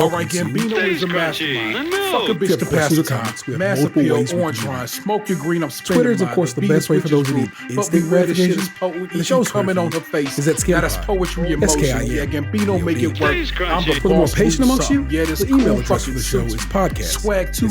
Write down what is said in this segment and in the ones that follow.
right, Gambino is a mastermind. Fuck a bitch to pass the time. Mass appeal, orange line, smoke your green. I'm spinning. Twitter is, of course, the best way for those who need instant gratification. And the show's coming on her face. Is that Skin That's poetry emotion. Yeah, Gambino make it work. I'm the for the more patient amongst you, the email address for the show is podcast. Swag too.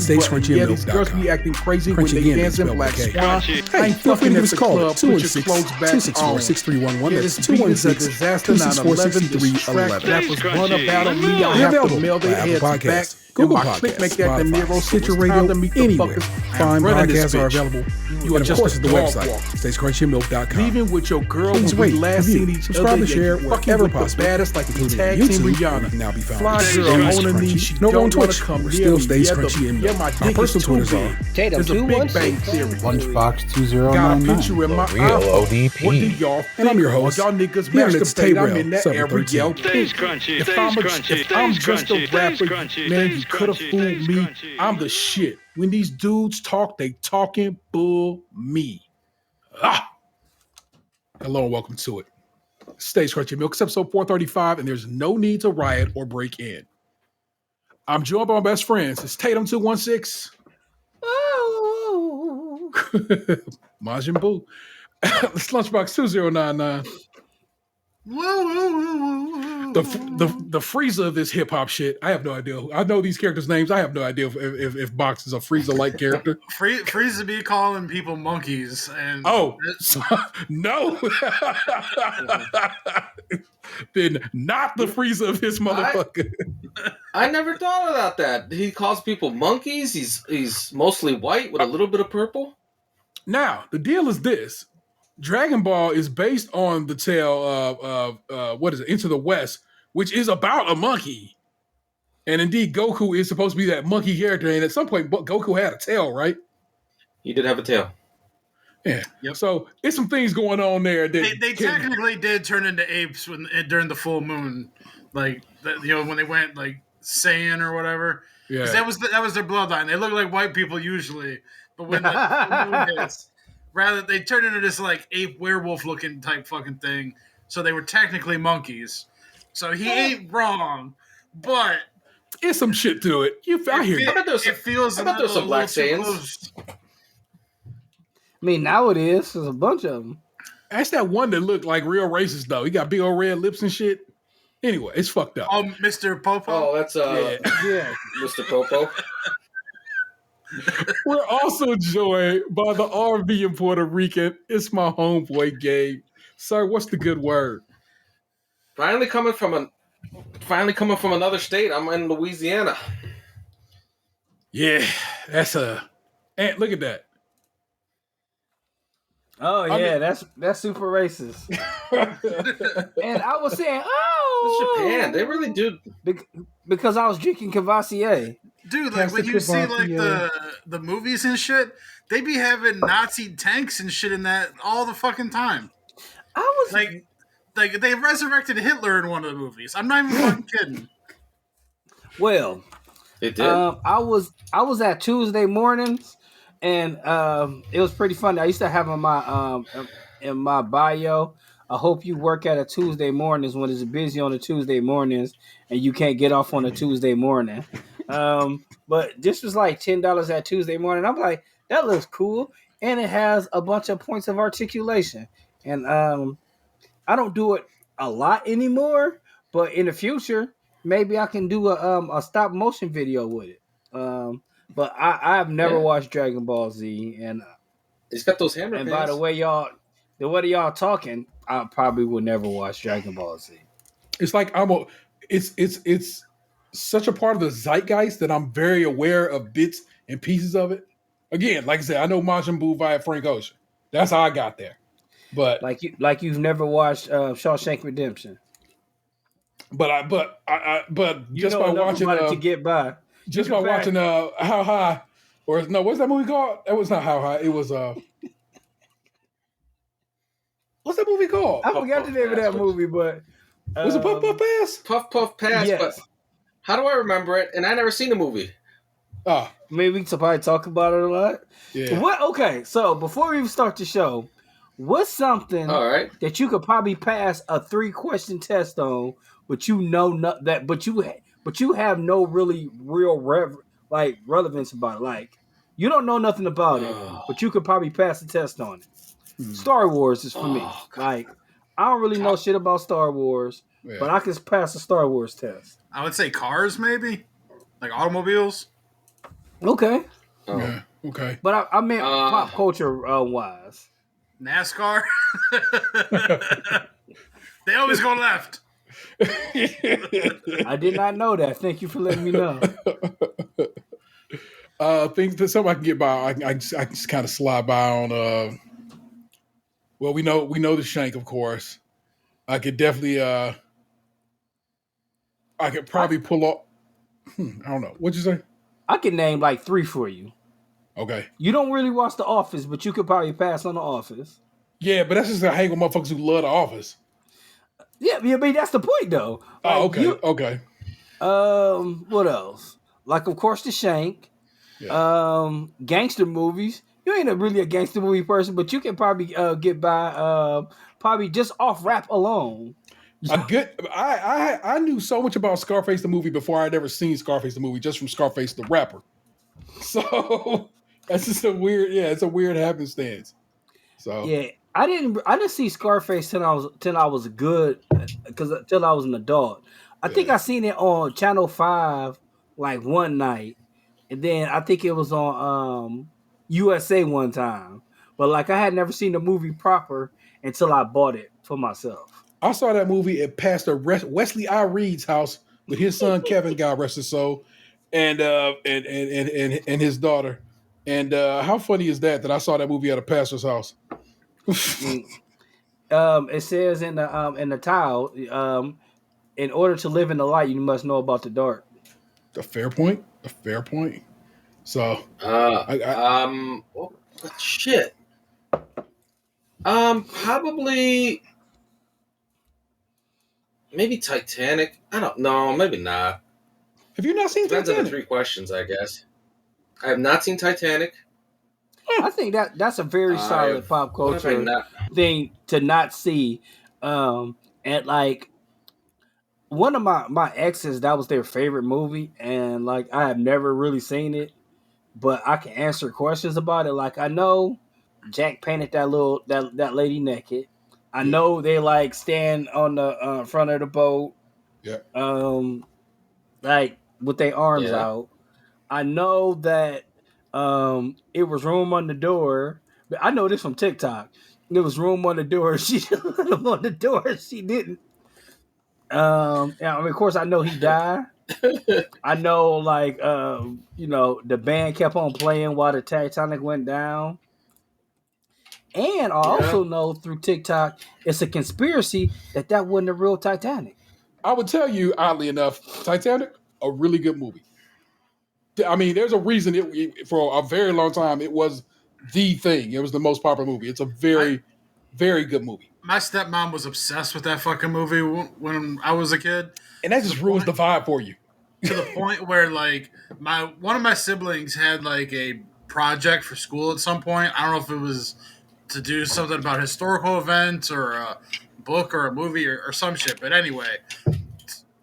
Yeah, these girls be acting crazy when they dance in Black Swan. Hey, feel free to give us a call at 216-264-6311. That's 216-264-6311. That was one about me. I have to mail their heads back. Google Podcasts, Spotify, Stitcher Radio, anywhere. Fine podcasts are available. You and of course, the website, StaysCrunchyandMilk.com. Leaving with your girl Please when we rate, last review, seen each subscribe other. and share wherever possible. Baddest like the including tag team YouTube, Rihanna. now be found. Fly girl on her knees. She no don't on Twitch. Come We're near still me. Stays Crunchy and Milk. My Our dick personal is too Twitters big. are Tatum There's a big bang theory. Lunchbox Got a 2099. picture in my Real iPhone. ODP. What do y'all think? And I'm your host. Y'all niggas Yeah, and it's masturbate. I'm Tayrell, in that area. 713. Stays crunchy, If stays I'm crunchy, just a rapper, man, you could have fooled me. I'm the shit. When these dudes talk, they talking bull me. Hello and welcome to it. Stays Crunchy Milk. It's episode 435, and there's no need to riot or break in. I'm joined by my best friends. It's Tatum 216. Oh. Majin Buu. It's Lunchbox 2099. The freezer of this hip hop shit. I have no idea. I know these characters' names. I have no idea if Box is a freezer like character. Freezer be calling people monkeys, and no. Then not the freezer of this motherfucker. I never thought about that. He calls people monkeys. He's mostly white with a little bit of purple. Now the deal is this. Dragon Ball is based on the tale of what is it? Into the West, which is about a monkey. And indeed, Goku is supposed to be that monkey character. And at some point, Goku had a tail, right? He did have a tail. Yeah. Yep. So it's some things going on there. That they technically did turn into apes during the full moon, like when they went like Saiyan or whatever. Yeah. That was their bloodline. They look like white people usually, but when the moon hits. Rather, they turned into this like ape werewolf looking type fucking thing. So they were technically monkeys. So he ain't wrong, but it's some shit to it. I hear you. I bet there's some black Saiyans. I mean, now it is. There's a bunch of them. That's that one that looked like real racist though. He got big old red lips and shit. Anyway, it's fucked up. Oh, Mr. Popo. Oh, that's yeah. Mr. Popo. We're also joined by the RV in Puerto Rican. It's my homeboy Gabe. Sir, what's the good word? Finally coming from another state. I'm in Louisiana. Yeah, that's and look at that. Oh yeah, that's super racist. And I was saying, it's Japan. They really do because I was drinking Cavassier. Dude, like when you see like the movies and shit, they be having Nazi tanks and shit in that all the fucking time. I was like they resurrected Hitler in one of the movies. I'm not even fucking kidding. Well, it did. I was at Tuesday mornings, and it was pretty funny. I used to have in my bio. I hope you work at a Tuesday mornings when it's busy on a Tuesday mornings and you can't get off on a Tuesday morning. But this was like $10 at Tuesday morning. I'm like, that looks cool. And it has a bunch of points of articulation. And I don't do it a lot anymore, but in the future, maybe I can do a stop motion video with it. But I've never watched Dragon Ball Z, and it's got those hammer and pants. by the way y'all talking, I probably would never watch Dragon Ball Z. It's like it's such a part of the zeitgeist that I'm very aware of bits and pieces of it. Again, like I said, I know Majin Buu via Frank Ocean. That's how I got there. But like you've never watched Shawshank Redemption. But just by watching to get by. Just by watching How High, or no, what's that movie called? That was not How High. It was what's that movie called? I forgot the name of that movie, but was it Puff Puff Pass? Puff Puff Pass. Yes. But how do I remember it? And I never seen the movie. Maybe we could probably talk about it a lot. Yeah. Okay, so before we even start the show, what's something that you could probably pass a 3-question test on, but but you have no real relevance about it. Like you don't know nothing about it, but you could probably pass the test on it. Star Wars is for me. Like I don't really know shit about Star Wars, but I can pass the Star Wars test. I would say cars, maybe like automobiles. Okay. Yeah. Okay. But I meant pop culture wise. NASCAR. They always go left. I did not know that. Thank you for letting me know. Things that something I can get by. I just kind of slide by on. Well, we know the Shank, of course. I could definitely. I could probably pull off. I don't know. What'd you say? I can name like 3 for you. Okay. You don't really watch The Office, but you could probably pass on The Office. Yeah, but that's just a hang with motherfuckers who love The Office. Yeah, but that's the point, though. Like, okay. Okay. What else? Like, of course, The Shank. Yeah. Gangster movies. You ain't really a gangster movie person, but you can probably get by probably just off rap alone. I knew so much about Scarface the movie before I'd ever seen Scarface the movie, just from Scarface the rapper. So that's just it's a weird happenstance. So yeah, I didn't see Scarface till I was good, till I was an adult. I think I seen it on Channel 5 like one night, and then I think it was on USA one time. But like I had never seen the movie proper until I bought it for myself. I saw that movie at Pastor Wesley I. Reed's house with his son Kevin, God rest his soul, and his daughter. And how funny is that I saw that movie at a pastor's house? It says in the title, in order to live in the light, you must know about the dark. A fair point. So, shit. Probably. Maybe Titanic. I don't know. Maybe not. Have you not seen Titanic? Depends on the 3 questions, I guess. I have not seen Titanic. I think that's a very solid pop culture thing to not see. And like one of my exes, that was their favorite movie, and like I have never really seen it, but I can answer questions about it. Like I know Jack painted that lady naked. I know they like stand on the front of the boat. Yeah. Like with their arms out. I know that it was room on the door. But I know this from TikTok. There was room on the door. She let him on the door. She didn't. I mean, of course, I know he died. I know, like, the band kept on playing while the Titanic went down. And I also know through TikTok, it's a conspiracy that wasn't a real Titanic. I would tell you, oddly enough, Titanic, a really good movie. I mean, there's a reason for a very long time it was the thing. It was the most popular movie. It's a very, very good movie. My stepmom was obsessed with that fucking movie when I was a kid. And that just ruins the vibe for you. To the point where, like, one of my siblings had, like, a project for school at some point. I don't know if it was to do something about historical events or a book or a movie or some shit. But anyway,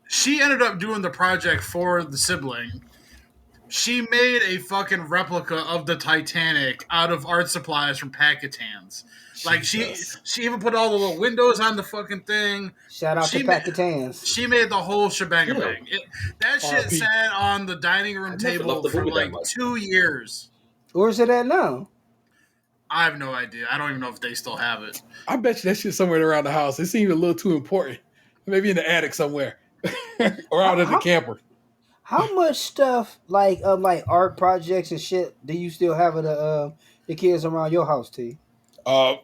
she ended up doing the project for the sibling. She made a fucking replica of the Titanic out of art supplies from Packetans. Like, she even put all the little windows on the fucking thing. Shout out to Packetans. She made the whole shebang. That shit sat on the dining room table for like 2 years. Where's it at now? I have no idea. I don't even know if they still have it. I bet you that shit's somewhere around the house. It seemed a little too important. Maybe in the attic somewhere. Or out in the camper. How much stuff like art projects and shit do you still have of the kids around your house, T? A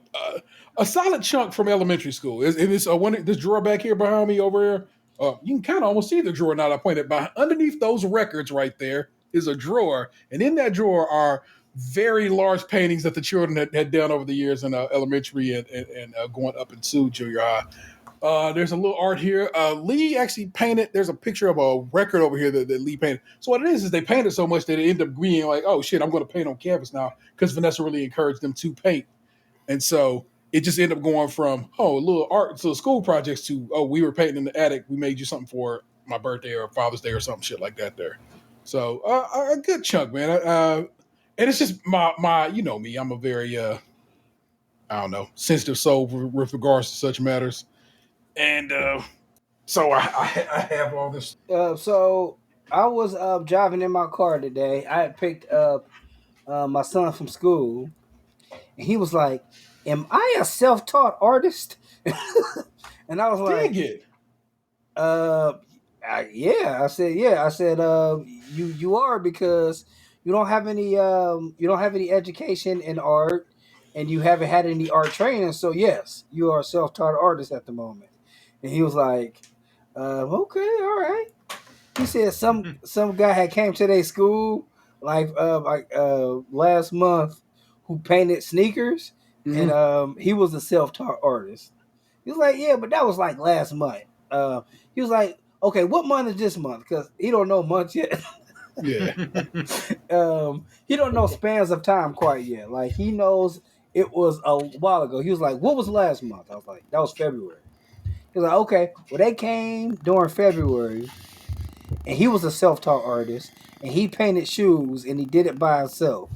solid chunk from elementary school. This drawer back here behind me over here. You can kind of almost see the drawer now that I pointed by. Underneath those records right there is a drawer. And in that drawer are very large paintings that the children had done over the years in elementary and going up into junior high. There's a little art here. Lee actually painted. There's a picture of a record over here that Lee painted. So what it is they painted so much that it ended up being like, oh shit, I'm going to paint on canvas now because Vanessa really encouraged them to paint. And so it just ended up going from, a little art, so school projects to, we were painting in the attic. We made you something for my birthday or Father's Day or something shit like that there. So a good chunk, man. And it's just my you know me. I'm a very I don't know, sensitive soul with regards to such matters, and so I have all this. So I was driving in my car today. I had picked up my son from school, and he was like, "Am I a self-taught artist?" And I was like, Dig it. Yeah. I said, yeah. I said, you are, because you don't have any education in art, and you haven't had any art training. So yes, you are a self-taught artist at the moment. And he was like, okay, all right. He said some guy had came to their school last month, who painted sneakers, and he was a self-taught artist. He was like, yeah, but that was like last month. He was like, okay, what month is this month? Because he don't know months yet. Yeah. He don't know spans of time quite yet. Like, he knows it was a while ago. He was like, what was last month? I was like, that was February. He was like, okay, well, they came during February, and he was a self-taught artist, and he painted shoes, and he did it by himself.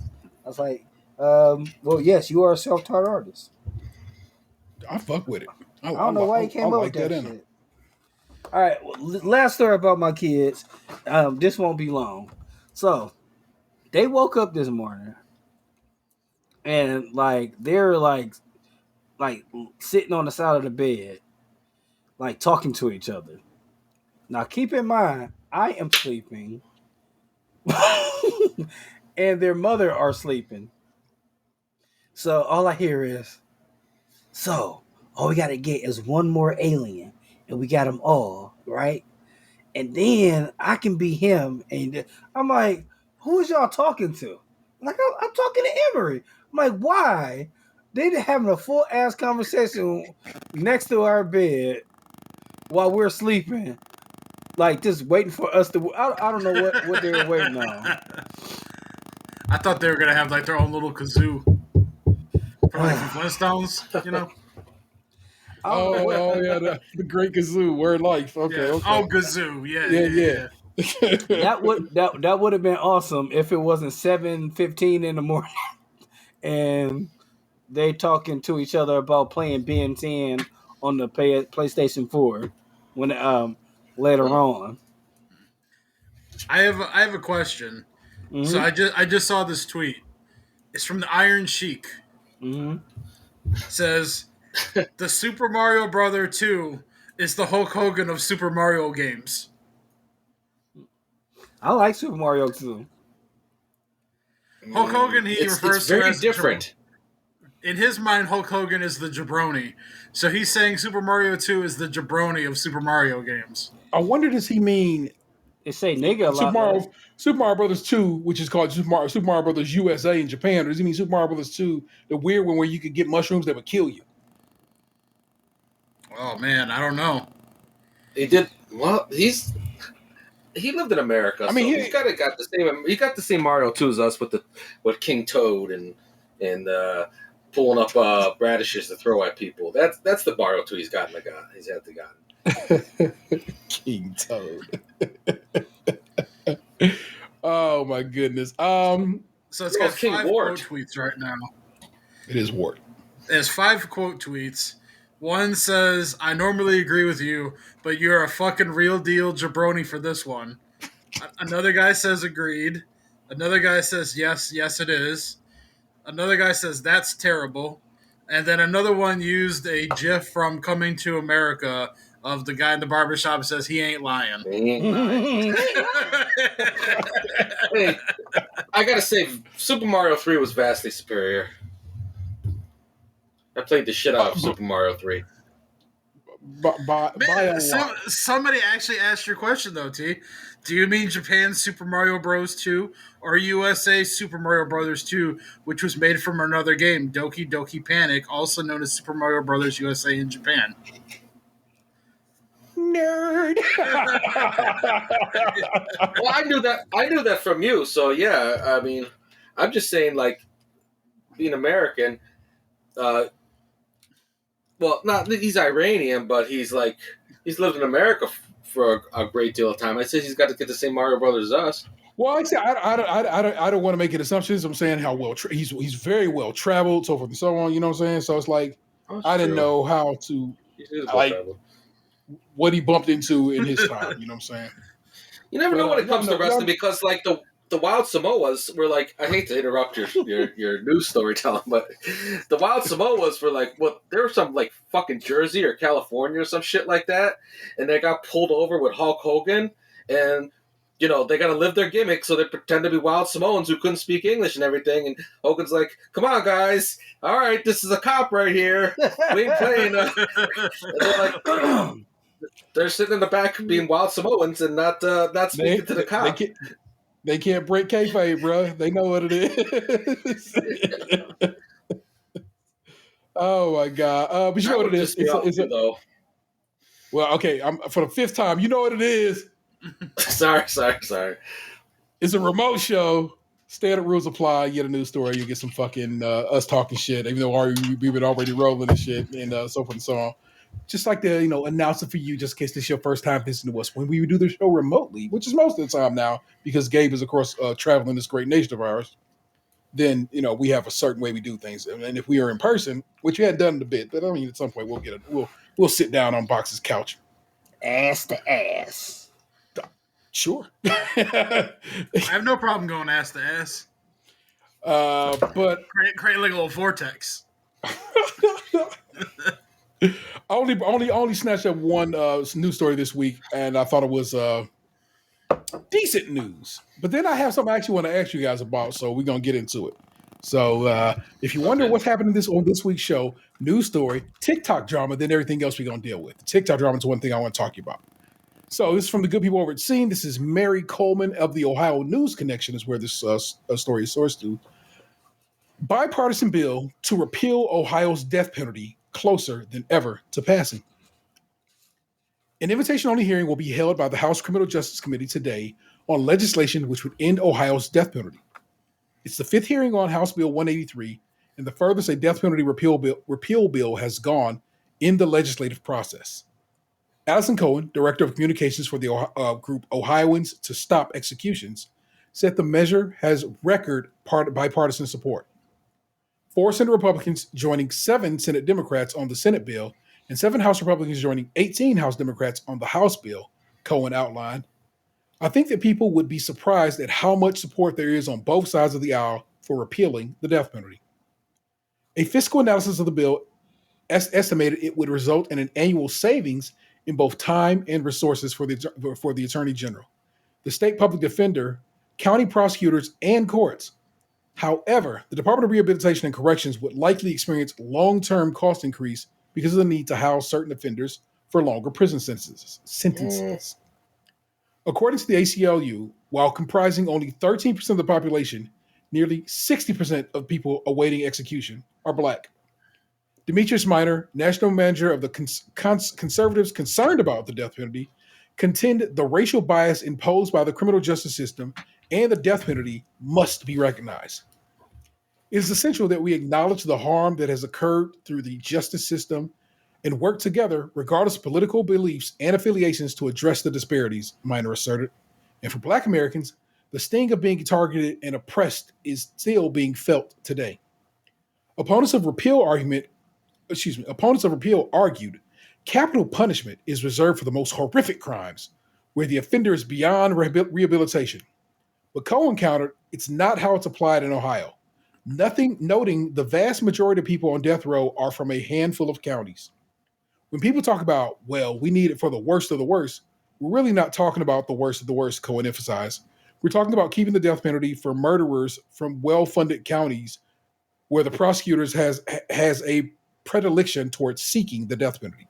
I was like, well, yes, you are a self-taught artist. I fuck with it. I don't know why he came up with that in. shit. All right, well, last story about my kids. This won't be long. So, they woke up this morning, and like they're like sitting on the side of the bed, like talking to each other. Now, keep in mind, I am sleeping, and their mother are sleeping. So all I hear is, so all we gotta get is one more alien, and we got them all, right? And then I can be him. And I'm like, who is y'all talking to? Like, I'm talking to Emery. I'm like, why? They having a full ass conversation next to our bed while we're sleeping, like just waiting for us to. I don't know what they were waiting on. I thought they were gonna have like their own little kazoo, probably from Flintstones, you know. Oh yeah, the Great Kazoo, Word Life. Okay, Yeah. okay. Oh, kazoo, yeah. That would have been awesome if it wasn't 7:15 in the morning and they talking to each other about playing Ben 10 on the PlayStation 4 when later on. I have a question. Mm-hmm. So I just saw this tweet. It's from the Iron Sheik. Mm-hmm. It says the Super Mario Brother 2 is the Hulk Hogan of Super Mario games. I like Super Mario 2. Hulk Hogan, refers to it's very as different. In his mind, Hulk Hogan is the jabroni. So he's saying Super Mario 2 is the jabroni of Super Mario games. I wonder, does he mean They say nigga a lot. Super Mario Brothers 2, which is called Super Mario Brothers USA in Japan, or does he mean Super Mario Brothers 2, the weird one where you could get mushrooms that would kill you? Oh man, I don't know. He did well. He lived in America. I mean, he's got the same. He got the same Mario 2 as us with King Toad and pulling up radishes to throw at people. That's the Mario 2 he's got in the gun. He's had the gun. King Toad. Oh my goodness. So it's got 5 quote tweets right now. It is Wart. There's 5 quote tweets. One says, I normally agree with you, but you're a fucking real deal jabroni for this one. Another guy says agreed. Another guy says yes it is. Another guy says that's terrible. And then another one used a gif from Coming to America of the guy in the barbershop says he ain't lying. He ain't lying. Hey, I gotta say, Super Mario 3 was vastly superior. I played the shit out of Super Mario 3. Somebody actually asked your question, though, T. Do you mean Japan's Super Mario Bros. 2 or USA Super Mario Brothers 2, which was made from another game, Doki Doki Panic, also known as Super Mario Brothers USA in Japan? Nerd. Well, I knew that from you, so yeah. I mean, I'm just saying, like, being American, well, not he's Iranian, but he's lived in America for a great deal of time. I say he's got to get the same Mario Brothers as us. Well, I don't want to make any assumptions. I'm saying how well he's very well traveled, so forth and so on. You know what I'm saying? So it's like I didn't know how to what he bumped into in his time. You know what I'm saying? You never know when it comes to wrestling because like the Wild Samoas were like, I hate to interrupt your news storytelling, but the Wild Samoas were like, well, there was some like fucking Jersey or California or some shit like that, and they got pulled over with Hulk Hogan, and you know they got to live their gimmick, so they pretend to be Wild Samoans who couldn't speak English and everything, and Hogan's like, come on guys, all right, this is a cop right here, we ain't playing. And they're like. They're sitting in the back being Wild Samoans and not speaking to the cop. They can't break kayfabe, bro. They know what it is. Oh my god! But you know what it is. Though. Well, okay. I'm for the fifth time. You know what it is. Sorry. It's a remote show. Standard rules apply. You get a news story. You get some fucking us talking shit, even though we've been already rolling and shit, and so forth and so on. Just like to, announce it for you, just in case this is your first time listening to us. When we do the show remotely, which is most of the time now, because Gabe is, of course, traveling this great nation of ours, then, we have a certain way we do things. And if we are in person, which we hadn't done in a bit, but I mean, at some point we'll sit down on Box's couch. Ass to ass. Sure. I have no problem going ass to ass. But create like a little vortex. I only snatched up one news story this week, and I thought it was decent news. But then I have something I actually want to ask you guys about, so we're gonna get into it. So if you wonder what's happening on this week's show, news story, TikTok drama, then everything else we're gonna deal with. TikTok drama is one thing I want to talk to you about. So this is from the good people over at Scene. This is Mary Coleman of the Ohio News Connection is where this story is sourced to. Bipartisan bill to repeal Ohio's death penalty closer than ever to passing. An invitation-only hearing will be held by the House Criminal Justice Committee today on legislation which would end Ohio's death penalty. It's the fifth hearing on House Bill 183 and the furthest a death penalty repeal bill has gone in the legislative process. Allison Cohen, Director of Communications for the group Ohioans to Stop Executions, said the measure has record bipartisan support. 4 Senate Republicans joining 7 Senate Democrats on the Senate bill, and 7 House Republicans joining 18 House Democrats on the House bill, Cohen outlined. I think that people would be surprised at how much support there is on both sides of the aisle for repealing the death penalty. A fiscal analysis of the bill estimated it would result in an annual savings in both time and resources for the Attorney General, the state public defender, county prosecutors, and courts. However, the Department of Rehabilitation and Corrections would likely experience long-term cost increase because of the need to house certain offenders for longer prison sentences. According to the ACLU, while comprising only 13% of the population, nearly 60% of people awaiting execution are Black. Demetrius Minor, national manager of the conservatives concerned about the death penalty, contend the racial bias imposed by the criminal justice system and the death penalty must be recognized. It is essential that we acknowledge the harm that has occurred through the justice system and work together, regardless of political beliefs and affiliations, to address the disparities, Minor asserted. And for Black Americans, the sting of being targeted and oppressed is still being felt today. Opponents of repeal argued capital punishment is reserved for the most horrific crimes, where the offender is beyond rehabilitation. But Cohen countered, it's not how it's applied in Ohio. Noting the vast majority of people on death row are from a handful of counties. When people talk about, well, we need it for the worst of the worst, we're really not talking about the worst of the worst, Cohen emphasized. We're talking about keeping the death penalty for murderers from well-funded counties where the prosecutors has a predilection towards seeking the death penalty.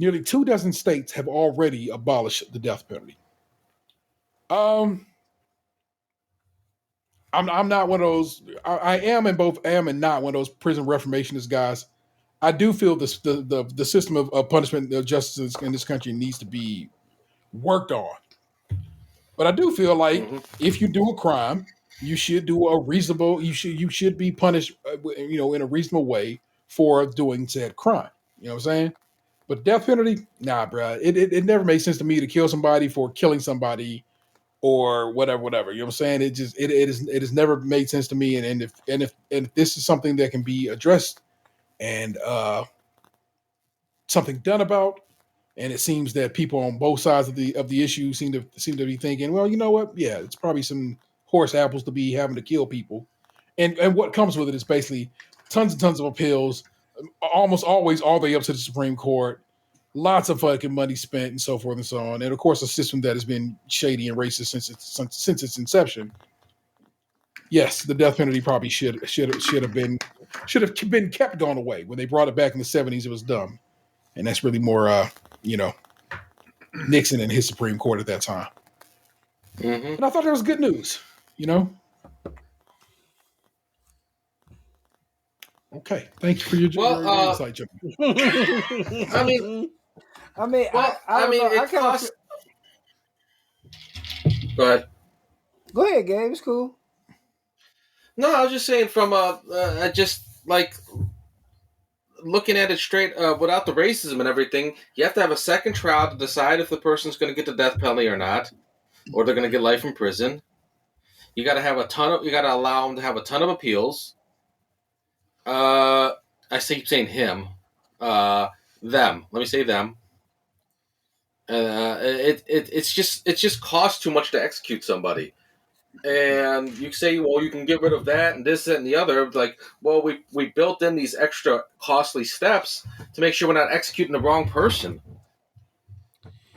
Nearly 24 states have already abolished the death penalty. I'm not one of those. I am and not one of those prison reformationist guys. I do feel the system of punishment of justice in this country needs to be worked on. But I do feel like if you do a crime, you should do a reasonable. You should be punished, in a reasonable way for doing said crime. You know what I'm saying? But death penalty, nah, bro. It never made sense to me to kill somebody for killing somebody or whatever. You know what I'm saying? It has never made sense to me. And if this is something that can be addressed and something done about, and it seems that people on both sides of the issue seem to be thinking, well, you know what? Yeah, it's probably some horse apples to be having to kill people, and what comes with it is basically tons and tons of appeals, almost always all the way up to the Supreme Court, lots of fucking money spent, and so forth and so on, and of course a system that has been shady and racist since its inception. Yes, the death penalty probably should have been kept going away. When they brought it back in the 70s, it was dumb, and that's really more, Nixon and his Supreme Court at that time. Mm-hmm. And I thought that was good news, Okay, thank you for your insight, Jim. Go ahead. Go ahead, Gabe. It's cool. No, I was just saying from just like looking at it straight without the racism and everything, you have to have a second trial to decide if the person's going to get the death penalty or not, or they're going to get life in prison. You got to allow them to have a ton of appeals. I keep saying him, them. Let me say them. It's just costs too much to execute somebody. And you say, well, you can get rid of that and this, that, and the other. Like, well, we built in these extra costly steps to make sure we're not executing the wrong person.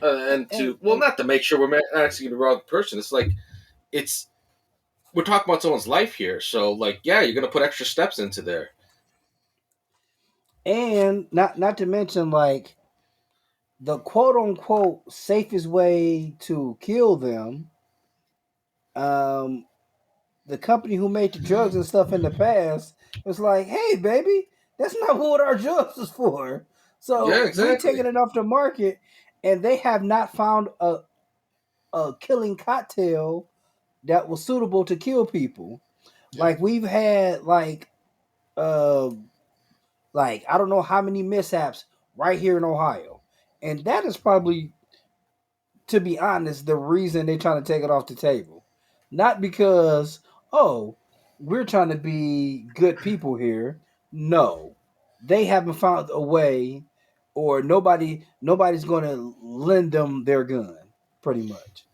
Not to make sure we're not executing the wrong person. It's like, we're talking about someone's life here. So, like, yeah, you're going to put extra steps into there. And not to mention, like, the quote-unquote safest way to kill them, the company who made the drugs and stuff in the past was like, hey, baby, that's not what our drugs is for. So yeah, exactly. We're taking it off the market, and they have not found a killing cocktail that was suitable to kill people. Yeah. Like, we've had, I don't know how many mishaps right here in Ohio. And that is probably, to be honest, the reason they're trying to take it off the table. Not because, we're trying to be good people here. No. They haven't found a way, or nobody's going to lend them their gun, pretty much.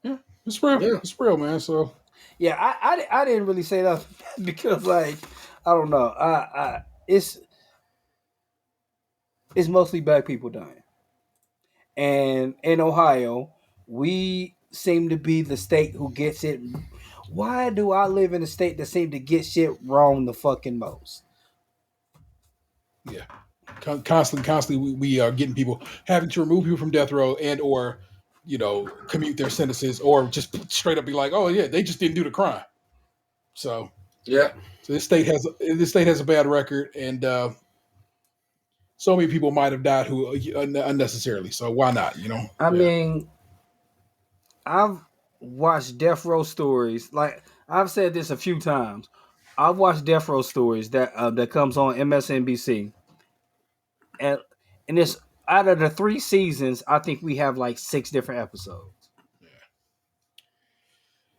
Yeah, it's real. Yeah. It's real, man. So yeah, I didn't really say that because, like, I don't know. It's mostly black people dying. And in Ohio, we seem to be the state who gets it. Why do I live in a state that seems to get shit wrong the fucking most? Yeah. Constantly we are getting people, having to remove people from death row and or, commute their sentences, or just straight up be like, oh yeah, they just didn't do the crime. So yeah. So this state has a bad record, and so many people might have died who unnecessarily. So why not? I mean, I've watched death row stories. Like, I've said this a few times. I've watched death row stories that comes on MSNBC, and it's out of the 3 seasons, I think we have like 6 different episodes.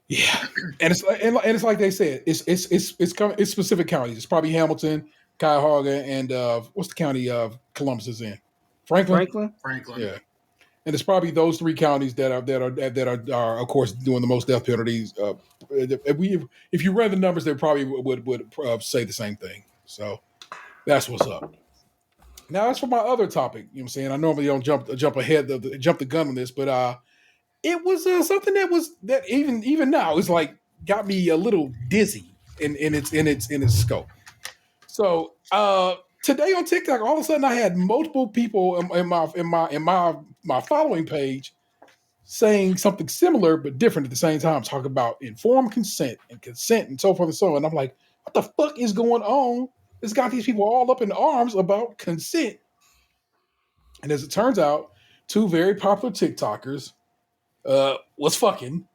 Yeah, and it's like they said, it's specific counties. It's probably Hamilton, Cuyahoga, and what's the county of Columbus is in? Franklin. Yeah, and it's probably those 3 counties that are of course doing the most death penalties. If you read the numbers, they probably would say the same thing. So that's what's up. Now, as for my other topic, you know what I'm saying, I normally don't jump the gun on this, but it was something that even now is like got me a little dizzy in its scope. So today on TikTok, all of a sudden I had multiple people in my following page saying something similar but different at the same time, talking about informed consent and so forth and so on. And I'm like, what the fuck is going on? It's got these people all up in arms about consent. And as it turns out, 2 very popular TikTokers was fucking.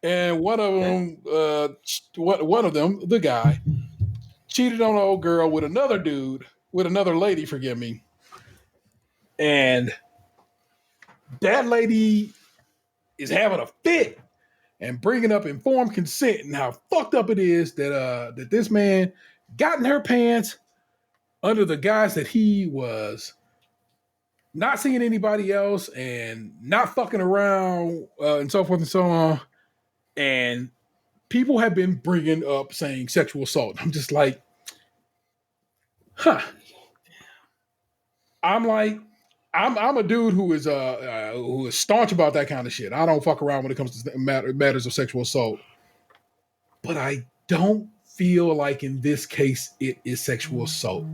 And one of them, the guy, cheated on an old girl with another dude, with another lady, forgive me. And that lady is having a fit and bringing up informed consent and how fucked up it is that this man got in her pants under the guise that he was not seeing anybody else and not fucking around and so forth and so on. And people have been bringing up saying sexual assault. I'm just like, I'm a dude who is staunch about that kind of shit. I don't fuck around when it comes to matters of sexual assault. But I don't feel like in this case it is sexual assault.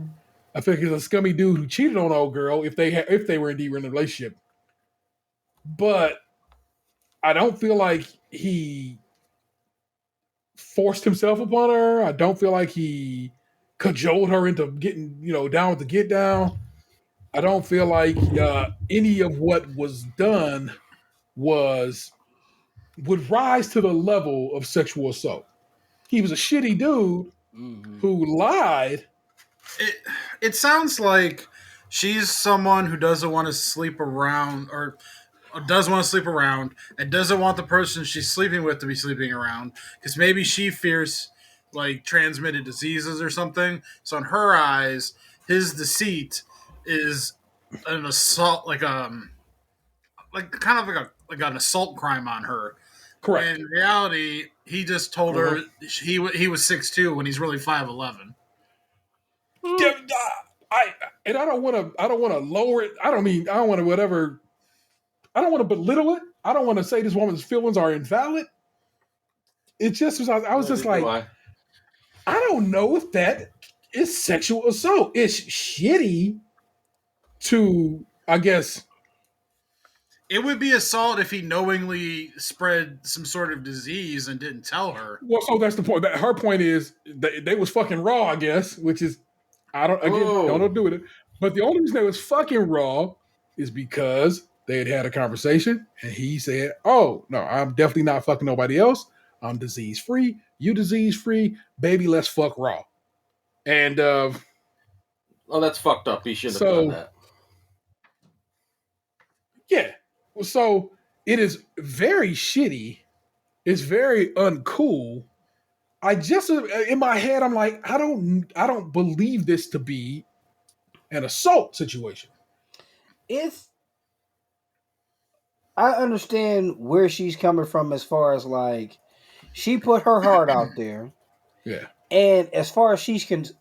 I feel like it's a scummy dude who cheated on an old girl if they were indeed in a relationship. But I don't feel like he forced himself upon her. I don't feel like he cajoled her into getting, down with the get down. I don't feel like any of what was done would rise to the level of sexual assault. He was a shitty dude who lied. It sounds like she's someone who doesn't want to sleep around or does want to sleep around and doesn't want the person she's sleeping with to be sleeping around because maybe she fears like transmitted diseases or something. So in her eyes, his deceit is an assault, like an assault crime on her. Correct. In reality, he just told her he was 6'2" when he's really 5'11". I don't want to lower it. I don't want to belittle it. I don't want to say this woman's feelings are invalid. It just was. I was just like, I don't know if that is sexual assault. It's shitty to, I guess. It would be assault if he knowingly spread some sort of disease and didn't tell her. Well, so that's the point. Her point is they was fucking raw, I guess, which is, don't do with it. But the only reason they was fucking raw is because they had a conversation and he said, "Oh, no, I'm definitely not fucking nobody else. I'm disease free. You disease free. Baby, let's fuck raw." And that's fucked up. He shouldn't have done that. Yeah. So it is very shitty. It's very uncool. I just in my head, I'm like, I don't believe this to be an assault situation. I understand where she's coming from as far as like she put her heart out there. Yeah. And as far as she's concerned,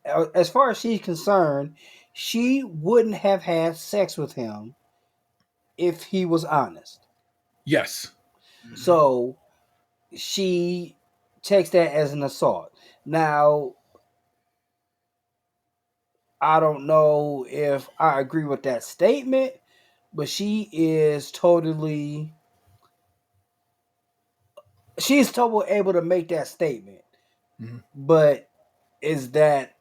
she wouldn't have had sex with him if he was honest. Yes. So she takes that as an assault. Now, I don't know if I agree with that statement, but she's totally able to make that statement. Mm-hmm. But is that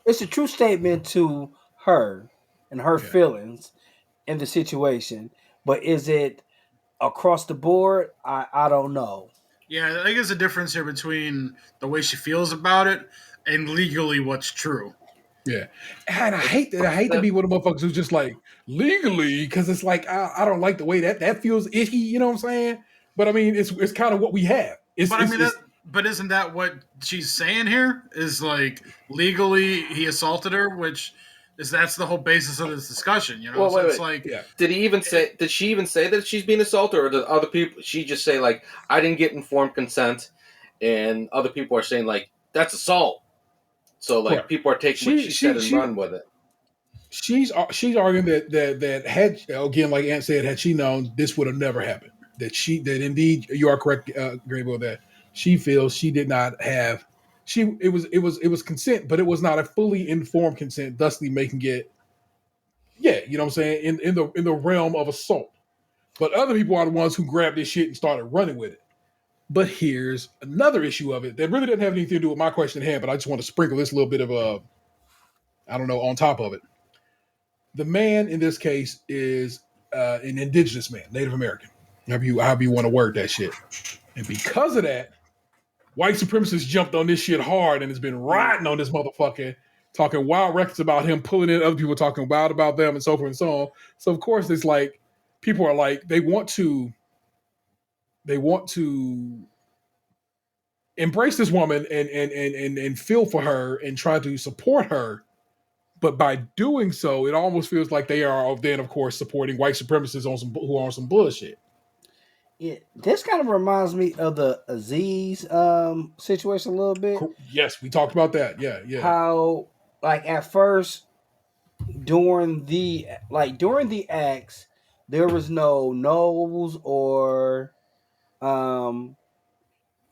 it's a true statement to her and her feelings in the situation, but is it across the board? I don't know. Yeah, I think there's a difference here between the way she feels about it and legally what's true. Yeah, and I hate to be one of the motherfuckers who's just like legally, because it's like I don't like the way that feels icky. You know what I'm saying? But I mean, it's kind of what we have. But isn't that what she's saying here? Is like legally he assaulted her, which is that's the whole basis of this discussion. You know, well, so wait. It's like, did he even say? Did she even say that she's being assaulted, or did other people? She just say like, I didn't get informed consent, and other people are saying like that's assault. So like people are taking what she said and run with it. She's arguing that had, again, like Ant said, had she known, this would have never happened. That indeed you are correct, Gabriel, that she feels she did not have. It was consent, but it was not a fully informed consent, thusly making it. Yeah, you know what I'm saying, in the realm of assault. But other people are the ones who grabbed this shit and started running with it. But here's another issue of it that really doesn't have anything to do with my question at hand, but I just want to sprinkle this little bit of on top of it. The man in this case is an indigenous man, Native American, however you want to word that shit. And because of that, white supremacists jumped on this shit hard and has been riding on this motherfucker, talking wild records about him, pulling in other people talking wild about them and so forth and so on. So of course it's like people are like they want to embrace this woman and feel for her and try to support her. But by doing so, it almost feels like they are then, of course, supporting white supremacists who are on some bullshit. Yeah, this kind of reminds me of the Aziz situation a little bit. Yes, we talked about that. Yeah. How like at first during the acts, there was no no's or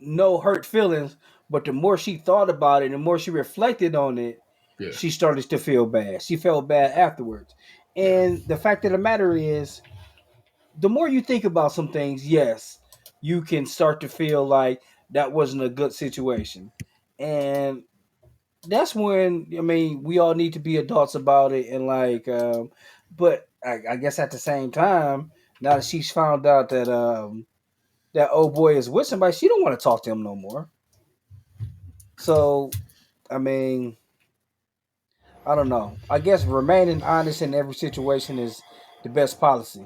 no hurt feelings, but the more she thought about it, the more she reflected on it, she started to feel bad. She felt bad afterwards. And the fact of the matter is, the more you think about some things, yes, you can start to feel like that wasn't a good situation. And that's when, I mean, we all need to be adults about it. And like, but I guess at the same time, now that she's found out that that old boy is with somebody, she don't want to talk to him no more. So, I mean, I don't know. I guess remaining honest in every situation is the best policy.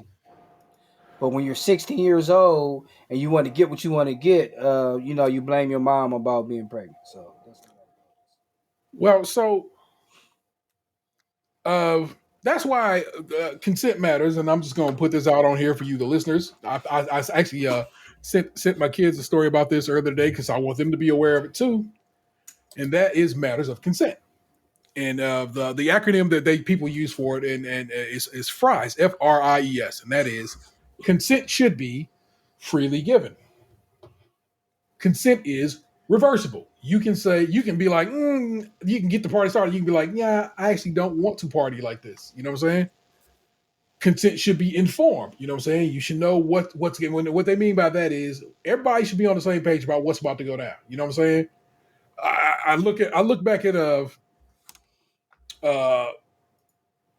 But when you're 16 years old and you want to get what you want to get, you blame your mom about being pregnant. So that's the way it goes. Well, so that's why consent matters, and I'm just going to put this out on here for you, the listeners. I actually sent my kids a story about this earlier today because I want them to be aware of it too, and that is matters of consent. And the acronym that people use for it and is FRIES, FRIES, and that is consent should be freely given. Consent is reversible. You can be like, you can get the party started. You can be like, yeah, I actually don't want to party like this. You know what I'm saying? Consent should be informed. You know what I'm saying? You should know what's getting. What they mean by that is everybody should be on the same page about what's about to go down. You know what I'm saying? I look back at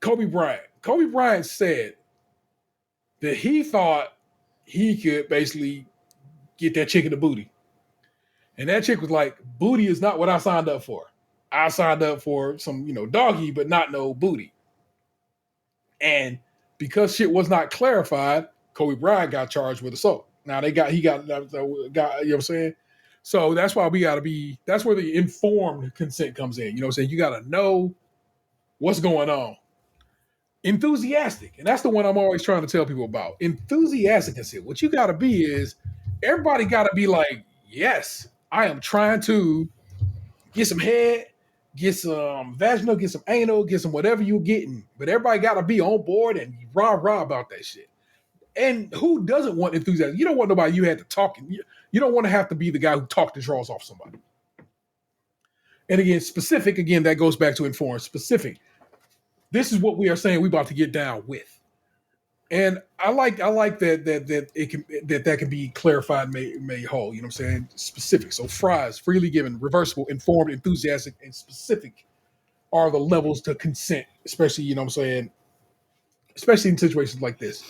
Kobe Bryant. Kobe Bryant said that he thought he could basically get that chick in the booty. And that chick was like, booty is not what I signed up for. I signed up for some, doggy, but not no booty. And because shit was not clarified, Kobe Bryant got charged with assault. Now he got, you know what I'm saying? So that's why that's where the informed consent comes in. You know what I'm saying? You got to know what's going on. Enthusiastic. And that's the one I'm always trying to tell people about. Enthusiastic consent. What you got to be is everybody got to be like, yes, I am trying to get some head, get some vaginal, get some anal, get some whatever you're getting. But everybody got to be on board and rah about that shit. And who doesn't want enthusiasm? You don't want nobody you had to talk. You don't want to have to be the guy who talked the draws off somebody. And again, specific, that goes back to informed. Specific. This is what we are saying we about to get down with. And I like that it can that can be clarified, made whole. You know what I'm saying? Specific. So FRIES, freely given, reversible, informed, enthusiastic, and specific are the levels to consent, especially, you know what I'm saying, especially in situations like this.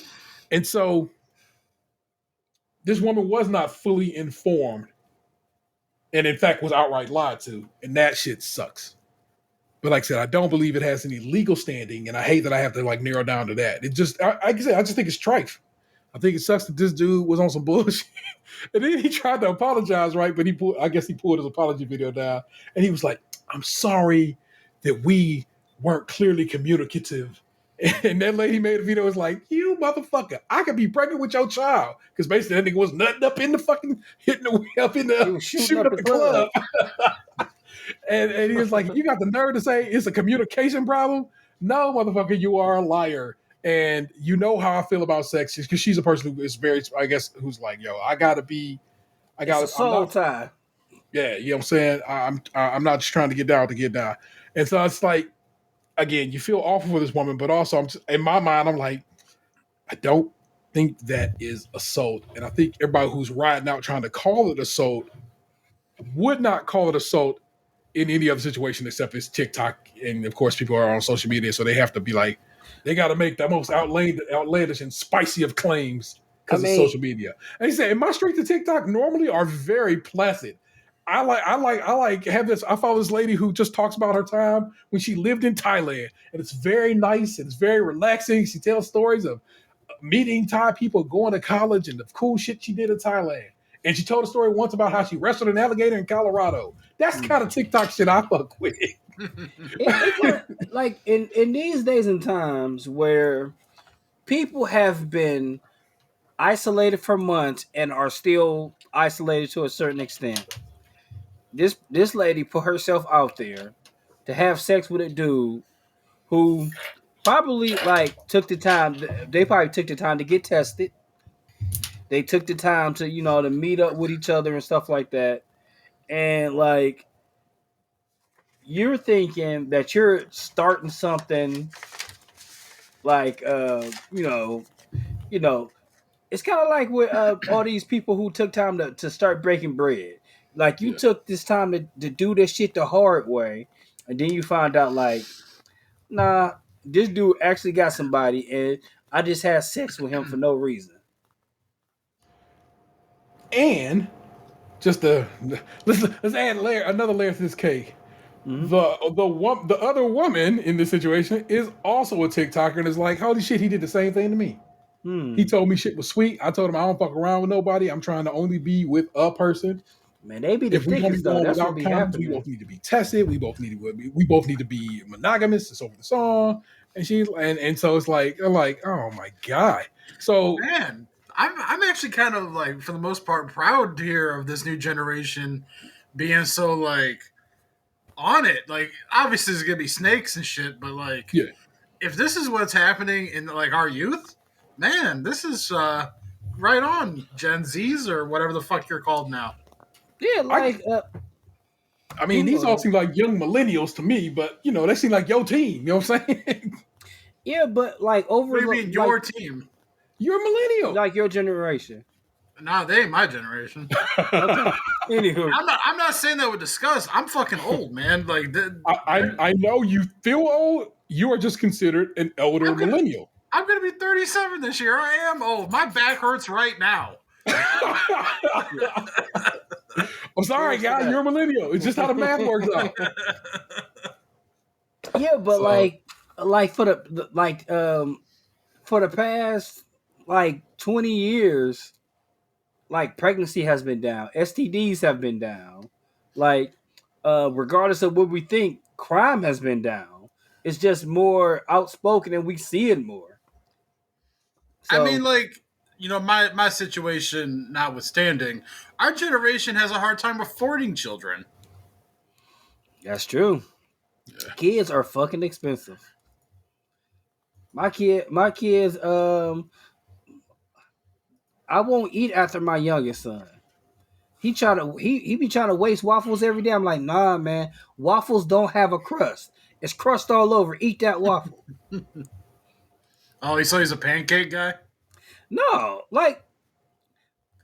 And so this woman was not fully informed and in fact was outright lied to. And that shit sucks. But like I said, I don't believe it has any legal standing, and I hate that I have to narrow down to that. It just, I just think it's trife. I think it sucks that this dude was on some bullshit, and then he tried to apologize, right? But he pulled his apology video down, and he was like, "I'm sorry that we weren't clearly communicative." And that lady made a video, was like, "You motherfucker, I could be pregnant with your child," because basically that nigga was nutting up in the fucking shooting up the club. And he was like, you got the nerve to say it's a communication problem? No, motherfucker, you are a liar. And you know how I feel about sex because she's a person who is very, I guess, who's like, yo, I got a soul tie. Yeah, you know what I'm saying? I'm not just trying to get down to get down. And so it's like, again, you feel awful for this woman, but also in my mind, I'm like, I don't think that is assault. And I think everybody who's riding out trying to call it assault would not call it assault in any other situation except it's TikTok, and of course people are on social media, so they have to be like, they got to make the most outlandish and spicy of claims because of social media. And he said, and my streaks to TikTok normally are very placid. I have this. I follow this lady who just talks about her time when she lived in Thailand, and it's very nice and it's very relaxing. She tells stories of meeting Thai people, going to college, and the cool shit she did in Thailand. And she told a story once about how she wrestled an alligator in Colorado. That's the kind of TikTok shit I fuck with. Like in these days and times where people have been isolated for months and are still isolated to a certain extent. This lady put herself out there to have sex with a dude who probably like took the time. They probably took the time to get tested. They took the time to to meet up with each other and stuff like that. And like you're thinking that you're starting something like it's kind of like with all these people who took time to start breaking bread. Like you took this time to do this shit the hard way, and then you find out like, nah, this dude actually got somebody, and I just had sex with him for no reason. And just let's add another layer to this cake. Mm-hmm. The other woman in this situation is also a TikToker and is like, holy shit, he did the same thing to me. He told me shit was sweet. I told him I don't fuck around with nobody. I'm trying to only be with a person. Man, they be the thickest though. That's what be happening. We both need to be tested. We both need to be monogamous. It's over the song. And so it's like, oh my God. So man, I'm actually kind of like, for the most part, proud to hear of this new generation being so like on it. Like, obviously there's gonna be snakes and shit, but like, if this is what's happening in like our youth, man, this is right on Gen Zs or whatever the fuck you're called now. Yeah, like I mean, these all seem like young millennials to me, but they seem like your team. You know what I'm saying? Yeah, but like over. What do you mean your team? You're a millennial, like your generation. Nah, they ain't my generation. Okay. Anywho, I'm not saying that with disgust. I'm fucking old, man. Like I know you feel old. You are just considered an elder millennial. I'm gonna be 37 this year. I am old. My back hurts right now. I'm sorry, guy. You're a millennial. It's just how the math works out. Yeah, but like for the past like 20 years, like pregnancy has been down, STDs have been down. Like regardless of what we think, crime has been down. It's just more outspoken and we see it more. So, I mean, like, my situation notwithstanding, our generation has a hard time affording children. That's true. Yeah. Kids are fucking expensive. My kids, I won't eat after my youngest son. He be trying to waste waffles every day. I'm like, nah, man. Waffles don't have a crust. It's crust all over. Eat that waffle. Oh, so he's a pancake guy? No, like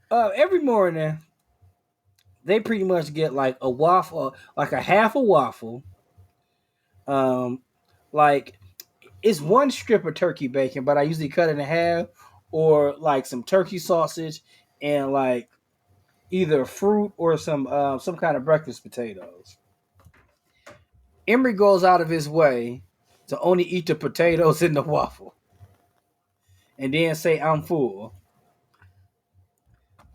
every morning they pretty much get like a waffle, like a half a waffle. Like it's one strip of turkey bacon, but I usually cut it in half, or like some turkey sausage and like either fruit or some kind of breakfast potatoes. Emery goes out of his way to only eat the potatoes in the waffle, and then say I'm full.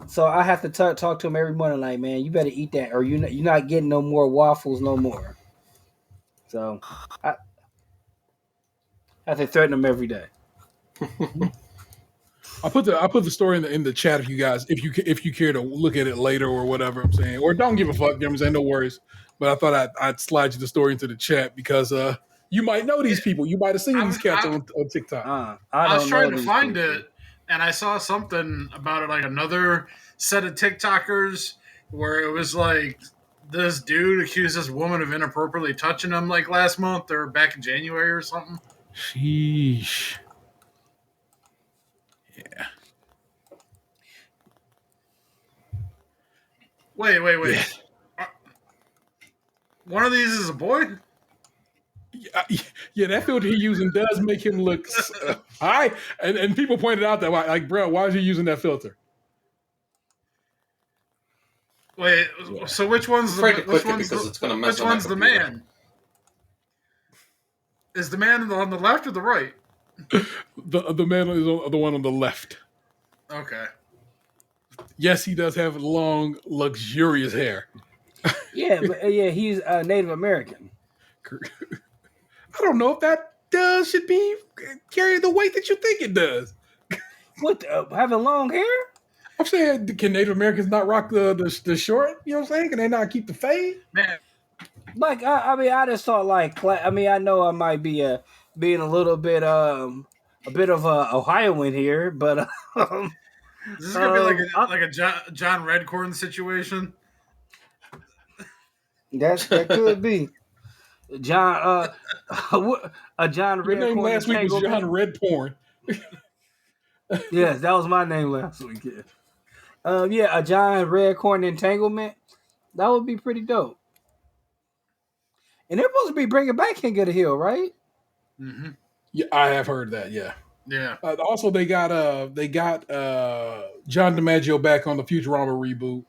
So I have to talk to him every morning, like, man, you better eat that, or you're not getting no more waffles no more. So I have to threaten him every day. I put the story in the chat if you care to look at it later or whatever I'm saying, or don't give a fuck. I'm saying no worries. But I thought I'd slide you the story into the chat because you might know these people. You might have seen these cats on TikTok. I was trying to find it, and I saw something about it, like another set of TikTokers where it was like this dude accused this woman of inappropriately touching him like last month or back in January or something. Sheesh. Yeah. Wait. Yeah. One of these is a boy? Yeah, that filter he's using does make him look high. And people pointed out that, like, bro, why is he using that filter? Wait, so which one's the man? Is the man on the left or the right? The man is the one on the left. Okay. Yes, he does have long, luxurious hair. Yeah, but he's Native American. I don't know if that should be carrying the weight that you think it does. What, having long hair? I'm saying, can Native Americans not rock the short? You know what I'm saying? Can they not keep the fade? Man. Like, I just thought, like, I know I might be being a little bit a bit of a Ohioan here, but is this gonna be like a John Redcorn situation? That could be John. A John Redcorn. Your name last week was John Redcorn. Yes, that was my name last week. Yeah, a John Redcorn entanglement. That would be pretty dope. And they're supposed to be bringing back King of the Hill, right? Mm-hmm. Yeah, I have heard that. Yeah. Yeah. Also, they got John DiMaggio back on the Futurama reboot.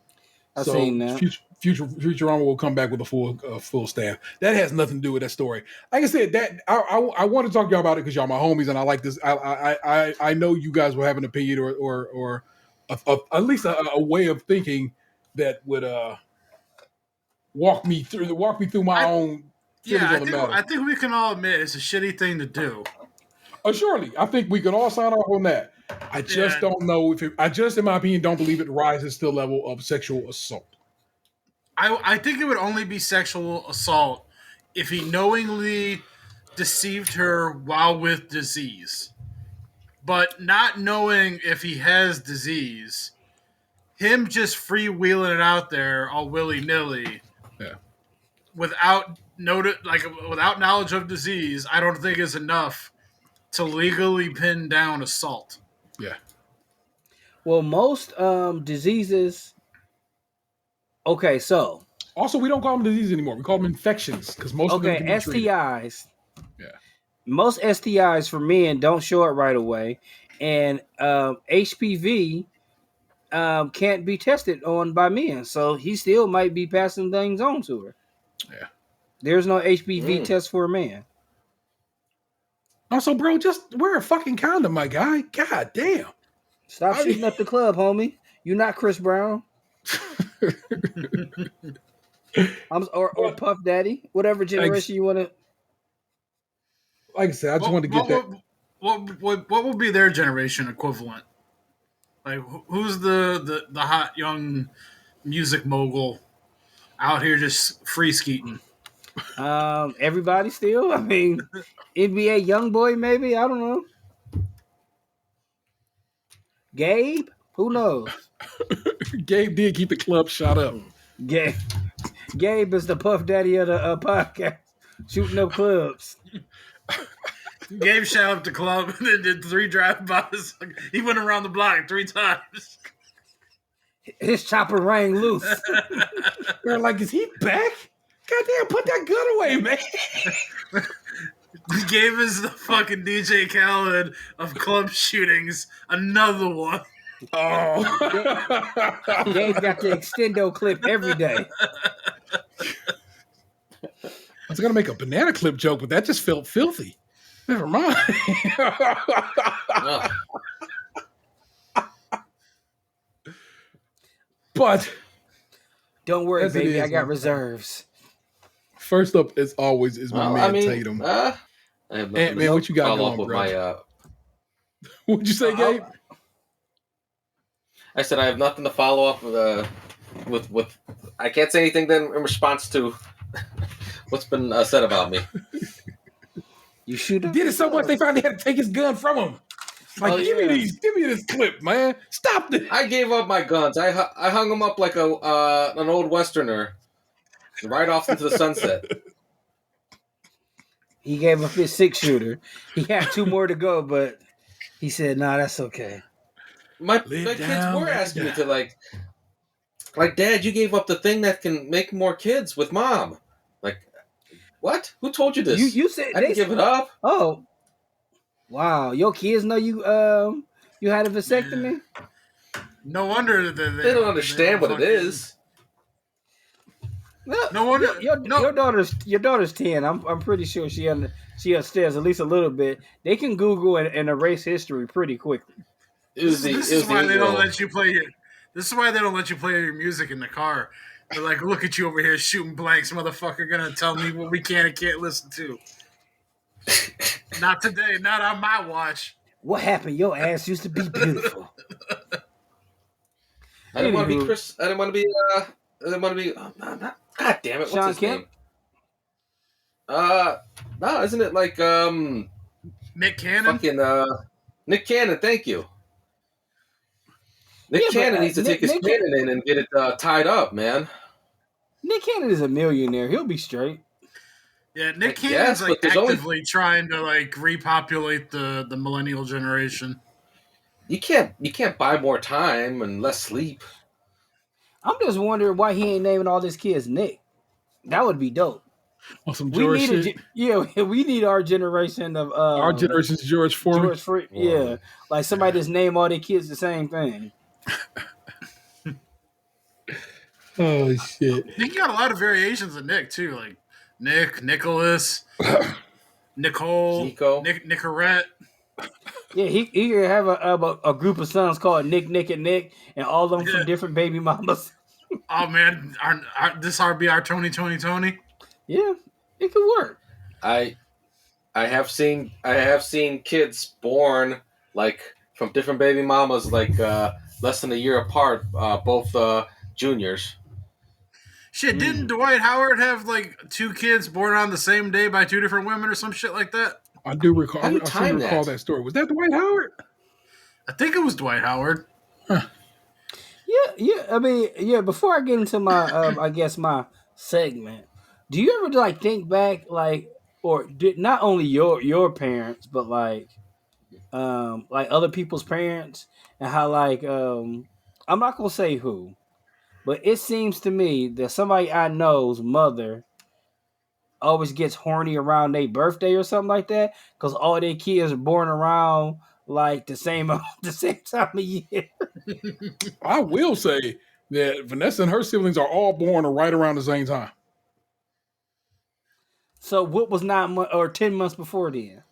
I've seen that. Futurama will come back with a full staff. That has nothing to do with that story. Like I said, that I want to talk to y'all about it because y'all my homies and I like this. I know you guys will have an opinion or at least a way of thinking that would walk me through my own. Yeah, I think we can all admit it's a shitty thing to do. Surely, I think we can all sign off on that. I just don't know if I just, in my opinion, don't believe it rises to the level of sexual assault. I think it would only be sexual assault if he knowingly deceived her while with disease. But not knowing if he has disease, him just freewheeling it out there all willy-nilly, without knowledge of disease, I don't think is enough to legally pin down assault. Yeah. Well, most diseases. Okay, so also we don't call them diseases anymore. We call them infections because most of them can be STIs. Yeah. Most STIs for men don't show it right away, and HPV can't be tested on by men, so he still might be passing things on to her. Yeah. There's no HPV test for a man. Also, bro, just wear a fucking condom, my guy. God damn. Stop shooting up the club, homie. You're not Chris Brown. or Puff Daddy, whatever generation you want to. Like I said, I just wanted to get that. What will be their generation equivalent? Like, who's the hot young music mogul out here just free skeeting? Everybody still. I mean, NBA YoungBoy, maybe. I don't know. Gabe, who knows? Gabe did keep the club shot up. Gabe is the Puff Daddy of the podcast, shooting up clubs. Gabe shot up the club and then did 3 drive-bys. He went around the block 3 times. His chopper rang loose. We're like, is he back? Goddamn, put that gun away, man. Gabe is the fucking DJ Khaled of club shootings. Another one. Oh. Gabe got the extendo clip every day. I was going to make a banana clip joke, but that just felt filthy. Never mind. But don't worry, baby. I got reserves. First up, as always, is my man Tatum. I have man, what you got going, bro? What'd you say, Gabe? I said I have nothing to follow up with. I can't say anything then in response to what's been said about me. You shoot him? Did it so much they finally had to take his gun from him. Like, give me this clip, man. Stop this. I gave up my guns. I hung them up like an old Westerner, right off into the sunset. He gave up his 6-shooter. He had 2 more to go, but he said, "Nah, that's okay." My kids were asking me to like, Dad, you gave up the thing that can make more kids with Mom. Like, what? Who told you this? You said I didn't give it up. Oh, wow! Your kids know you had a vasectomy. No wonder they don't understand what it is. No wonder. Your daughter's 10. I'm pretty sure she understands at least a little bit. They can Google and erase history pretty quickly. This is why they don't let you play your music in the car. They're like, look at you over here shooting blanks, motherfucker. Gonna tell me what we can and can't listen to. Not today. Not on my watch. What happened? Your ass used to be beautiful. I didn't want to be Chris. I didn't want to be. God damn it! What's Sean his Kemp? name? No, isn't it like Nick Cannon? Fucking Nick Cannon. Thank you. Nick Cannon needs to take his cannon in and get it tied up, man. Nick Cannon is a millionaire. He'll be straight. Yeah, Nick Cannon's actively trying to repopulate the millennial generation. You can't buy more time and less sleep. I'm just wondering why he ain't naming all his kids Nick. That would be dope. On some George shit. We need our generation of our generation's George Foreman. Yeah, like somebody just name all their kids the same thing. Oh shit! I think you got a lot of variations of Nick too, like Nick, Nicholas, Nicole, Nico. Nicorette. Yeah, he could have a group of sons called Nick, and Nick, and all of them from different baby mamas. Oh man, this ought to be our Tony. Yeah, it could work. I have seen kids born from different baby mamas less than a year apart, both juniors. Shit, didn't Dwight Howard have 2 kids born on the same day by 2 different women or some shit like that? I do recall. I recall that story. Was that Dwight Howard? I think it was Dwight Howard. Huh. Yeah. I mean, Before I get into my, I guess my segment, do you ever think back, or did not only your parents, but other people's parents, and how I'm not gonna say who, but it seems to me that somebody I know's mother always gets horny around their birthday or something like that, because all their kids are born around the same time of year. I will say that Vanessa and her siblings are all born right around the same time. So what was 9 months or 10 months before then?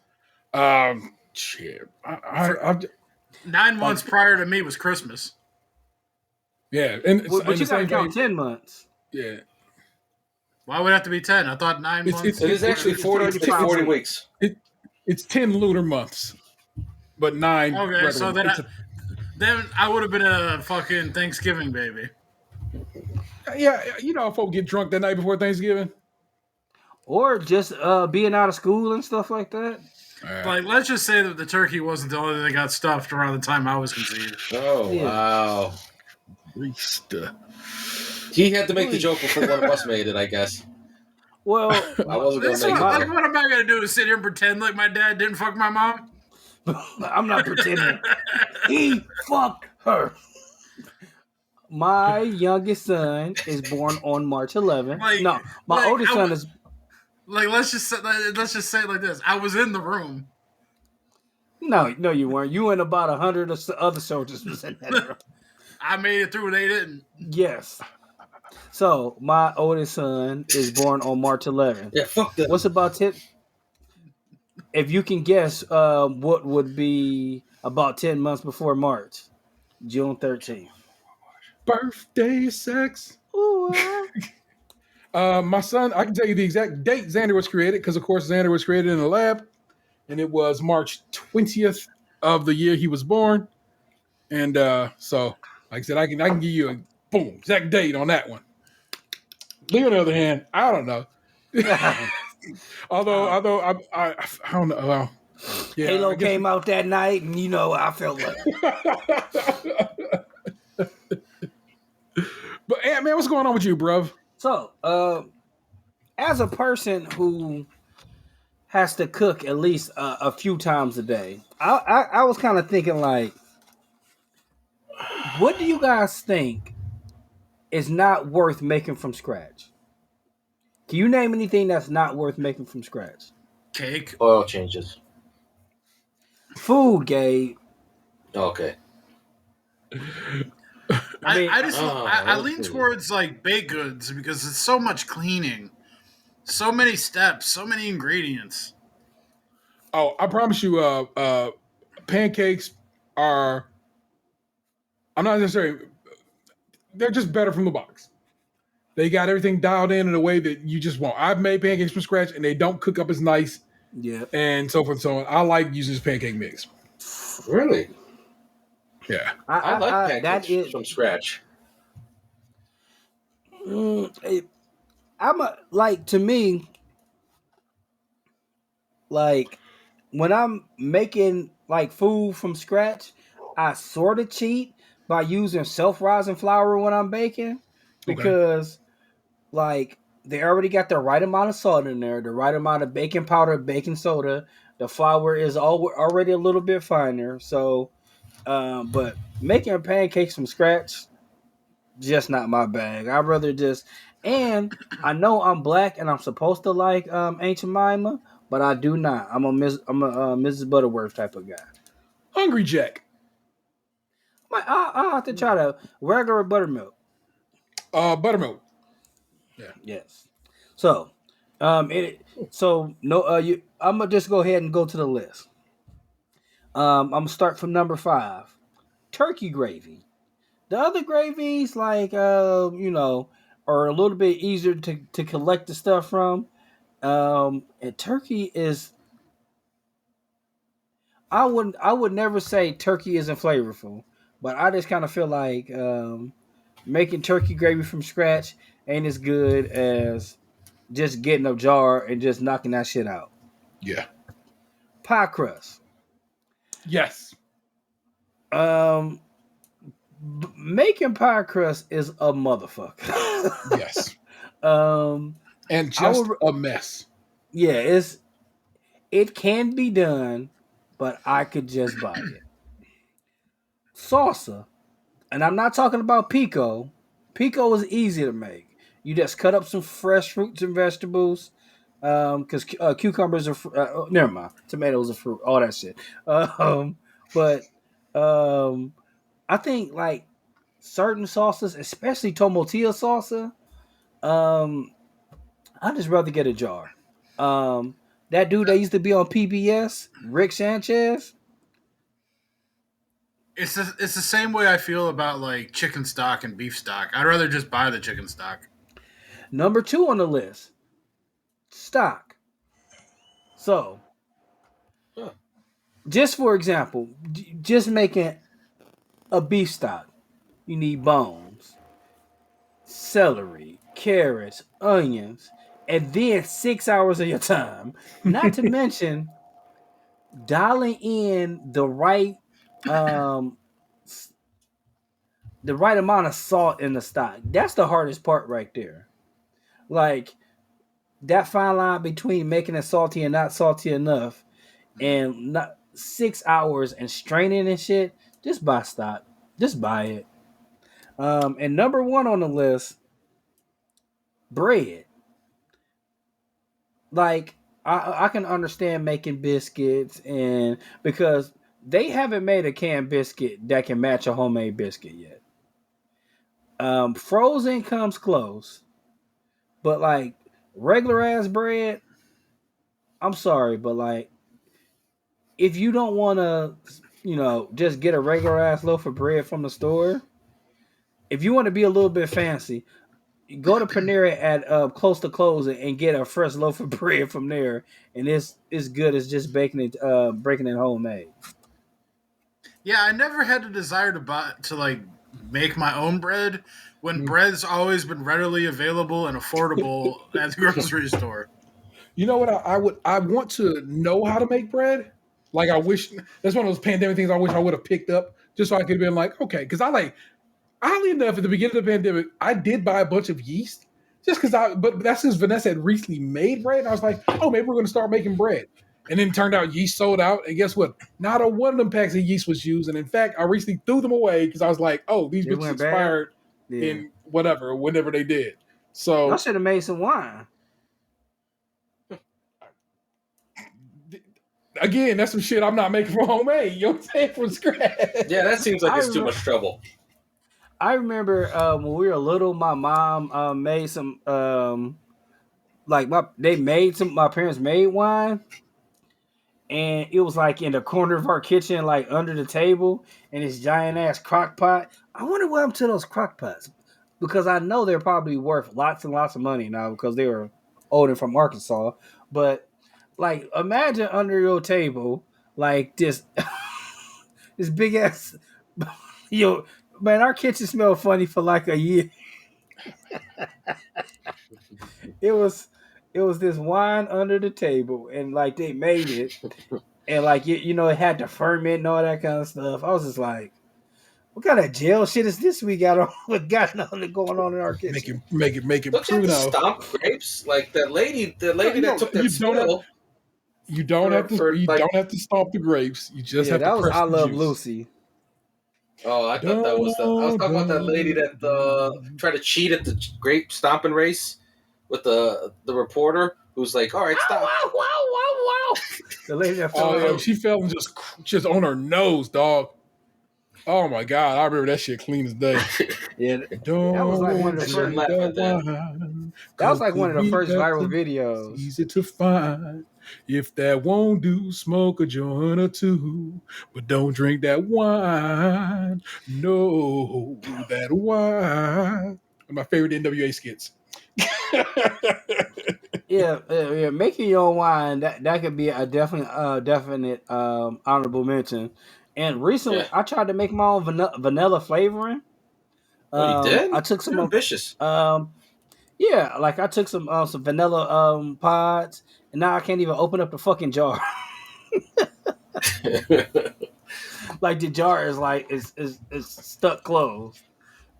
Shit. 9 months prior to me was Christmas. Yeah, but you gotta count 10 months. Yeah. Why would it have to be 10? I thought 9 months. It is actually 40 weeks. It's 10 lunar months, but 9. Okay, so then I would have been a fucking Thanksgiving baby. Yeah, if folks get drunk that night before Thanksgiving. Or just being out of school and stuff like that. Let's just say that the turkey wasn't the only thing that got stuffed around the time I was conceived. Oh, yeah. Wow. He had to make the joke before one of us made it, I guess. Well, I wasn't going to make it. What am I going to do? Sit here and pretend like my dad didn't fuck my mom? I'm not pretending. He fucked her. My youngest son is born on March 11th. My oldest son is... let's just say it like this. I was in the room. No, you weren't. You and about 100 other soldiers was in that room. I made it through and they didn't. Yes. So, my oldest son is born on March 11th. Yeah, fuck that. What's about 10? If you can guess what would be about 10 months before March. June 13th. Birthday sex. Ooh. My son, I can tell you the exact date Xander was created, because of course Xander was created in the lab, and it was March 20th of the year he was born. And so, like I said, I can give you a boom exact date on that one. Leo, on the other hand, I don't know. although I don't know. Well, yeah, Halo came out that night, and I felt like. But man, what's going on with you, bruv? So, as a person who has to cook at least a few times a day, I was kind of thinking what do you guys think is not worth making from scratch? Can you name anything that's not worth making from scratch? Cake. Oil changes. Food, Gabe. Okay. I lean towards like baked goods because it's so much cleaning, so many steps, so many ingredients. Oh, I promise you, pancakes are. I'm not necessarily. They're just better from the box. They got everything dialed in a way that you just want. I've made pancakes from scratch, and they don't cook up as nice. Yeah. And so forth and so on. I like using this pancake mix. Really? Yeah. I like pancakes from scratch. To me, like when I'm making like food from scratch, I sort of cheat by using self-rising flour when I'm baking because like they already got the right amount of salt in there, the right amount of baking powder, baking soda. The flour is already a little bit finer. So, but making pancakes from scratch, just not my bag. I'd rather just, and I know I'm black and I'm supposed to like Aunt Jemima, but I do not. I'm a Mrs. Butterworth type of guy. Hungry Jack. I'll have to try the regular buttermilk. Buttermilk. Yeah. Yes. So, I'm gonna just go ahead and go to the list. I'm gonna start from number 5, turkey gravy. The other gravies, like are a little bit easier to collect the stuff from. And turkey is. I would never say turkey isn't flavorful, but I just kind of feel like making turkey gravy from scratch ain't as good as just getting a jar and just knocking that shit out. Yeah. Pie crust. Yes. Making pie crust is a motherfucker. Yes. And just a mess. Yeah, it can be done, but I could just buy it. Salsa, and I'm not talking about pico. Pico is easy to make. You just cut up some fresh fruits and vegetables, because cucumbers are never mind. Tomatoes are fruit, all that shit. But I think like certain sauces, especially tomatillo salsa, I'd just rather get a jar. That dude that used to be on PBS, Rick Sanchez. It's the same way I feel about like chicken stock and beef stock. I'd rather just buy the chicken stock. Number 2 on the list, stock. So, just for example, just making a beef stock, you need bones, celery, carrots, onions, and then 6 hours of your time. Not to mention dialing in the right amount of salt in the stock. That's the hardest part right there. Like that fine line between making it salty and not salty enough, and not 6 hours and straining and shit. Just buy stock. Just buy it. And number 1 on the list, bread. Like I can understand making biscuits, and because they haven't made a canned biscuit that can match a homemade biscuit yet. Frozen comes close, but like regular ass bread, I'm sorry, but like if you don't want to, just get a regular ass loaf of bread from the store, if you want to be a little bit fancy, go to Panera at close to closing and get a fresh loaf of bread from there, and it's good as just breaking it homemade. Yeah, I never had a desire to make my own bread when bread's always been readily available and affordable at the grocery store. You know what? I want to know how to make bread. Like I wish that's one of those pandemic things I wish I would have picked up just so I could have been like, okay, because oddly enough, at the beginning of the pandemic, I did buy a bunch of yeast just because but that's because Vanessa had recently made bread. And I was like, oh, maybe we're going to start making bread. And then it turned out yeast sold out. And guess what? Not a one of them packs of yeast was used. And in fact, I recently threw them away because I was like, oh, these bitches expired in whenever they did. So I should have made some wine. Again, that's some shit I'm not making from homemade. You know what I'm saying? From scratch. Yeah, that seems like it's too much trouble. I remember when we were little, my mom made some my parents made wine, and it was like in the corner of our kitchen, like under the table, and this giant ass crock pot. I wonder what happened to those crock pots, because I know they're probably worth lots and lots of money now because they were old and from Arkansas. But like, imagine under your table, like this, this big ass, man. Our kitchen smelled funny for like a year. It was this wine under the table, and like they made it, and like it had to ferment and all that kind of stuff. I was just like, what kind of jail shit is this we got on? What got nothing going on in our kitchen? Make it Don't you have to stomp grapes like that lady? The lady that took that spill. You don't have to stomp the grapes. You just have to press I the Love juice. Lucy. Oh, I thought that was I was talking about that lady that tried to cheat at the grape stomping race with the reporter who's like, "All right, stop!" Wow. The lady that fell. She fell and just on her nose, dog. Oh my god, I remember that shit clean as day. Yeah, that was like one of the first. That was like one of the first viral videos. Easy to find. If that won't do, smoke a joint or two, but don't drink that wine. No, that wine. My favorite NWA skits. yeah. Making your own wine, that could be a definite honorable mention. And recently, I tried to make my own vanilla flavoring. Oh, you did? I took some ambitious. Yeah, like I took some vanilla pods, and now I can't even open up the fucking jar. Like the jar is like is stuck closed.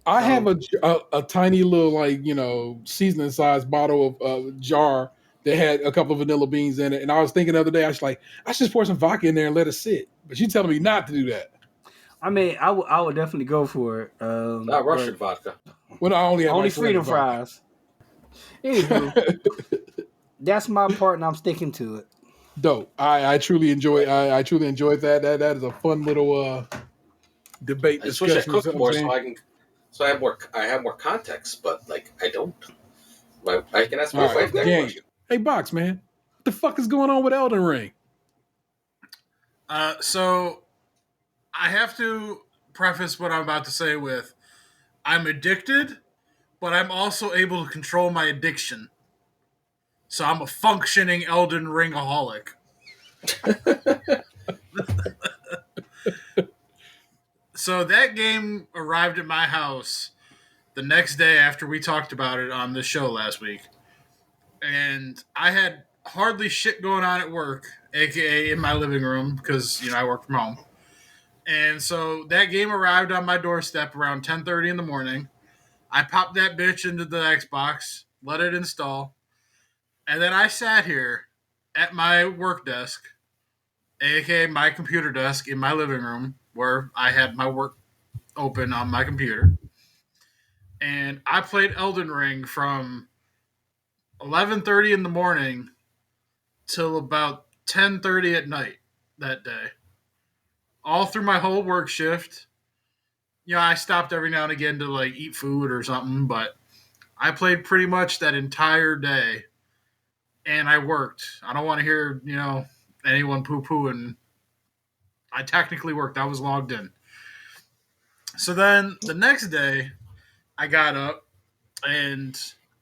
I have a tiny little seasoning size bottle of jar that had a couple of vanilla beans in it, and I was thinking the other day I should just pour some vodka in there and let it sit. But you're telling me not to do that. I mean, I would definitely go for it. Not Russian vodka. Well, I only freedom fries. Anywho, that's my part, and I'm sticking to it. Dope. I truly enjoy. I truly enjoyed that. That is a fun little debate discussion. I wish I cooked more so I have more context, but like I don't. I can ask my wife that question. Hey, Box man, what the fuck is going on with Elden Ring? So I have to preface what I'm about to say with, I'm addicted, but I'm also able to control my addiction. So I'm a functioning Elden Ring-aholic. So that game arrived at my house the next day after we talked about it on the show last week. And I had hardly shit going on at work, aka in my living room, because I work from home. And so that game arrived on my doorstep around 10:30 in the morning. I popped that bitch into the Xbox, let it install, and then I sat here at my work desk, aka my computer desk in my living room, where I had my work open on my computer. And I played Elden Ring from 11:30 in the morning till about 10:30 at night that day. All through my whole work shift. I stopped every now and again to eat food or something, but I played pretty much that entire day, and I worked. I don't want to hear, anyone poo-pooing. I technically worked. I was logged in. So then the next day, I got up and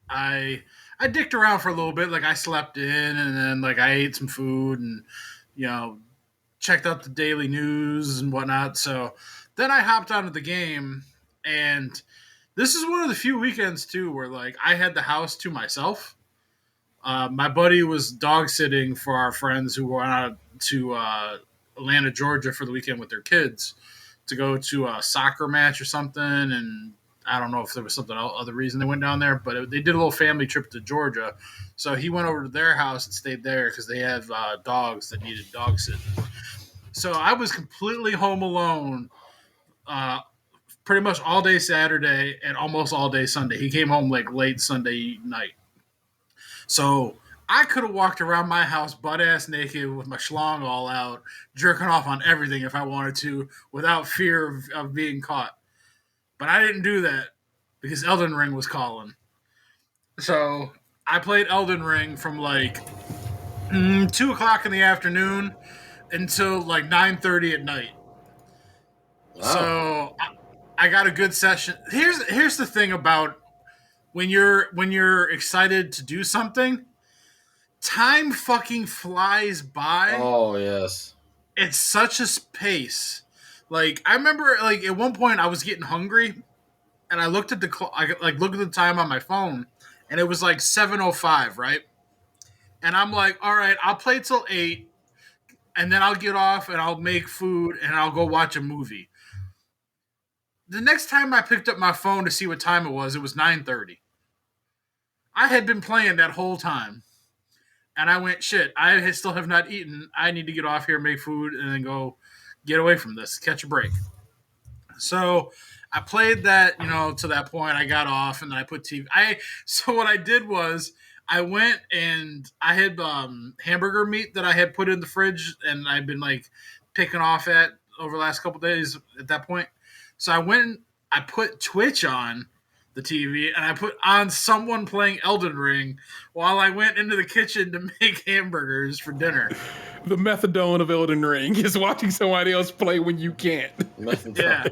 I dicked around for a little bit. I slept in, and then I ate some food and checked out the daily news and whatnot. So then I hopped onto the game, and this is one of the few weekends too where I had the house to myself. My buddy was dog sitting for our friends who went out to Atlanta, Georgia for the weekend with their kids to go to a soccer match or something, and I don't know if there was something other reason they went down there, but they did a little family trip to Georgia. So he went over to their house and stayed there because they have dogs that needed dog sitting. So I was completely home alone pretty much all day Saturday and almost all day Sunday. He came home late Sunday night. So I could have walked around my house butt-ass naked with my schlong all out, jerking off on everything if I wanted to without fear of being caught. But I didn't do that because Elden Ring was calling. So I played Elden Ring from like 2 o'clock in the afternoon until like 9:30 at night. Wow. So I got a good session. Here's the thing about when you're excited to do something, time fucking flies by. Oh yes, it's such a pace. Like I remember, like at one point I was getting hungry, and I looked at looked at the time on my phone, and it was like 7:05, right? And I'm like, all right, I'll play till 8, and then I'll get off and I'll make food and I'll go watch a movie. The next time I picked up my phone to see what time it was 9:30. I had been playing that whole time. And I went, shit, I still have not eaten. I need to get off here, make food, and then go get away from this, catch a break. So I played that, to that point. I got off, and then I put TV. So what I did was I went and I had hamburger meat that I had put in the fridge, and I'd been like picking off at over the last couple of days at that point. So I went and I put Twitch on the TV, and I put on someone playing Elden Ring while I went into the kitchen to make hamburgers for dinner. The methadone of Elden Ring is watching somebody else play when you can't. Yeah.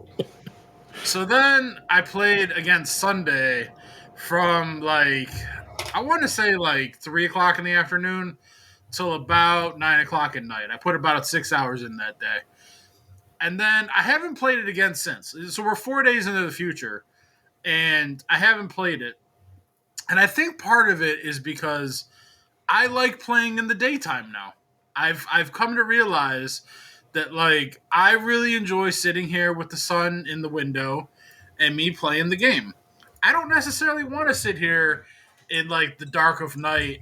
So then I played again Sunday from like, I want to say like 3 o'clock in the afternoon till about 9 o'clock at night. I put about 6 hours in that day. And then I haven't played it again since. So we're 4 days into the future. And I haven't played it. And I think part of it is because I like playing in the daytime now. I've come to realize that, like, I really enjoy sitting here with the sun in the window and me playing the game. I don't necessarily want to sit here in, like, the dark of night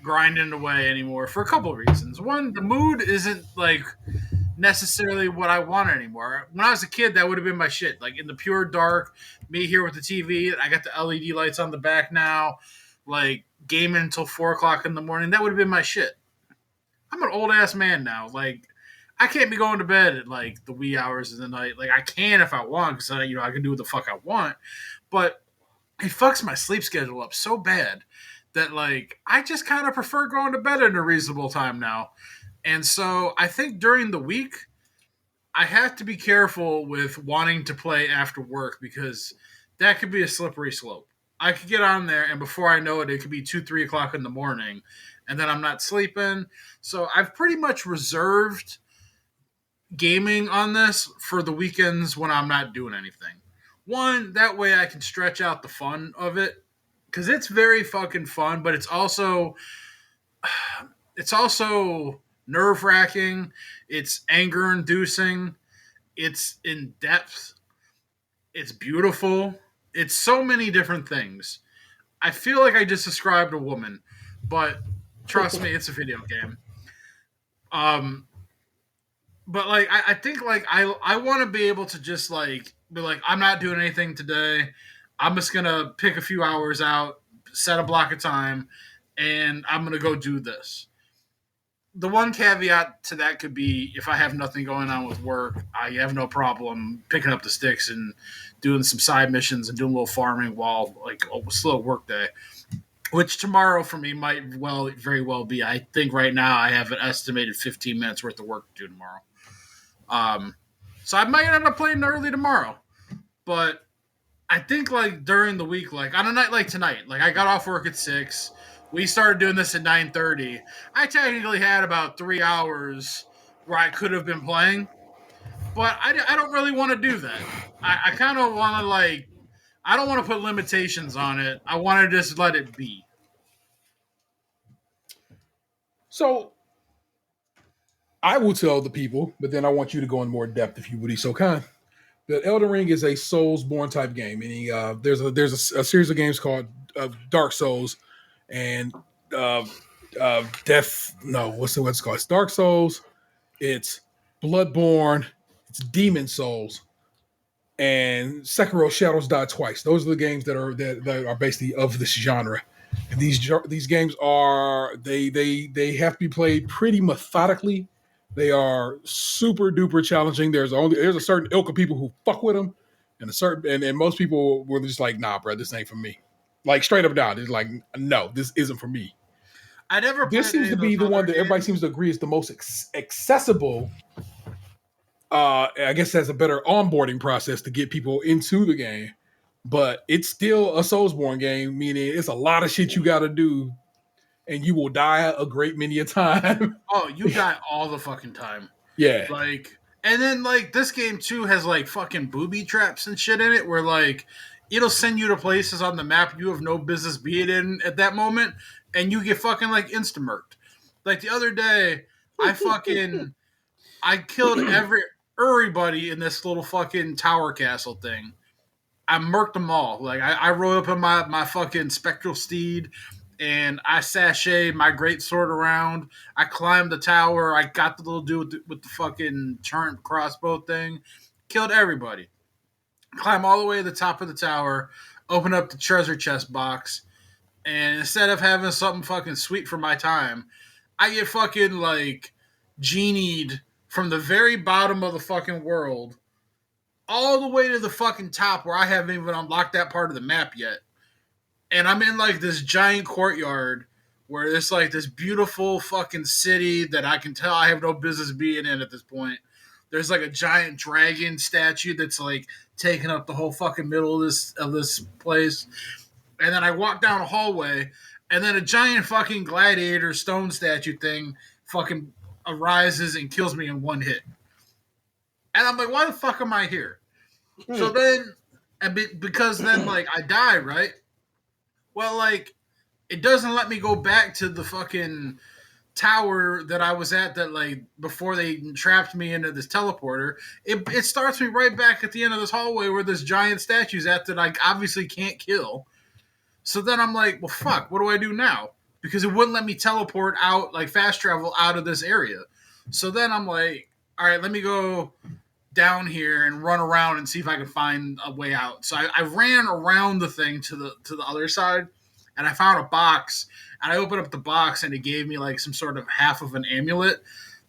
grinding away anymore for a couple of reasons. One, the mood isn't, like, necessarily what I want anymore. When I was a kid, that would have been my shit. Like in the pure dark, me here with the TV. I got the LED lights on the back now, like gaming until 4 o'clock in the morning. That would have been my shit. I'm an old ass man now. Like I can't be going to bed at like the wee hours of the night. Like I can if I want because I can do what the fuck I want. But it fucks my sleep schedule up so bad that like I just kind of prefer going to bed at a reasonable time now. And so I think during the week, I have to be careful with wanting to play after work because that could be a slippery slope. I could get on there, and before I know it, it could be 2, 3 o'clock in the morning, and then I'm not sleeping. So I've pretty much reserved gaming on this for the weekends when I'm not doing anything. One, that way I can stretch out the fun of it because it's very fucking fun, but it's also nerve-wracking, it's anger-inducing, it's in-depth, it's beautiful, it's so many different things. I feel like I just described a woman, but trust me, it's a video game. But like I think like I want to be able to just like be like I'm not doing anything today. I'm just gonna pick a few hours out, set a block of time, and I'm gonna go do this. The one caveat to that could be if I have nothing going on with work, I have no problem picking up the sticks and doing some side missions and doing a little farming while like a slow work day, which tomorrow for me might very well be. I think right now I have an estimated 15 minutes worth of work to do tomorrow. So I might end up playing early tomorrow, but I think like during the week, like on a night like tonight, like I got off work at 6. We started doing this at 9:30. I technically had about 3 hours where I could have been playing, but I don't really want to do that. I kind of want to like, I don't want to put limitations on it. I want to just let it be. So I will tell the people, but then I want you to go in more depth if you would be so kind. That Elden Ring is a Soulsborne type game, meaning there's a series of games called Dark Souls and Death. No, what's it called? It's Dark Souls. It's Bloodborne. It's Demon Souls, and Sekiro: Shadows Die Twice. Those are the games that are basically of this genre. And these games are they have to be played pretty methodically. They are super duper challenging. There's a certain ilk of people who fuck with them, And most people were just like, nah, bro, this ain't for me. Like straight up down. It's like, no, this isn't for me. I never. This seems to be the one that everybody seems to agree is the most accessible. I guess that's a better onboarding process to get people into the game, but it's still a Soulsborne game, meaning it's a lot of shit you got to do, and you will die a great many a time. Oh, you die all the fucking time. Yeah. Like, and then like this game too has like fucking booby traps and shit in it, where like it'll send you to places on the map you have no business being in at that moment, and you get fucking like insta-murked. Like the other day, I killed everybody in this little fucking tower castle thing. I murked them all. Like I rode up on my fucking spectral steed, and I sashayed my great sword around. I climbed the tower. I got the little dude with the fucking turret crossbow thing. Killed everybody. Climb all the way to the top of the tower. Open up the treasure chest box. And instead of having something fucking sweet for my time, I get fucking like genied from the very bottom of the fucking world all the way to the fucking top where I haven't even unlocked that part of the map yet. And I'm in like this giant courtyard where there's like this beautiful fucking city that I can tell I have no business being in at this point. There's like a giant dragon statue that's like taking up the whole fucking middle of this place. And then I walk down a hallway, and then a giant fucking gladiator stone statue thing fucking arises and kills me in one hit. And I'm like, why the fuck am I here? So then, because then like I die, right? Well, like, it doesn't let me go back to the fucking tower that I was at that, like, before they trapped me into this teleporter. It starts me right back at the end of this hallway where this giant statue's at that I obviously can't kill. So then I'm like, well, fuck, what do I do now? Because it wouldn't let me teleport out, like, fast travel out of this area. So then I'm like, all right, let me go down here and run around and see if I can find a way out. So I ran around the thing to the other side, and I found a box, and I opened up the box, and it gave me like some sort of half of an amulet.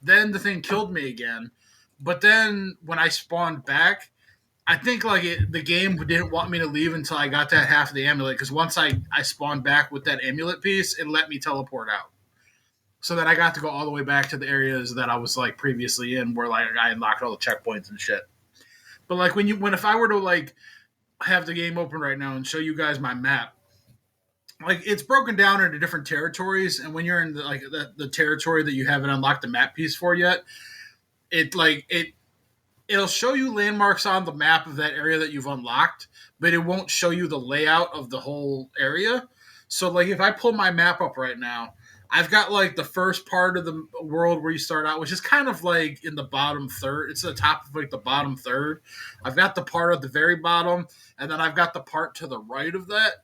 Then the thing killed me again. But then when I spawned back, I think like the game didn't want me to leave until I got that half of the amulet, because once I spawned back with that amulet piece, it let me teleport out. So that I got to go all the way back to the areas that I was like previously in, where like I unlocked all the checkpoints and shit. But like if I were to like have the game open right now and show you guys my map, like it's broken down into different territories, and when you're in the territory that you haven't unlocked the map piece for yet, it'll show you landmarks on the map of that area that you've unlocked, but it won't show you the layout of the whole area. So like if I pull my map up right now, I've got like the first part of the world where you start out, which is kind of like in the bottom third. It's the top of like the bottom third. I've got the part at the very bottom, and then I've got the part to the right of that.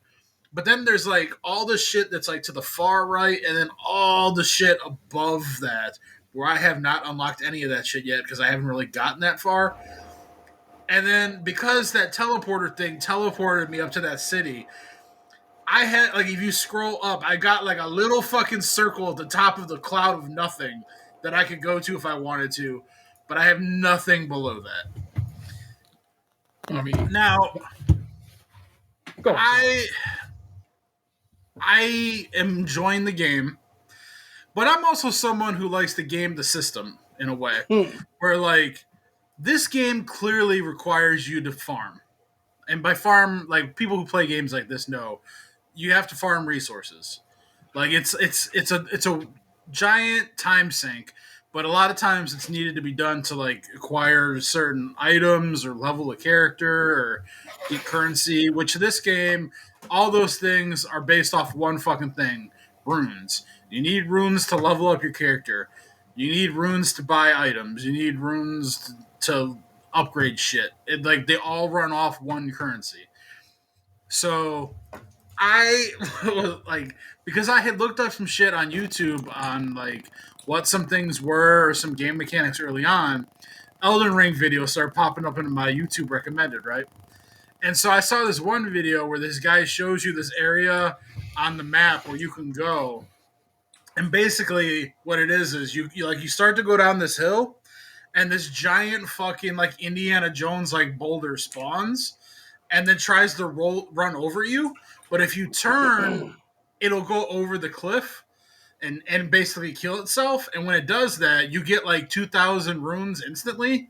But then there's like all the shit that's like to the far right, and then all the shit above that where I have not unlocked any of that shit yet because I haven't really gotten that far. And then because that teleporter thing teleported me up to that city, I had, like, if you scroll up, I got, like, a little fucking circle at the top of the cloud of nothing that I could go to if I wanted to, but I have nothing below that. I mean, now, I am enjoying the game, but I'm also someone who likes to game the system in a way where, like, this game clearly requires you to farm. And by farm, like, people who play games like this know you have to farm resources. Like it's a giant time sink, but a lot of times it's needed to be done to like acquire certain items or level a character or get currency, which this game, all those things are based off one fucking thing: runes. You need runes to level up your character. You need runes to buy items. You need runes to upgrade shit. Like they all run off one currency. So I like, because I had looked up some shit on YouTube on like what some things were or some game mechanics early on. Elden Ring videos started popping up into my YouTube recommended, right? And so I saw this one video where this guy shows you this area on the map where you can go. And basically what it is you start to go down this hill, and this giant fucking like Indiana Jones like boulder spawns, and then tries to run over you. But if you turn, it'll go over the cliff and basically kill itself. And when it does that, you get like 2,000 runes instantly.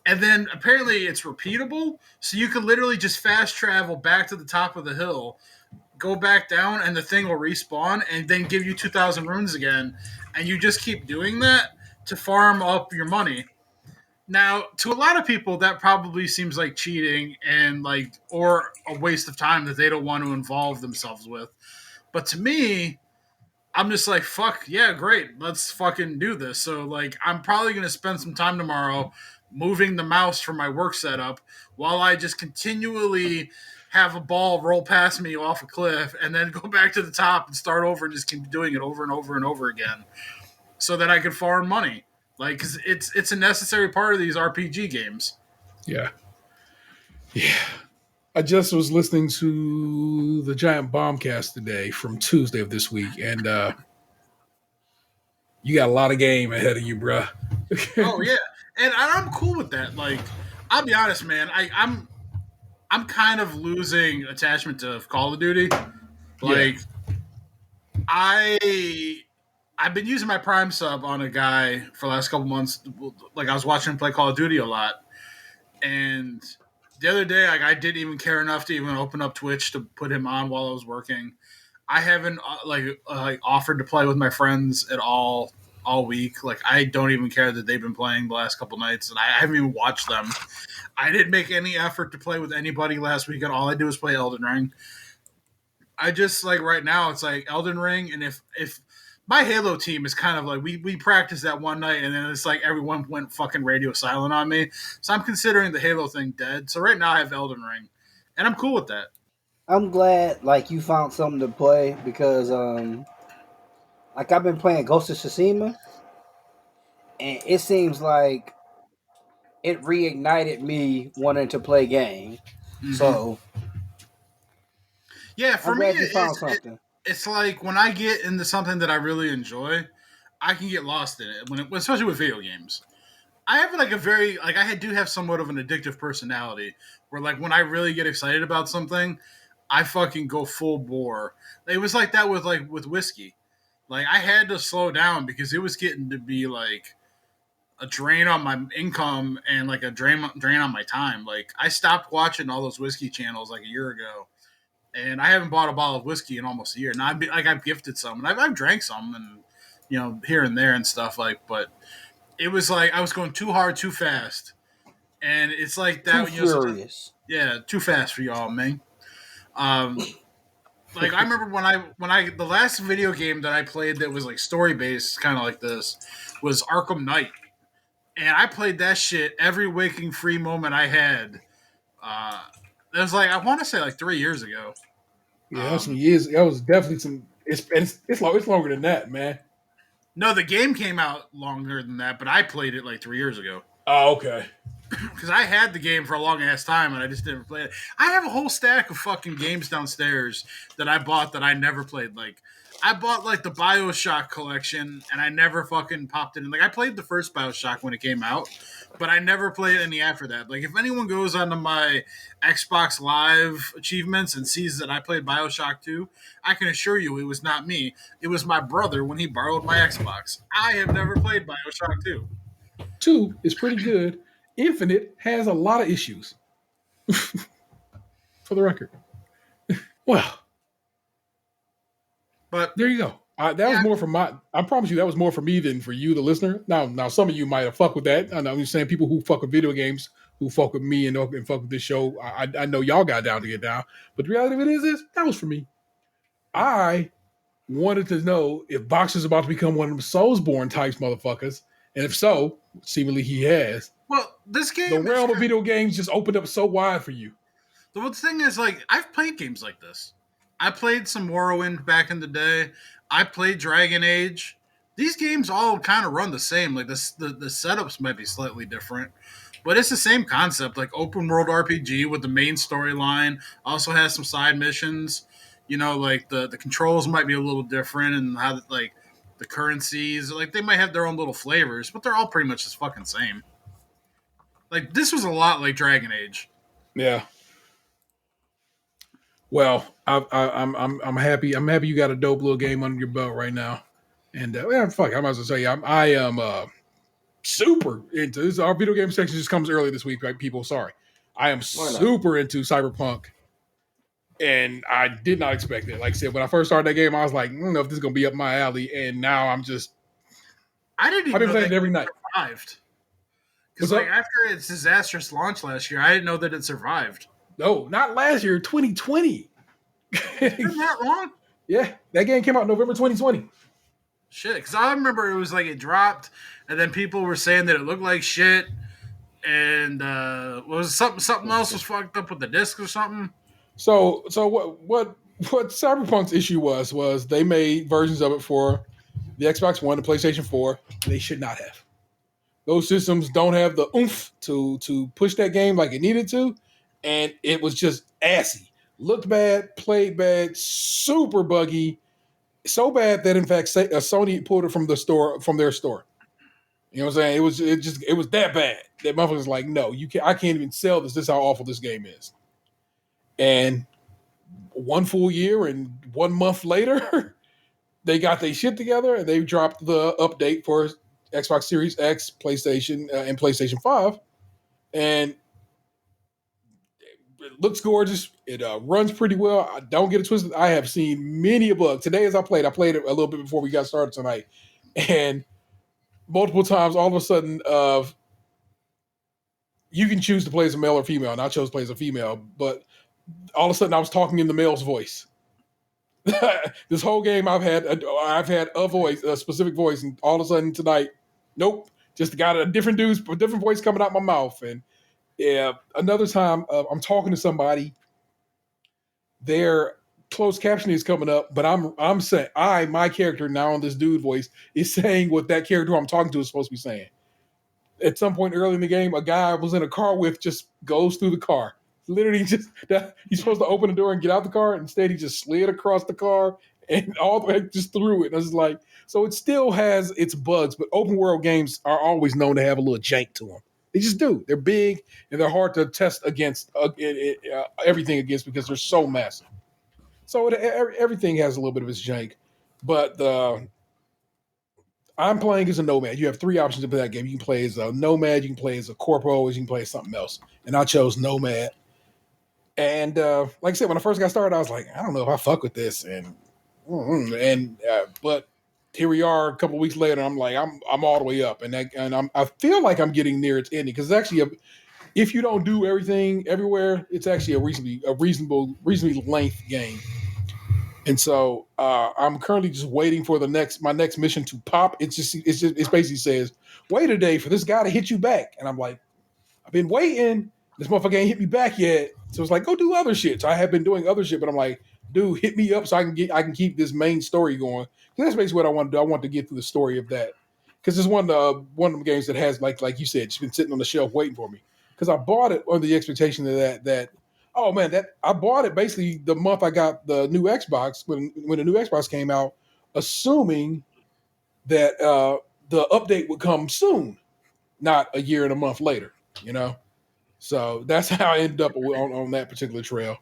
And then apparently it's repeatable, so you can literally just fast travel back to the top of the hill, go back down, and the thing will respawn and then give you 2,000 runes again. And you just keep doing that to farm up your money. Now, to a lot of people, that probably seems like cheating and like or a waste of time that they don't want to involve themselves with. But to me, I'm just like, fuck yeah, great, let's fucking do this. So like, I'm probably gonna spend some time tomorrow moving the mouse for my work setup while I just continually have a ball roll past me off a cliff and then go back to the top and start over and just keep doing it over and over and over again, so that I could farm money. Like, cause it's a necessary part of these RPG games. Yeah. I just was listening to the Giant Bombcast today from Tuesday of this week, and you got a lot of game ahead of you, bruh. Oh yeah, and I'm cool with that. Like, I'll be honest, man. I'm kind of losing attachment to Call of Duty. Like, I've been using my Prime sub on a guy for the last couple months. Like, I was watching him play Call of Duty a lot, and the other day, like, I didn't even care enough to even open up Twitch to put him on while I was working. I haven't offered to play with my friends at all week. Like, I don't even care that they've been playing the last couple nights, and I haven't even watched them. I didn't make any effort to play with anybody last weekend. All I did was play Elden Ring. I just, like, right now, it's like Elden Ring, and if my Halo team is kind of like, we practiced that one night, and then it's like everyone went fucking radio silent on me. So I'm considering the Halo thing dead. So right now I have Elden Ring, and I'm cool with that. I'm glad like you found something to play because like I've been playing Ghost of Tsushima, and it seems like it reignited me wanting to play game. Mm-hmm. So yeah, for me, it's like when I get into something that I really enjoy, I can get lost in it. Especially with video games, I have like I do have somewhat of an addictive personality where like when I really get excited about something, I fucking go full bore. It was like that with whiskey. Like, I had to slow down because it was getting to be like a drain on my income and like a drain on my time. Like, I stopped watching all those whiskey channels like a year ago, and I haven't bought a bottle of whiskey in almost a year. Now I've gifted some, and I've drank some, and here and there and stuff like. But it was like I was going too hard, too fast, and it's like that. Too furious. Yeah, too fast for y'all, man. Like, I remember when I the last video game that I played that was like story based, kind of like this, was Arkham Knight, and I played that shit every waking free moment I had. It was like, I want to say like 3 years ago. Yeah, that was some years. That was definitely some. It's longer than that, man. No, the game came out longer than that, but I played it like 3 years ago. Oh, okay. Because I had the game for a long ass time and I just didn't play it. I have a whole stack of fucking games downstairs that I bought that I never played. Like, I bought like the BioShock collection and I never fucking popped it in. Like, I played the first BioShock when it came out, but I never played any after that. Like, if anyone goes onto my Xbox Live achievements and sees that I played BioShock 2, I can assure you it was not me. It was my brother when he borrowed my Xbox. I have never played BioShock 2. 2 is pretty good. Infinite has a lot of issues. For the record. Well, but there you go. That was more for I promise you that was more for me than for you, the listener. Now some of you might have fucked with that. I'm just saying people who fuck with video games, who fuck with me and fuck with this show, I know y'all got down to get down. But the reality of it is that was for me. I wanted to know if Boxer's about to become one of them Soulsborne types motherfuckers. And if so, seemingly he has. Well, this game... The realm of video games just opened up so wide for you. The thing is, like, I've played games like this. I played some Morrowind back in the day. I played Dragon Age. These games all kind of run the same. Like, the setups might be slightly different. But it's the same concept. Like, open world RPG with the main storyline. Also has some side missions. Like, the controls might be a little different. And how, like, the currencies. Like, they might have their own little flavors, but they're all pretty much the fucking same. Like, this was a lot like Dragon Age. Yeah. Well, I'm happy. I'm happy you got a dope little game under your belt right now. And fuck, I might as well say I am super into this. Our video game section just comes early this week, right, people? Sorry. I am super into Cyberpunk. And I did not expect it. Like I said, when I first started that game, I was like, I don't know if this is going to be up my alley. And now I'm just... I've been playing it every night. Survived. Because after its disastrous launch last year, I didn't know that it survived. No, not last year, 2020. Isn't that long? Yeah, that game came out November 2020. Shit, because I remember it was like it dropped, and then people were saying that it looked like shit, and was something else was fucked up with the disc or something. So what Cyberpunk's issue was they made versions of it for the Xbox One, the PlayStation 4. They should not have. Those systems don't have the oomph to push that game like it needed to, and it was just assy. Looked bad, played bad, super buggy, so bad that in fact Sony pulled it from their store. You know what I'm saying? It was that bad that motherfuckers like, no, I can't even sell this. This is how awful this game is. And 1 full year and 1 month later, they got their shit together and they dropped the update for Xbox Series X, PlayStation, and PlayStation 5. And it looks gorgeous. It runs pretty well. I don't get it twisted. I have seen many a bug. Today as I played it a little bit before we got started tonight. And multiple times, all of a sudden, you can choose to play as a male or female. And I chose to play as a female. But all of a sudden, I was talking in the male's voice. This whole game, I've had a voice, a specific voice. And all of a sudden tonight, nope. Just got a different voice coming out my mouth. And yeah, another time I'm talking to somebody, their closed captioning is coming up, but I'm saying my character now on this dude voice is saying what that character I'm talking to is supposed to be saying. At some point early in the game, a guy I was in a car with just goes through the car. Literally he's supposed to open the door and get out the car. Instead, he just slid across the car and all the way just through it. And I was like, so it still has its bugs, but open world games are always known to have a little jank to them. They just do. They're big and they're hard to test against everything against because they're so massive. So everything has a little bit of its jank. But I'm playing as a nomad. You have 3 options to play that game. You can play as a nomad, you can play as a corporal, or you can play as something else. And I chose nomad. And like I said, when I first got started, I was like, I don't know if I fuck with this. But here we are a couple of weeks later. I'm like, I'm all the way up, and I feel like I'm getting near its ending because it's actually if you don't do everything everywhere, it's actually a reasonably length game. And so I'm currently just waiting for my next mission to pop. It basically says, wait a day for this guy to hit you back, and I'm like, I've been waiting. This motherfucker ain't hit me back yet. So it's like, go do other shit. So I have been doing other shit, but I'm like, dude, hit me up so I can keep this main story going. That's basically what I want to do. I want to get through the story of that. Because it's one of the games that has, like you said, it's been sitting on the shelf waiting for me. Because I bought it under the expectation of that oh man, I bought it basically the month I got the new Xbox, when the new Xbox came out, assuming that the update would come soon, not a year and a month later, you know? So that's how I ended up on that particular trail.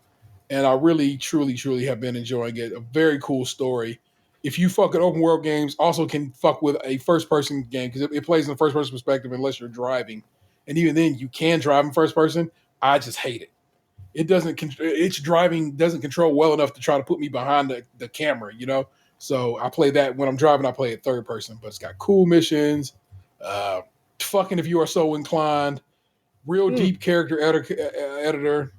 And I really, truly, truly have been enjoying it. A very cool story. If you fuck with open world games, also can fuck with a first-person game because it plays in the first-person perspective unless you're driving. And even then, you can drive in first person. I just hate it. Its driving doesn't control well enough to try to put me behind the camera, you know? So I play that when I'm driving, I play it third person. But it's got cool missions, fucking if you are so inclined, real deep character editor.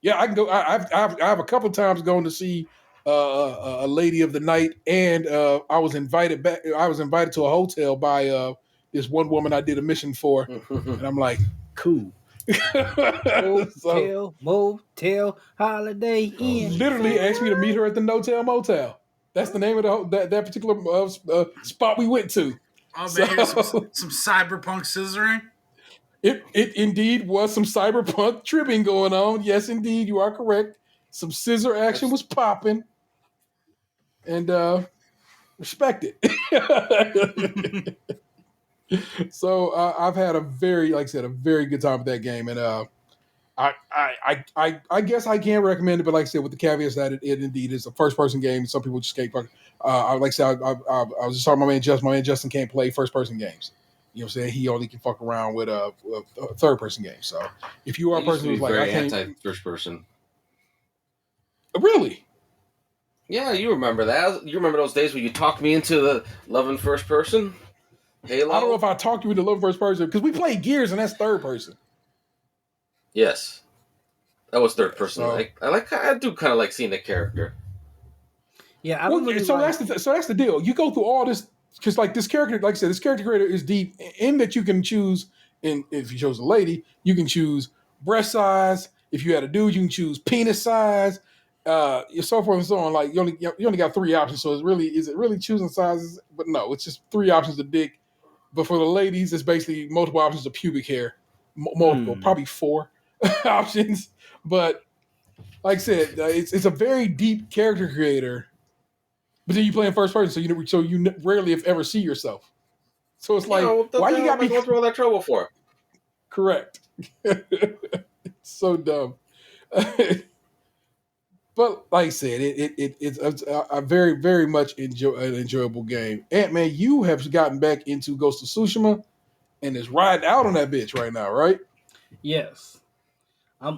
Yeah, I can go. I have a couple of times going to see a lady of the night, and I was invited back. I was invited to a hotel by this one woman I did a mission for, and I'm like, cool. Motel, Holiday Inn. Literally asked me to meet her at the No-Tell Motel. That's the name of that particular spot we went to. Oh man, some cyberpunk scissoring. It indeed was some cyberpunk tripping going on. Yes, indeed, you are correct. Some scissor action was popping, and respect it. So I've had a very good time with that game, and I guess I can recommend it, but like I said, with the caveats that it indeed is a first person game. Some people just can't. Like I said, I was just talking to my man Justin. My man Justin can't play first person games. You know what I'm saying? He only can fuck around with a third person game. So if you are a person who's like, I can't anti first person. Really? Yeah, you remember that. You remember those days when you talked me into the loving first person? Halo? I don't know if I talked you into loving first person because we played Gears and that's third person. Yes. That was third person. So, I do kind of like seeing the character. Yeah, I don't really that's the deal. You go through all this because like this character, like I said, this character creator is deep in that you can choose. And if you chose a lady, you can choose breast size. If you had a dude, you can choose penis size. So forth and so on. Like you only got 3 options. So is it really choosing sizes? But no, it's just 3 options of dick. But for the ladies, it's basically multiple options of pubic hair. Multiple, probably 4 options. But like I said, it's a very deep character creator. But then you play in first person, so you rarely if ever see yourself. So it's like, why you got me going through all that trouble for? Correct. It's so dumb. But like I said, it's a very, very much an enjoyable game. Ant-Man, you have gotten back into Ghost of Tsushima and is riding out on that bitch right now, right? Yes. I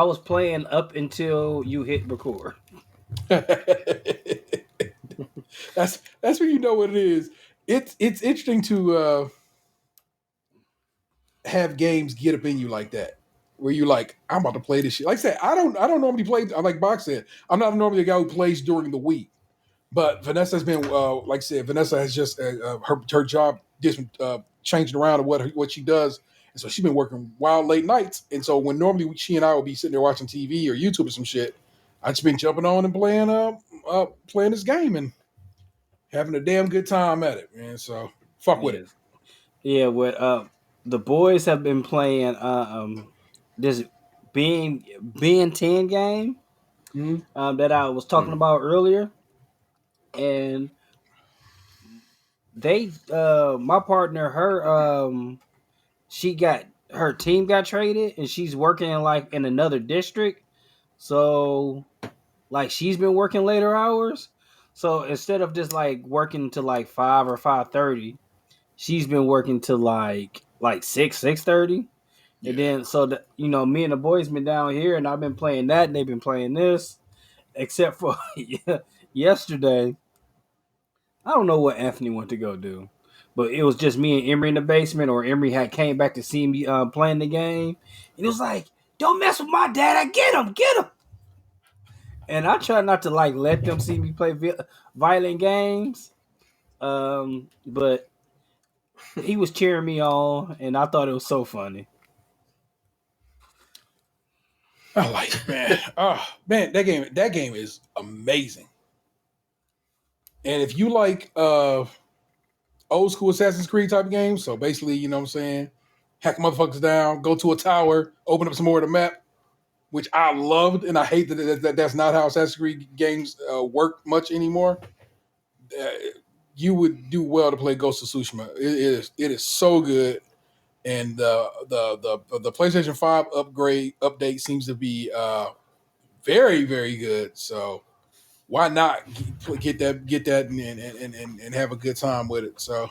was playing up until you hit record. That's when you know what it is. It's interesting to have games get up in you like that. Where you like, I'm about to play this shit. Like I said, I don't normally play. Like Box said, I'm not normally a guy who plays during the week. But Vanessa has been, like I said, Vanessa has just her job just changing around what she does, and so she's been working wild late nights. And so when normally she and I would be sitting there watching TV or YouTube or some shit, I've just been jumping on and playing this game and having a damn good time at it, man. So fuck with it. Yeah, what the boys have been playing this Ben 10 game that I was talking about earlier, and they my partner her team got traded and she's working in another district, so like she's been working later hours, so instead of just like working to like 5 or 5:30, she's been working to like 6:30. And then, so me and the boys been down here, and I've been playing that, and they've been playing this. Except for yesterday, I don't know what Anthony went to go do, but it was just me and Emery in the basement, or Emery had came back to see me playing the game, and it was like, "Don't mess with my dad! I get him!" And I try not to like let them see me play violent games, but he was cheering me on, and I thought it was so funny. I like it, man. Oh man, that game is amazing. And if you like old school Assassin's Creed type of games, so basically, you know what I'm saying, hack motherfuckers down, go to a tower, open up some more of the map, which I loved, and I hate that that's not how Assassin's Creed games work much anymore. You would do well to play Ghost of Tsushima. It is so good. And the PlayStation 5 update seems to be very, very good. So why not get that and have a good time with it? So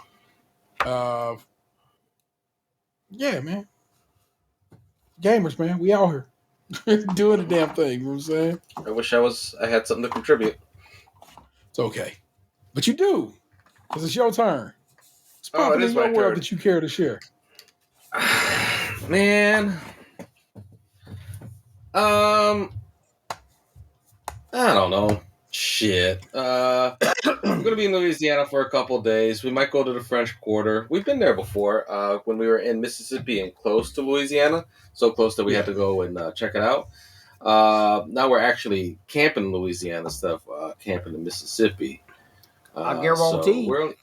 yeah, man. Gamers, man, we out here doing the damn thing. You know what I'm saying? I wish I had something to contribute. It's okay. But you do. Because it's your turn. It's it is in your my world turn. that you care to share. Man. I don't know. Shit. I'm gonna be in Louisiana for a couple days. We might go to the French Quarter. We've been there before when we were in Mississippi and close to Louisiana. So close that we had to go and check it out. Now we're actually camping in Louisiana instead of camping in Mississippi. I guarantee.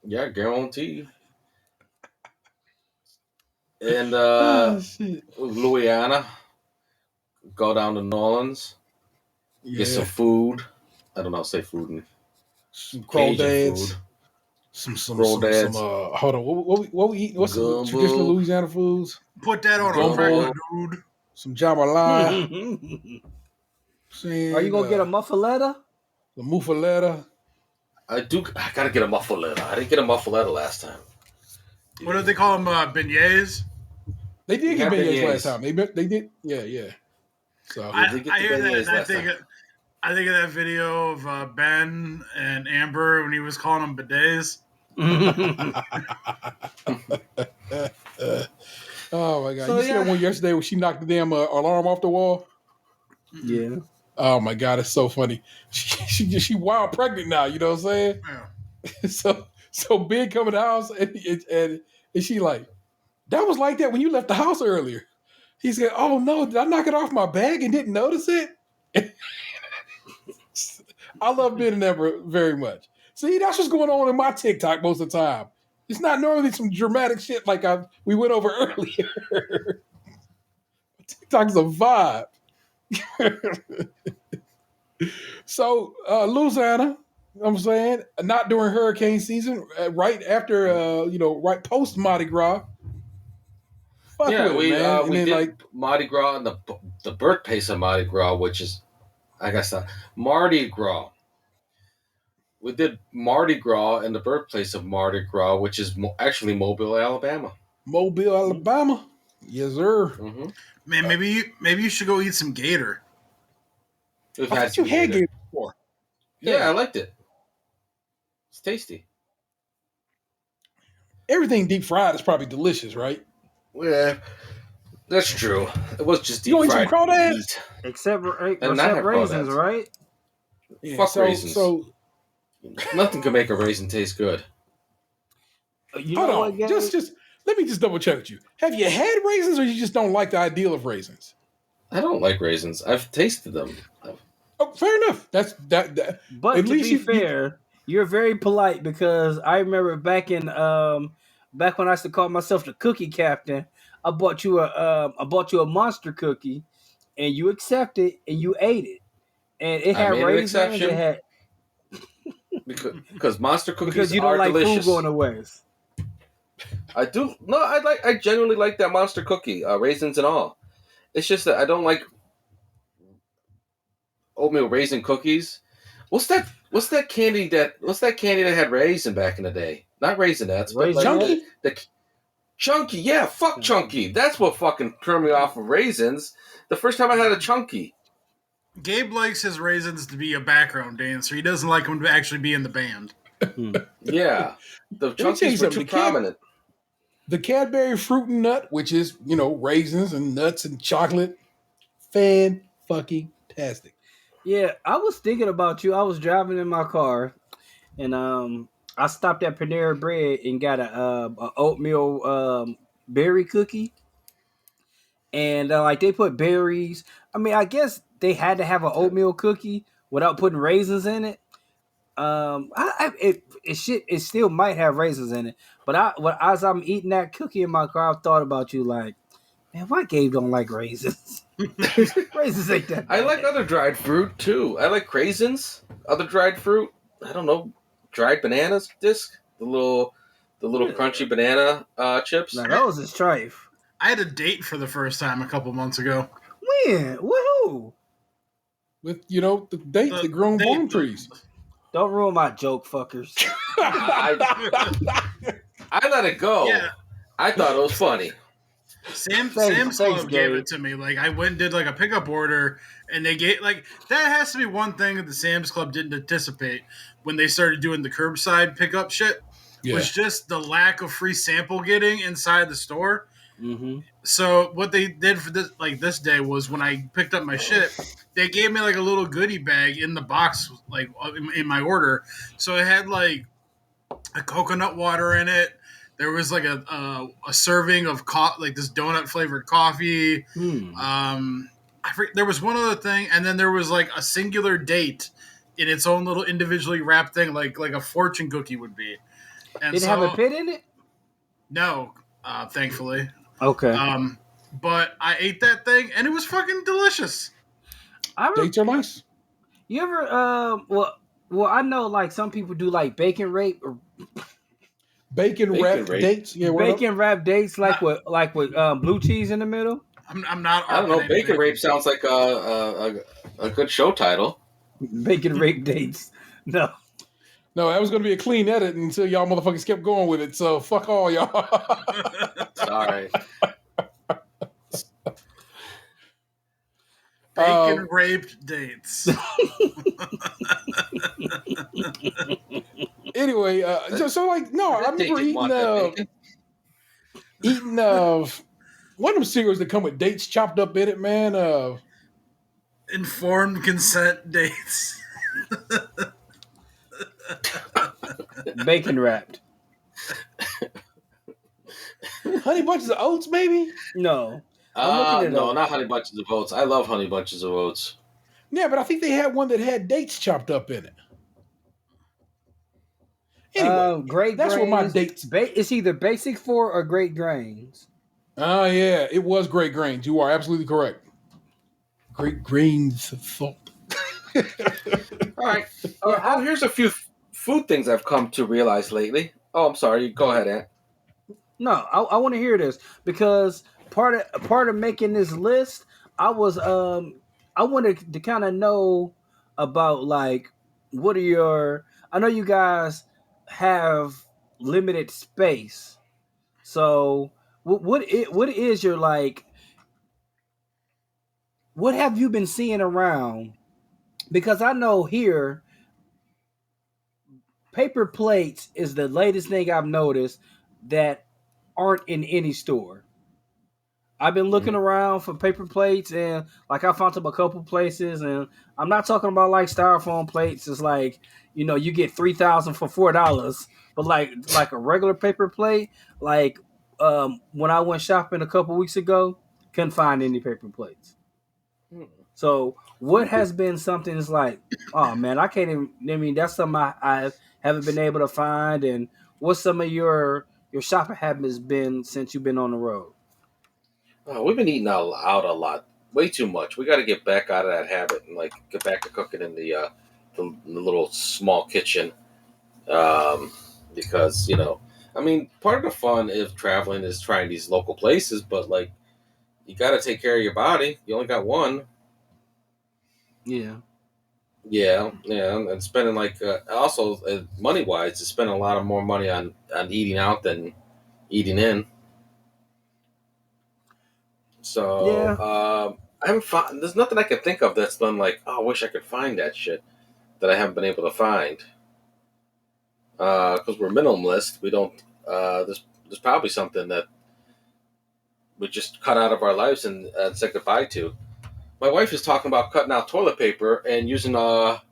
Guarantee. And Louisiana, go down to New Orleans, get some food. I don't know, say food and some Cajun food. Hold on. What we eating? What's some traditional Louisiana foods? Put that on a cracker, dude. Some jambalaya. Are you gonna get a muffaletta? The muffaletta. I gotta get a muffaletta. I didn't get a muffaletta last time. What do they call them? Beignets? They did get beignets last time. They did. Yeah. So I hear that. And I think of that video of Ben and Amber when he was calling them bidets. Oh my god! You see that one yesterday when she knocked the damn alarm off the wall? Yeah. Oh my god, it's so funny. She wild pregnant now. You know what I'm saying? Yeah. So Big come in the house and she like, that was like that when you left the house earlier. He said, "Oh no, did I knock it off my bag and didn't notice it?" I love Ben and Amber very much. See, that's what's going on in my TikTok most of the time. It's not normally some dramatic shit like we went over earlier. TikTok's a vibe. So, Louisiana, I'm saying, not during hurricane season, right after, right post Mardi Gras. We did Mardi Gras and the birthplace of Mardi Gras, which is, I guess, Mardi Gras. We did Mardi Gras and the birthplace of Mardi Gras, which is actually Mobile, Alabama. Mobile, Alabama? Yes, sir. Mm-hmm. Man, maybe you should go eat some gator. I thought you had gator before. Yeah, I liked it. It's tasty. Everything deep fried is probably delicious, right? Yeah, that's true. It was just deep fried meat. Except raisins, right? Yeah, fuck raisins. So nothing can make a raisin taste good. Hold on. Just let me just double check with you. Have you had raisins, or you just don't like the ideal of raisins? I don't like raisins. I've tasted them. Oh, fair enough. That's that. But to be fair, you're very polite, because I remember back when I used to call myself the cookie captain, I bought you a monster cookie, and you accepted and you ate it, and it had raisins. It had because monster cookies because you don't are like delicious. food going to waste. I do. No, I genuinely like that monster cookie, raisins and all. It's just that I don't like oatmeal raisin cookies. What's that candy that had raisin back in the day? Not Raisinets, but like Chunky. The Chunky. Yeah, fuck Chunky. That's what fucking turned me off of raisins. The first time I had a Chunky. Gabe likes his raisins to be a background dancer. He doesn't like them to actually be in the band. Yeah, the Chunkies were too prominent. The Cadbury Fruit and Nut, which is, raisins and nuts and chocolate, fan-fucking-tastic. Yeah, I was thinking about you. I was driving in my car, and I stopped at Panera Bread and got a oatmeal berry cookie, and they put berries. I mean, I guess they had to have an oatmeal cookie without putting raisins in it. It still might have raisins in it, but as I'm eating that cookie in my car, I thought about you, like, man, why Gabe don't like raisins? Raisins ain't that bad. I like other dried fruit too. I like raisins, other dried fruit. I don't know, dried bananas disc, the little crunchy banana chips. Now those is trife. I had a date for the first time a couple months ago. When? Woohoo! With the dates that grow on palm trees. Don't ruin my joke, fuckers. I let it go. Yeah. I thought it was funny. Sam's Club gave it to me. Like, I went and did a pickup order, and they gave that has to be one thing that the Sam's Club didn't anticipate when they started doing the curbside pickup shit. Yeah. Was just the lack of free sample getting inside the store. Mm-hmm. So what they did for this day was, when I picked up my shit, they gave me a little goodie bag in the box, in my order. So it had a coconut water in it. There was a serving of this donut flavored coffee. There was one other thing, and then there was a singular date in its own little individually wrapped thing, like a fortune cookie would be. And did it have a pit in it? No, thankfully. Okay. But I ate that thing, and it was fucking delicious. Dates are nice. You ever well, I know some people do bacon rape. Bacon wrapped dates. Yeah, bacon wrapped dates like with blue cheese in the middle. I'm not. I don't know. Bacon rape sounds like a good show title. Bacon rape dates. No, that was going to be a clean edit until y'all motherfuckers kept going with it. So fuck all y'all. Sorry. Bacon raped dates. Anyway, I remember eating one of them cereals that come with dates chopped up in it, man. Informed consent dates. Bacon wrapped. Honey Bunches of Oats, maybe? No. No, not Honey Bunches of Oats. I love Honey Bunches of Oats. Yeah, but I think they had one that had dates chopped up in it. Anyway, Great that's Grains. what my dates. It's either Basic 4 or Great Grains. Oh, yeah, it was Great Grains. You are absolutely correct. Great Grains of salt. All right. Here's a few food things I've come to realize lately. Oh, I'm sorry. Go ahead, Ant. No, I want to hear this because part of making this list, I wanted to kind of know about like what are your. I know you guys have limited space, so what is your like? What have you been seeing around? Because I know here, paper plates is the latest thing I've noticed that aren't in any store. I've been looking around for paper plates and like I found them a couple places, and I'm not talking about like styrofoam plates. It's like, you get 3,000 for $4, but like a regular paper plate, like when I went shopping a couple weeks ago, couldn't find any paper plates. So what has been something that's like, oh man, I can't even. I mean, that's something I haven't been able to find. And what's some of your shopping habits been since you've been on the road? We've been eating out a lot, way too much. We got to get back out of that habit and like get back to cooking in the little small kitchen, because I mean, part of the fun of traveling is trying these local places, but like you got to take care of your body. You only got one. Yeah, and spending like money wise, it's spending a lot more money on eating out than eating in. So I haven't found. There's nothing I can think of that's done like, oh, I wish I could find that shit that I haven't been able to find. Because we're minimalist, we don't. There's probably something that we just cut out of our lives and said goodbye to. My wife is talking about cutting out toilet paper and using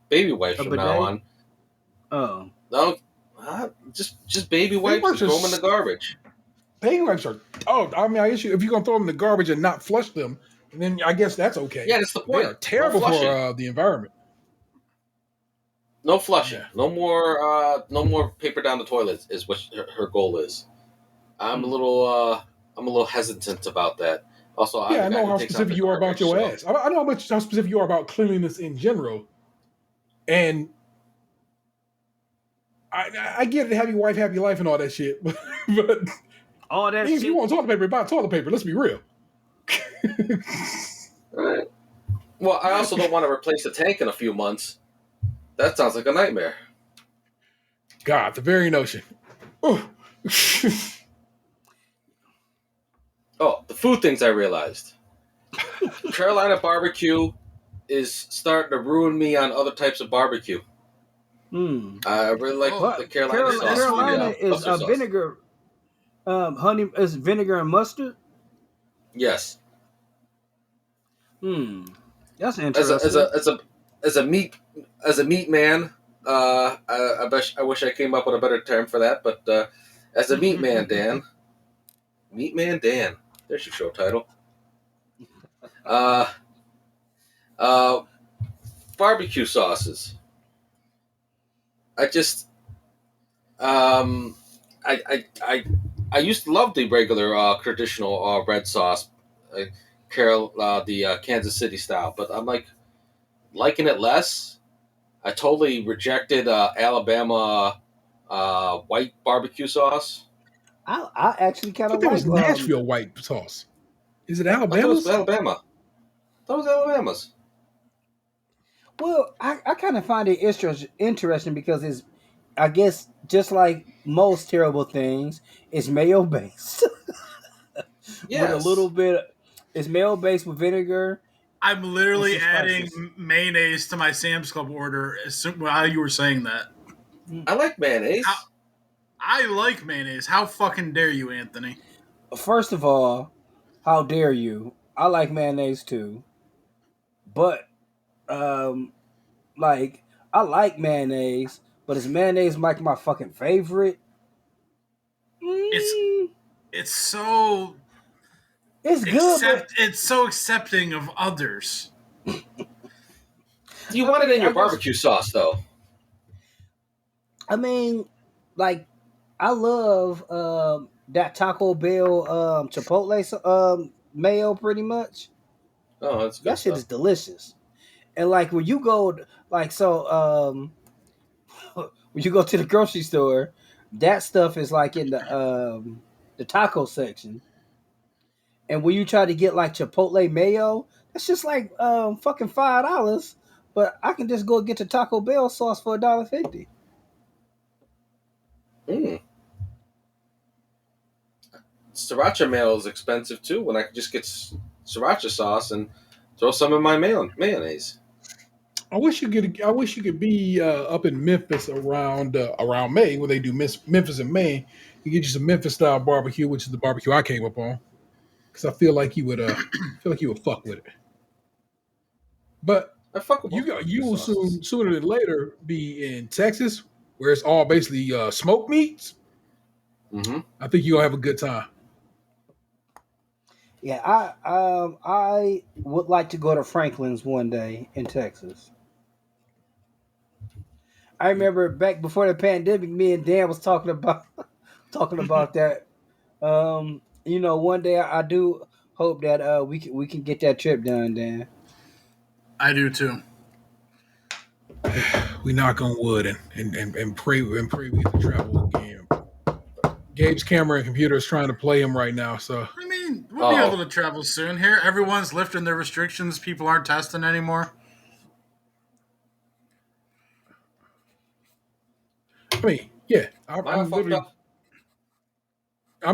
baby wipes from now on. Oh. No, just baby wipes. Throw them in the garbage. Baby wipes are. Oh, I mean, I guess if you're gonna throw them in the garbage and not flush them, then I guess that's okay. Yeah, that's the point. They are terrible for the environment. No flushing. Yeah. No more paper down the toilet is what her goal is. I'm a little hesitant about that. Also, I know how specific you are about your ass. I know how specific you are about cleanliness in general, and I get it. Have your wife, have your life, and all that shit. But all that. If you want toilet paper, buy toilet paper. Let's be real. Right. Well, I also don't want to replace the tank in a few months. That sounds like a nightmare. God, the very notion. Oh, the food things I realized. Carolina barbecue is starting to ruin me on other types of barbecue. I really like the Carolina sauce. Carolina is vinegar. Honey is vinegar and mustard. Yes. That's interesting. As a meat man, I wish I came up with a better term for that. But as a meat man, Dan. Meat Man Dan. There's your show title. Barbecue sauces. I just, I used to love the regular traditional red sauce, the Kansas City style, but I'm like liking it less. I totally rejected Alabama white barbecue sauce. I actually kind of That like was Nashville white sauce. Is it I thought it Alabama's? was Alabama. I thought it was Alabama's. Well, I kind of find it interesting because I guess, just like most terrible things, it's mayo based. Yes. With a little bit, it's mayo based with vinegar. I'm literally adding mayonnaise to my Sam's Club order while you were saying that. I like mayonnaise. I like mayonnaise. How fucking dare you, Anthony? First of all, how dare you? I like mayonnaise too. But, like, I like mayonnaise, but is mayonnaise like my fucking favorite? It's so... It's good, it's so accepting of others. You want it in your barbecue sauce, though. I mean, like, I love that Taco Bell Chipotle mayo pretty much. Oh, that's good. That shit is delicious. And like when you go, like, so when you go to the grocery store, that stuff is like in the taco section. And when you try to get like Chipotle mayo, that's just like fucking $5. But I can just go get the Taco Bell sauce for $1.50. Sriracha mayo is expensive too. When I could just get sriracha sauce and throw some in my mayonnaise. I wish you could be up in Memphis around May when they do Memphis in May. You get you some Memphis style barbecue, which is the barbecue I came up on, because I feel like you would fuck with it. But I fuck with you will sooner than later be in Texas, where it's all basically smoked meats. Mm-hmm. I think you'll have a good time. Yeah, I would like to go to Franklin's one day in Texas. I remember back before the pandemic, me and Dan was talking about that. One day I do hope that we can get that trip done, Dan. I do too. We knock on wood and pray we get to travel again. Gabe's camera and computer is trying to play him right now, so I mean, we'll be able to travel soon. Here, everyone's lifting their restrictions. People aren't testing anymore. I mean, yeah, I'm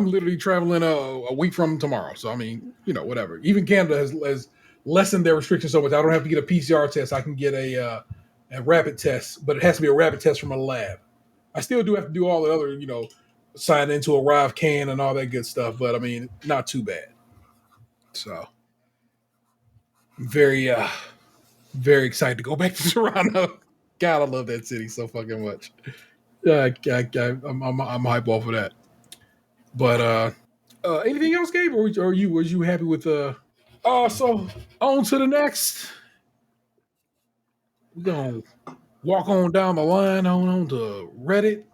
literally traveling a week from tomorrow. So I mean, whatever. Even Canada has lessened their restrictions so much. I don't have to get a PCR test. I can get a rapid test, but it has to be a rapid test from a lab. I still do have to do all the other, sign into Arrive Can and all that good stuff. But I mean, not too bad. So very, very excited to go back to Toronto. God, I love that city so fucking much. I'm hype off of that. But anything else, Gabe? Or was you happy with so on to the next. We're gonna walk on down the line on to Reddit.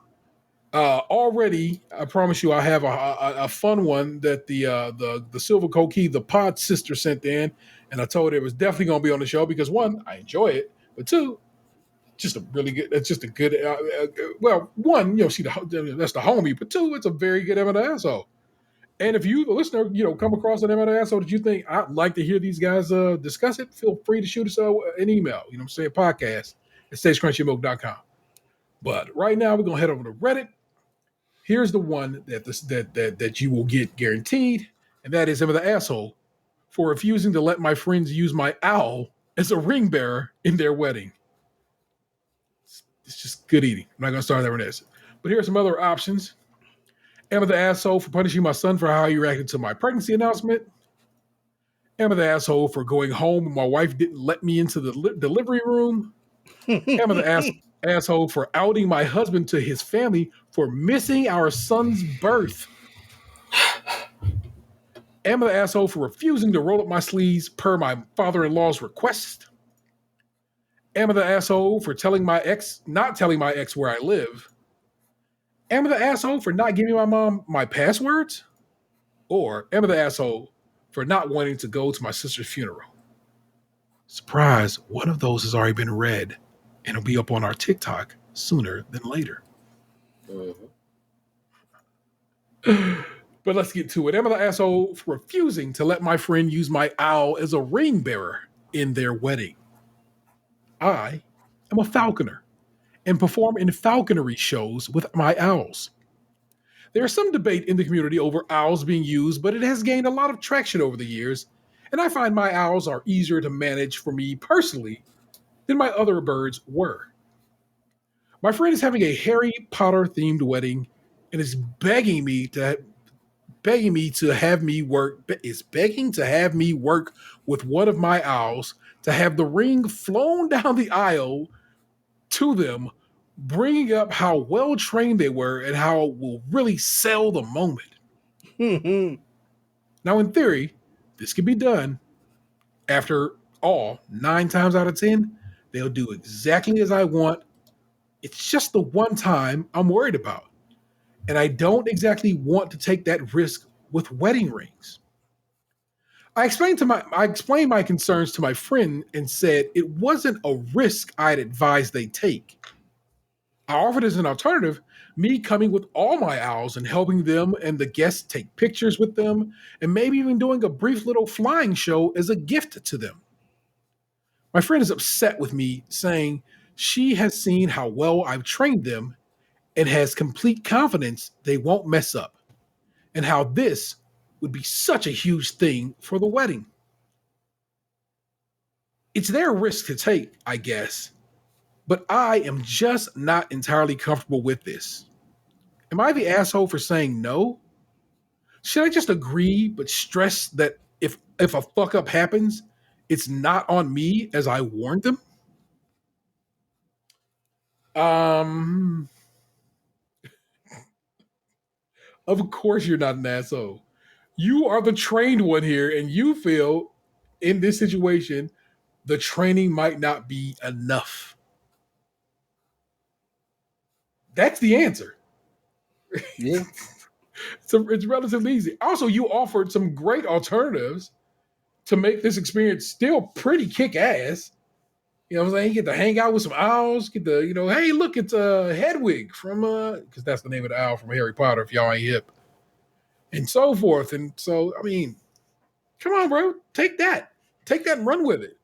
Already, I promise you, I have a fun one that the Silver Coquille, the Pod sister, sent in, and I told her it was definitely gonna be on the show because one, I enjoy it, but two, just a really good. It's just a good. Well, one, that's the homie, but two, it's a very good M and asshole. And if you, the listener, come across an M and asshole that you think I'd like to hear these guys discuss it, feel free to shoot us an email. Podcast at stagecrunchymoke.com. But right now, we're gonna head over to Reddit. Here's the one that you will get guaranteed, and that is M of the asshole for refusing to let my friends use my owl as a ring bearer in their wedding. It's just good eating. I'm not going to start there with this. But here are some other options. Am I the asshole for punishing my son for how he reacted to my pregnancy announcement? Am I the asshole for going home when my wife didn't let me into the delivery room? Am I the asshole for outing my husband to his family for missing our son's birth? Am I the asshole for refusing to roll up my sleeves per my father-in-law's request? Am I the asshole for not telling my ex where I live? Am I the asshole for not giving my mom my passwords? Or am I the asshole for not wanting to go to my sister's funeral? Surprise, one of those has already been read and it'll be up on our TikTok sooner than later. But let's get to it. Am I the asshole for refusing to let my friend use my owl as a ring bearer in their wedding? I am a falconer and perform in falconry shows with my owls. There's some debate in the community over owls being used, but it has gained a lot of traction over the years, and I find my owls are easier to manage for me personally than my other birds were. My friend is having a Harry Potter themed wedding and is begging to have me work with one of my owls to have the ring flown down the aisle to them, bringing up how well trained they were and how it will really sell the moment. Now, in theory, this can be done. After all, 9 times out of 10, they'll do exactly as I want. It's just the one time I'm worried about. And I don't exactly want to take that risk with wedding rings. I explained my concerns to my friend and said it wasn't a risk I'd advise they take. I offered as an alternative me coming with all my owls and helping them and the guests take pictures with them, and maybe even doing a brief little flying show as a gift to them. My friend is upset with me, saying she has seen how well I've trained them and has complete confidence they won't mess up, and how this would be such a huge thing for the wedding. It's their risk to take, I guess, but I am just not entirely comfortable with this. Am I the asshole for saying no? Should I just agree but stress that if a fuck up happens, it's not on me as I warned them? Of course you're not an asshole. You are the trained one here, and you feel in this situation the training might not be enough. That's the answer. Yeah. So it's relatively easy. Also, you offered some great alternatives to make this experience still pretty kick-ass. You know what I'm saying? You get to hang out with some owls, get to, hey, look, it's Hedwig from, because that's the name of the owl from Harry Potter, if y'all ain't hip. And so forth. And so, I mean, come on, bro. Take that and run with it.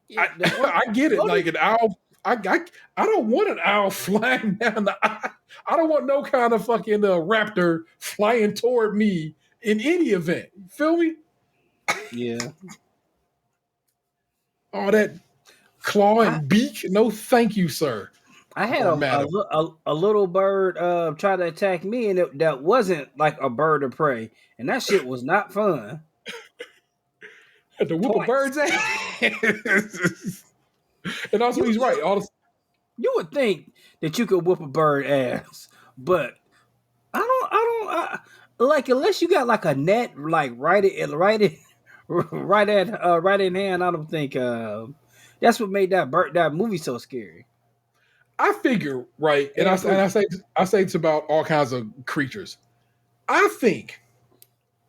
Yeah, I get it. Like an owl, I don't want an owl flying down the aisle. I don't want no kind of fucking raptor flying toward me in any event. You feel me? Yeah. All that claw and beak. No, thank you, sir. I had a little bird try to attack me, and that wasn't like a bird of prey, and that shit was not fun. Had to whoop a bird's ass. And also, he's right. You would think that you could whoop a bird ass, but I don't like, unless you got like a net, like right in hand. I don't think that's what made that movie so scary. I figure, right, and I say it's about all kinds of creatures. I think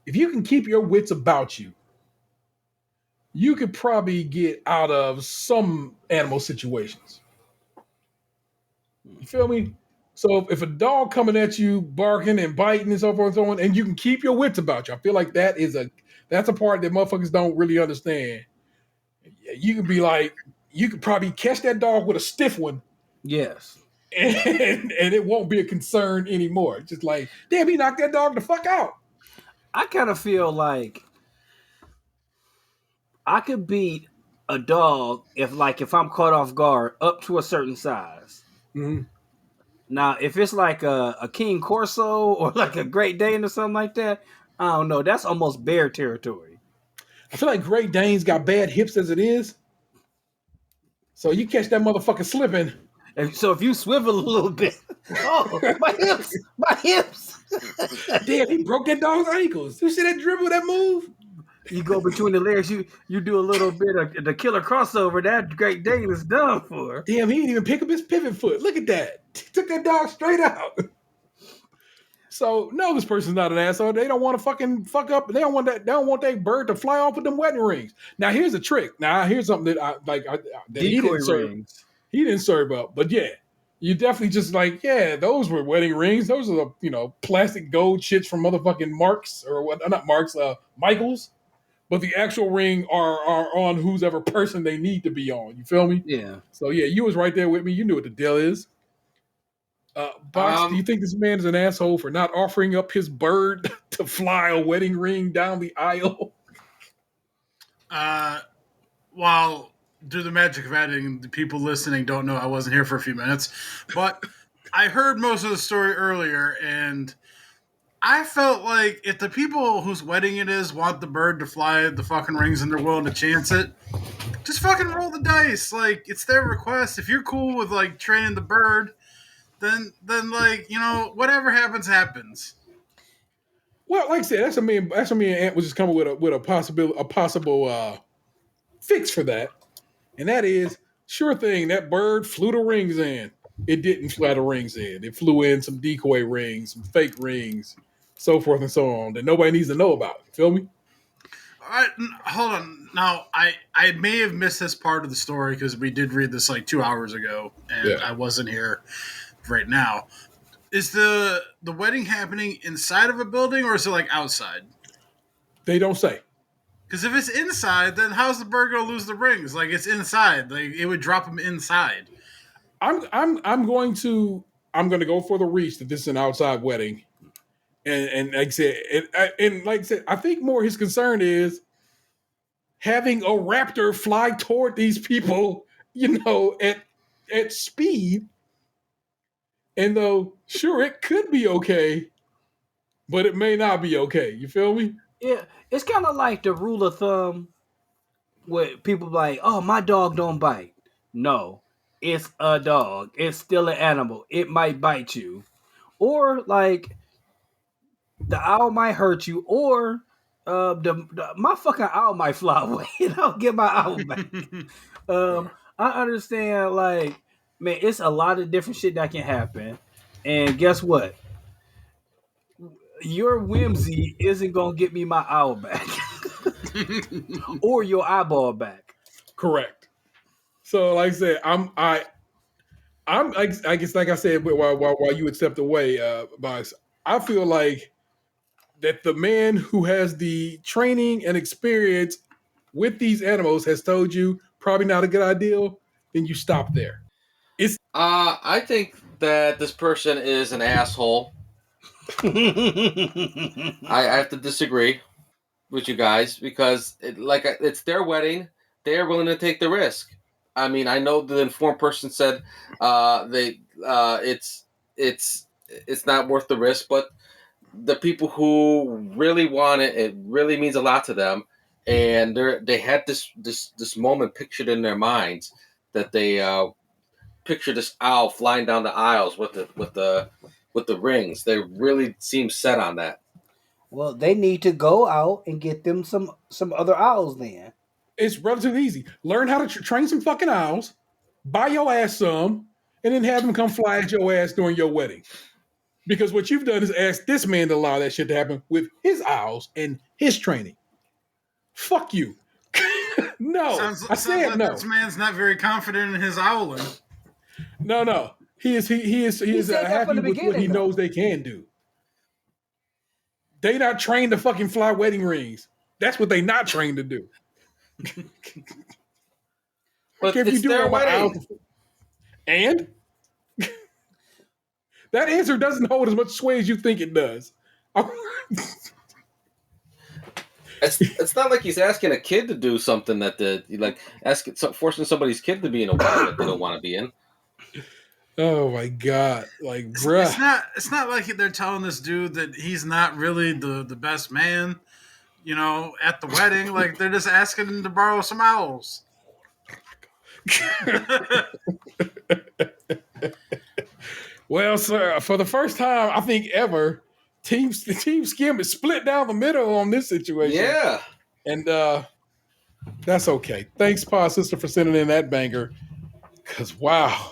if you can keep your wits about you, you could probably get out of some animal situations. You feel me? So if a dog coming at you, barking and biting and so forth and so on, and you can keep your wits about you, I feel like that's a part that motherfuckers don't really understand. You could be like, you could probably catch that dog with a stiff one. Yes. And it won't be a concern anymore. Just like, damn, he knocked that dog the fuck out. I kind of feel like I could beat a dog if I'm caught off guard up to a certain size. Mm-hmm. Now, if it's like a King Corso or like a Great Dane or something like that, I don't know. That's almost bear territory. I feel like Great Danes got bad hips as it is. So you catch that motherfucker slipping. And so if you swivel a little bit, my hips. Damn, he broke that dog's ankles. You see that dribble, that move? You go between the legs, you do a little bit of the killer crossover. That Great Dane is done for. Damn, he didn't even pick up his pivot foot. Look at that. He took that dog straight out. So no, this person's not an asshole. They don't want to fucking fuck up. They don't want that bird to fly off with them wedding rings. Now here's a trick. Now here's something that he didn't serve up. But yeah, You definitely just like, yeah, those were wedding rings. Those are the, plastic gold shits from motherfucking Marks or what? Not Marks, Michaels. But the actual ring are on who's ever person they need to be on. You feel me? Yeah. So yeah, you was right there with me. You knew what the deal is. Box, do you think this man is an asshole for not offering up his bird to fly a wedding ring down the aisle? Well, through the magic of editing, the people listening don't know I wasn't here for a few minutes, but I heard most of the story earlier, and I felt like if the people whose wedding it is want the bird to fly the fucking rings and they're willing to chance it, just fucking roll the dice. Like, it's their request. If you're cool with like training the bird, then like, whatever happens. Well, like I said, that's what me and Ant was just coming with a possible fix for that. And that is, sure thing, that bird flew the rings in. It didn't fly the rings in. It flew in some decoy rings, some fake rings, so forth and so on, that nobody needs to know about. You feel me? All right, hold on. Now, I may have missed this part of the story because we did read this like 2 hours ago, and I wasn't here right now. Is the wedding happening inside of a building, or is it like outside? They don't say. Because if it's inside, then how's the bird gonna lose the rings? Like, it's inside. Like, it would drop them inside. I'm going to go for the reach that this is an outside wedding, and like I said, and like I said, I think more his concern is having a raptor fly toward these people, at speed. And though, sure, it could be okay, but it may not be okay. You feel me? Yeah, it's kind of like the rule of thumb where people like, oh, my dog don't bite. No, it's a dog. It's still an animal. It might bite you. Or like the owl might hurt you, or my fucking owl might fly away and I'll get my owl back. I understand, like, man, it's a lot of different shit that can happen. And guess what? Your whimsy isn't gonna get me my owl back. Or your eyeball back. Correct. So like I said, I guess like I said, while you had stepped away, Box, I feel like that the man who has the training and experience with these animals has told you probably not a good idea, then you stop there. I think that this person is an asshole. I have to disagree with you guys because it's their wedding. They're willing to take the risk. I mean, I know the informed person said it's not worth the risk, but the people who really want it, it really means a lot to them, and they had this moment pictured in their minds that they picture this owl flying down the aisles with the rings. They really seem set on that. Well, they need to go out and get them some other owls then. It's relatively easy. Learn how to train some fucking owls, buy your ass some, and then have them come fly at your ass during your wedding. Because what you've done is ask this man to allow that shit to happen with his owls and his training. Fuck you. No. I said like no. This man's not very confident in his owling. No. He is happy with what he knows they can do. They not trained to fucking fly wedding rings. That's what they not trained to do. But it's their wedding. And that answer doesn't hold as much sway as you think it does. It's not like he's asking a kid to do something forcing somebody's kid to be in a wedding that they don't want to be in. Oh my god! Like, bruh. It's not like they're telling this dude that he's not really the best man, at the wedding. Like, they're just asking him to borrow some owls. Well, sir, for the first time I think ever, Team Skim is split down the middle on this situation. Yeah, and that's okay. Thanks, Pa Sister, for sending in that banger. Because wow.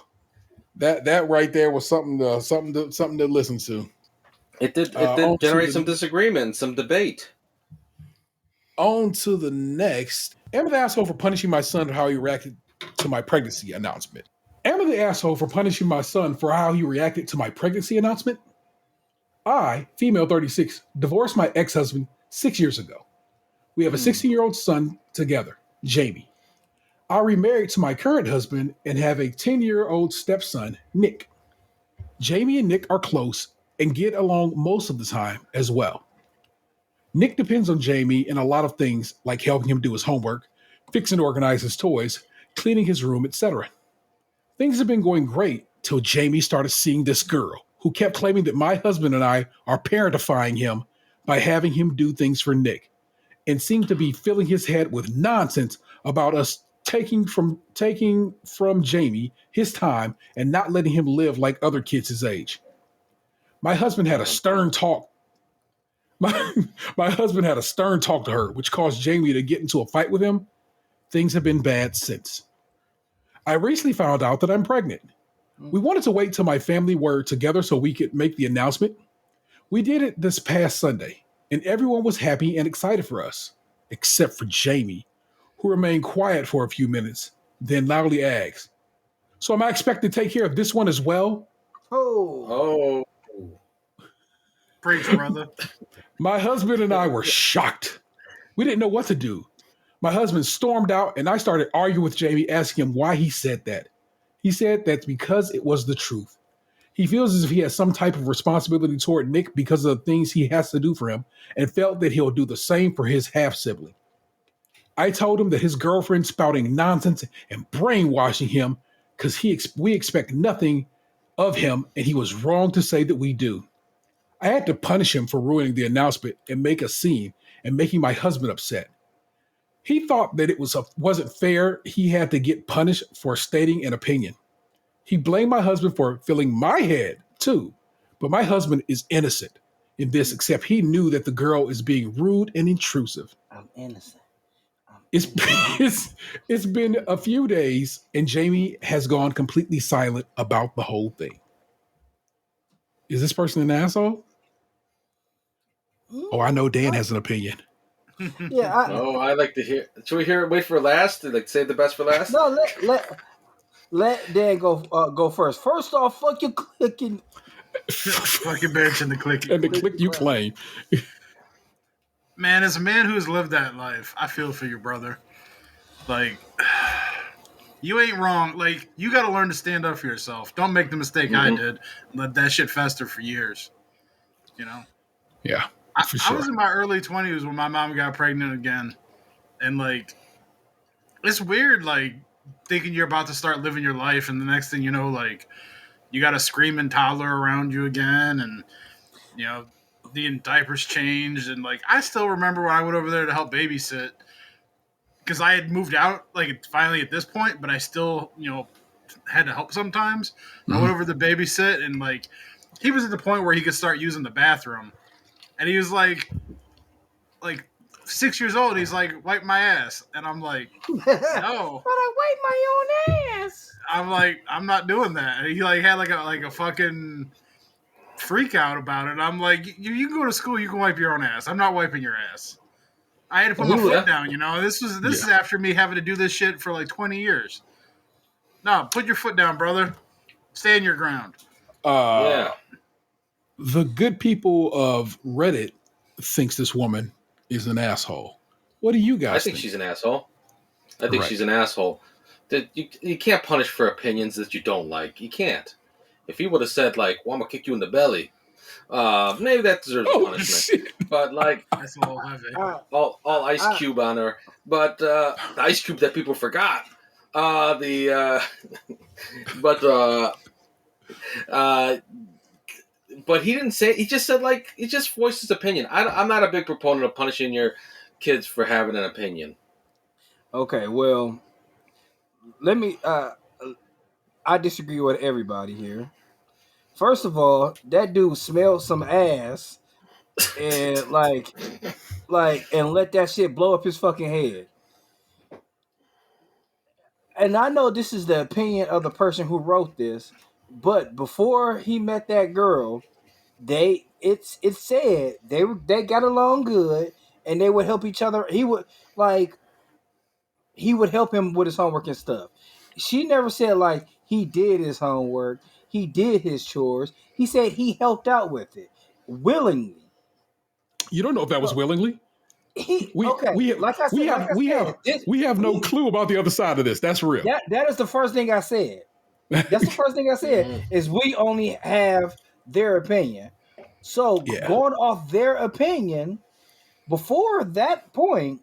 That right there was something to listen to. It did generate some disagreement, some debate. On to the next. Am I the asshole for punishing my son for how he reacted to my pregnancy announcement? Am I the asshole for punishing my son for how he reacted to my pregnancy announcement? I, female 36, divorced my ex-husband 6 years ago. We have a 16-year-old son together, Jamie. I remarried to my current husband and have a 10-year-old stepson, Nick. Jamie and Nick are close and get along most of the time as well. Nick depends on Jamie in a lot of things like helping him do his homework, fixing and organize his toys, cleaning his room, etc. Things have been going great till Jamie started seeing this girl who kept claiming that my husband and I are parentifying him by having him do things for Nick and seemed to be filling his head with nonsense about us taking from Jamie his time and not letting him live like other kids his age. My husband had a stern talk. My husband had a stern talk to her, which caused Jamie to get into a fight with him. Things have been bad since. I recently found out that I'm pregnant. We wanted to wait till my family were together so we could make the announcement. We did it this past Sunday, and everyone was happy and excited for us, except for Jamie, who remained quiet for a few minutes, then loudly asked, "So am I expected to take care of this one as well?" Oh. Preach, brother. My husband and I were shocked. We didn't know what to do. My husband stormed out and I started arguing with Jamie, asking him why he said that. He said that's because it was the truth. He feels as if he has some type of responsibility toward Nick because of the things he has to do for him and felt that he'll do the same for his half-sibling. I told him that his girlfriend spouting nonsense and brainwashing him because we expect nothing of him and he was wrong to say that we do. I had to punish him for ruining the announcement and make a scene and making my husband upset. He thought that it wasn't fair he had to get punished for stating an opinion. He blamed my husband for filling my head, too. But my husband is innocent in this, except he knew that the girl is being rude and intrusive. I'm innocent. It's been a few days, and Jamie has gone completely silent about the whole thing. Is this person an asshole? Oh, I know Dan has an opinion. Yeah. I like to hear. Should we hear? Wait for last. Like save the best for last. No, let Dan go first. First off, fuck you clicking. Fucking bench and the click. And the click you claim. Man, as a man who's lived that life, I feel for you, brother. Like, you ain't wrong. Like, you got to learn to stand up for yourself. Don't make the mistake I did. Let that shit fester for years. You know? Yeah. For sure. I was in my early 20s when my mom got pregnant again. And, like, it's weird, like, thinking you're about to start living your life, and the next thing you know, like, you got a screaming toddler around you again, and, you know, the diapers changed. And, like, I still remember when I went over there to help babysit, because I had moved out, like, finally at this point, but I still, you know, had to help sometimes. I went over to babysit, and, like, he was at the point where he could start using the bathroom. And he was like 6 years old. He's like, wipe my ass. And I'm like, no. But I wipe my own ass. I'm like, I'm not doing that. And he like had like a fucking freak out about it. I'm like, you can go to school, you can wipe your own ass. I'm not wiping your ass. I had to put my foot down, you know. This is after me having to do this shit for like 20 years. No, put your foot down, brother. Stand your ground. The good people of Reddit thinks this woman is an asshole. What do you guys think? I think she's an asshole. I think she's an asshole. That you can't punish for opinions that you don't like. You can't. If he would have said, like, well, I'm going to kick you in the belly, maybe that deserves punishment. Shit. But, like, That's a little heavy. all Ice Cube on her. But the Ice Cube that people forgot. But he didn't say. He just said, like, he just voiced his opinion. I'm not a big proponent of punishing your kids for having an opinion. Okay, well, let me. I disagree with everybody here. First of all, that dude smelled some ass, and and let that shit blow up his fucking head. And I know this is the opinion of the person who wrote this, but before he met that girl, it said they got along good and they would help each other. He would help him with his homework and stuff. she never said like he did his homework, he did his chores. He said he helped out with it willingly. You don't know if that was willingly. We have no clue about the other side of this. That's real. That is the first thing I said. That's the first thing I said is we only have their opinion. So going off their opinion, before that point,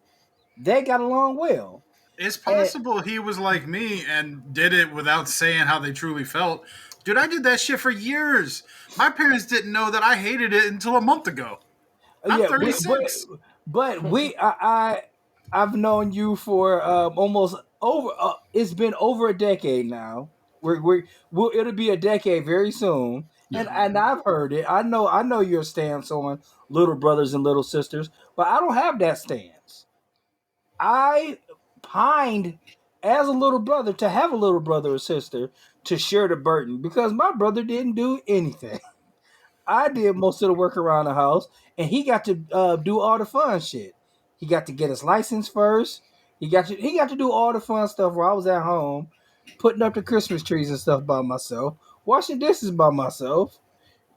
they got along well. It's possible he was like me and did it without saying how they truly felt. Dude, I did that shit for years. My parents didn't know that I hated it until a month ago. I'm 36. But I've known you for almost over. It's been over a decade now. It'll be a decade very soon, and I've heard it. I know your stance on little brothers and little sisters, but I don't have that stance. I pined as a little brother to have a little brother or sister to share the burden because my brother didn't do anything. I did most of the work around the house, and he got to do all the fun shit. He got to get his license first. He got to do all the fun stuff while I was at home, putting up the Christmas trees and stuff by myself, washing dishes by myself,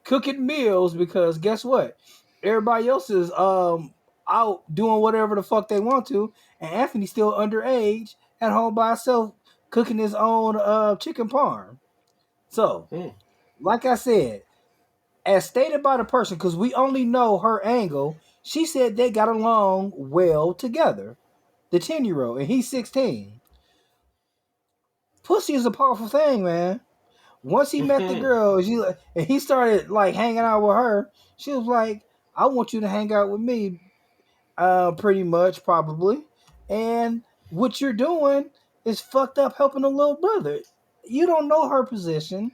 cooking meals because guess what? Everybody else is out doing whatever the fuck they want to, and Anthony's still underage at home by himself cooking his own chicken parm. So, like I said, as stated by the person, because we only know her angle, she said they got along well together. The 10-year-old, and he's 16. Pussy is a powerful thing, man. Once he met the girl, and he started like hanging out with her, she was like, I want you to hang out with me, pretty much, probably. And what you're doing is fucked up helping a little brother. You don't know her position.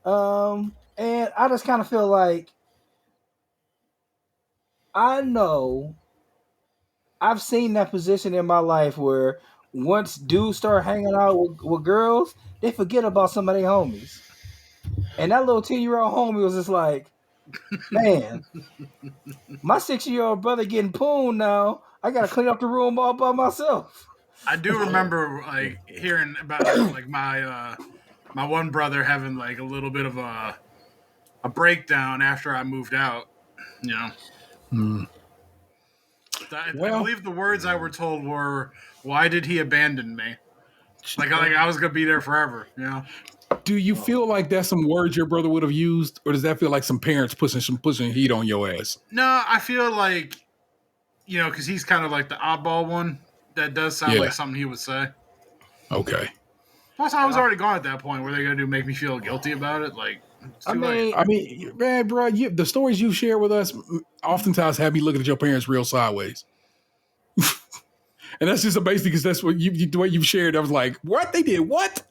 And I just kind of feel like I know I've seen that position in my life where once dudes start hanging out with girls, they forget about some of their homies. And that little 10-year-old homie was just like, man, my 6-year-old brother getting pooned now. I got to clean up the room all by myself. I do remember like hearing about like my one brother having like a little bit of a breakdown after I moved out. You know. I believe the words I were told were, "Why did he abandon me?" Like I was gonna be there forever. You know. Do you feel like that's some words your brother would have used, or does that feel like some parents pushing heat on your ass? No, I feel like, you know, because he's kind of like the oddball one. That does sound like something he would say. Okay. Plus, I was already gone at that point. Were they going to make me feel guilty about it? Like, I mean, man, bro, the stories you share with us oftentimes have me looking at your parents real sideways. And that's just basically because that's what the way you've shared. I was like, what? They did what?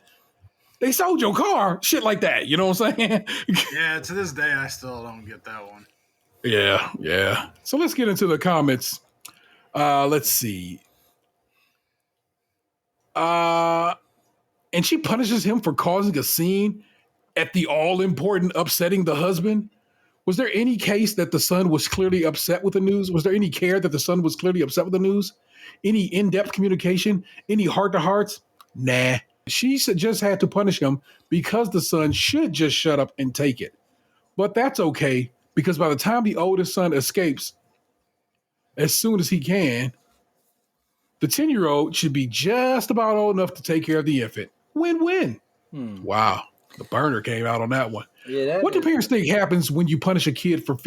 They sold your car? Shit like that. You know what I'm saying? Yeah, to this day, I still don't get that one. Yeah. So let's get into the comments. Let's see. And she punishes him for causing a scene at the all-important upsetting the husband. Was there any case that the son was clearly upset with the news? Was there any care that the son was clearly upset with the news? Any in-depth communication? Any heart-to-hearts? Nah. She just had to punish him because the son should just shut up and take it. But that's okay, because by the time the oldest son escapes, as soon as he can, the 10-year-old should be just about old enough to take care of the infant. Win-win. Wow. The burner came out on that one. Yeah, what do parents think happens when you punish a kid for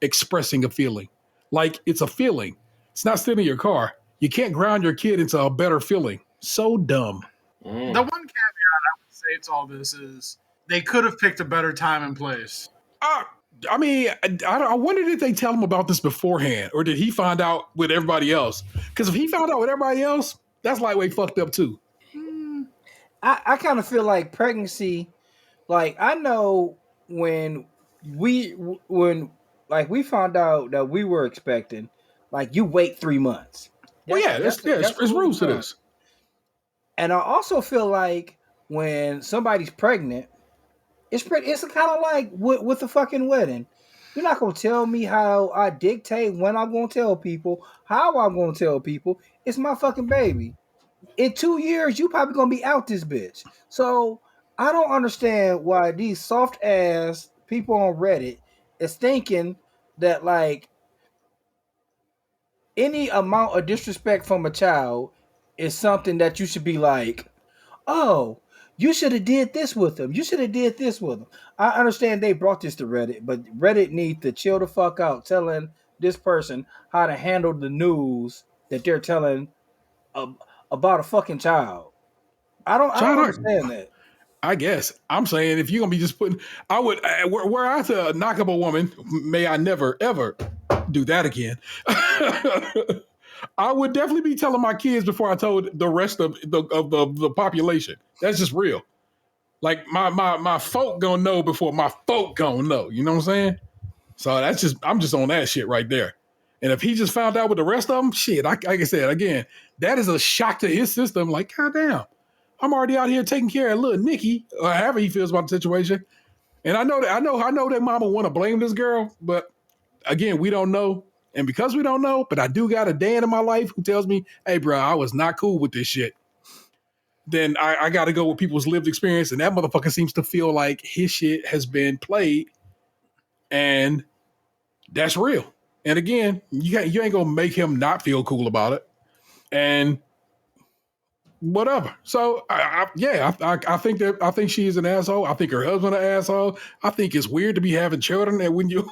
expressing a feeling? Like it's a feeling. It's not stealing your car. You can't ground your kid into a better feeling. So dumb. The one caveat I would say to all this is they could have picked a better time and place. I mean, I wondered if they tell him about this beforehand, or did he find out with everybody else? Because if he found out with everybody else, that's lightweight fucked up too. I kind of feel like pregnancy, like I know when we found out that we were expecting, like you wait 3 months. There's rules to this. And I also feel like when somebody's pregnant, it's kind of like with the fucking wedding. You're not going to tell me how I dictate when I'm going to tell people, how I'm going to tell people. It's my fucking baby. in 2 years, you probably gonna be out this bitch. So I don't understand why these soft ass people on Reddit is thinking that like any amount of disrespect from a child is something that you should be like, oh, you should have did this with them. You should have did this with them. I understand they brought this to Reddit, but Reddit needs to chill the fuck out telling this person how to handle the news that they're telling about a fucking child. I don't understand that. I guess I'm saying if you're gonna be just putting, I would were I to knock up a woman, may I never ever do that again. I would definitely be telling my kids before I told the rest of the population. That's just real. Like my folk gonna know before my folk gonna know. You know what I'm saying? So I'm just on that shit right there. And if he just found out with the rest of them, shit, like I said again, that is a shock to his system. Like, goddamn, I'm already out here taking care of little Nikki, or however he feels about the situation. And I know that mama want to blame this girl, but again, we don't know. And because we don't know, but I do got a dad in my life who tells me, hey, bro, I was not cool with this shit. Then I got to go with people's lived experience. And that motherfucker seems to feel like his shit has been played. And that's real. And again, you ain't going to make him not feel cool about it. And whatever. So I think she's an asshole. I think her husband an asshole. I think it's weird to be having children. And when you,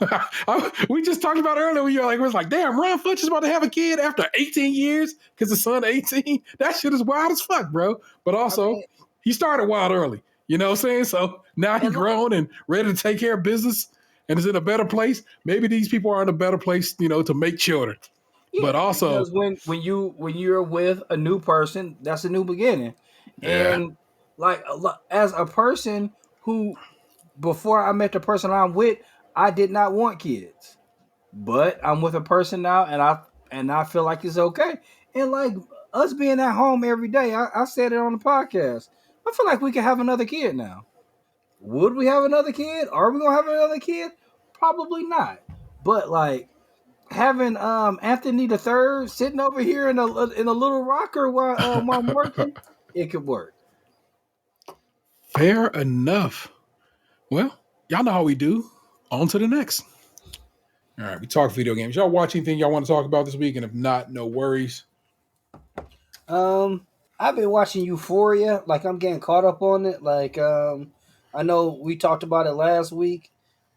we just talked about earlier, when you're like, it was like, damn, Ron Fletch is about to have a kid after 18 years because his son 18. That shit is wild as fuck, bro. But also, he started wild early. You know what I'm saying? So now he's grown and ready to take care of business and is in a better place. Maybe these people are in a better place, to make children. Yeah, but also, because when you're with a new person, that's a new beginning. Yeah. And like as a person who, before I met the person I'm with, I did not want kids, but I'm with a person now, and I feel like it's okay. And like us being at home every day, I said it on the podcast. I feel like we can have another kid now. Would we have another kid? Are we gonna have another kid? Probably not. But like, having Anthony the Third sitting over here in a little rocker while I'm working, it could work. Fair enough. Well, y'all know how we do. On to the next. All right, we talk video games. Y'all watch anything y'all want to talk about this week? And if not, no worries. I've been watching Euphoria. Like, I'm getting caught up on it. Like, I know we talked about it last week.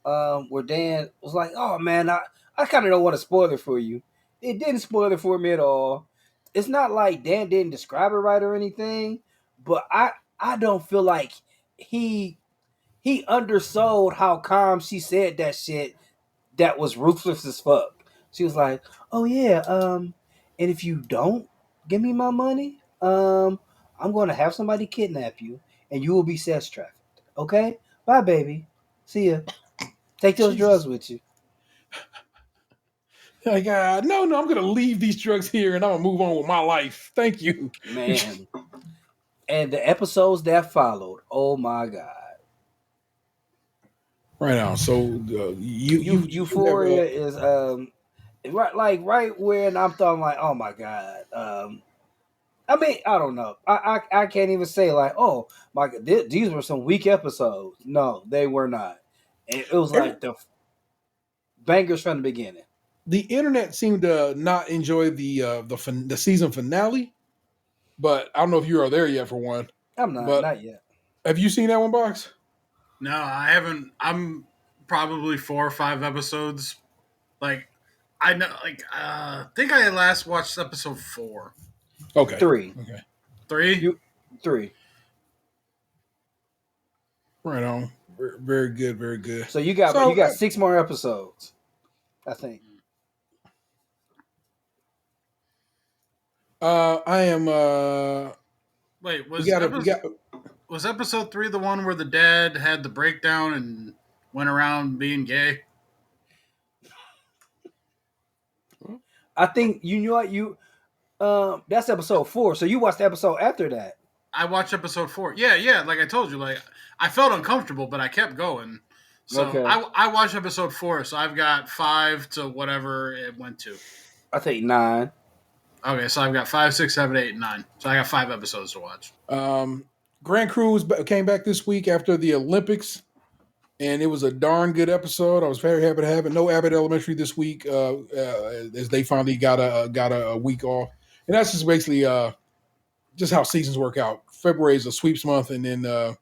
Where Dan was like, "Oh man, I kind of don't want to spoil it for you." It didn't spoil it for me at all. It's not like Dan didn't describe it right or anything, but I don't feel like he undersold how calm she said that shit. That was ruthless as fuck. She was like, "Oh yeah, and if you don't give me my money, I'm going to have somebody kidnap you, and you will be sex trafficked. Okay, bye, baby. See ya." Take those drugs with you. Like, no, I'm going to leave these drugs here and I'm going to move on with my life. Thank you. Man. And the episodes that followed, oh my God. Right now. So, Euphoria is, right when I'm thinking like, oh my God. I mean, I don't know. I can't even say like, oh my God, these were some weak episodes. No, they were not. It was like the bangers from the beginning. The internet seemed to not enjoy the season finale, but I don't know if you are there yet for one. I'm not yet. Have you seen that one, Box? No, I haven't. I'm probably 4 or 5 episodes. Like, I know. Like, think I last watched episode 4. Okay. 3. Okay. 3. 3. Right on. Very good. Very good. So you got 6 more episodes, I think. I am. Wait, was episode 3 the one where the dad had the breakdown and went around being gay? I think that's episode 4. So you watched the episode after that. I watched episode 4. Yeah. Like I told you, like I felt uncomfortable, but I kept going. So okay. I watched episode 4. So I've got 5 to whatever it went to. I think 9. Okay, so I've got 5, 6, 7, 8, and 9. So I got 5 episodes to watch. Grand Crew came back this week after the Olympics, and it was a darn good episode. I was very happy to have it. No Abbott Elementary this week, as they finally got a week off, and that's just basically just how seasons work out. February is a sweeps month, and then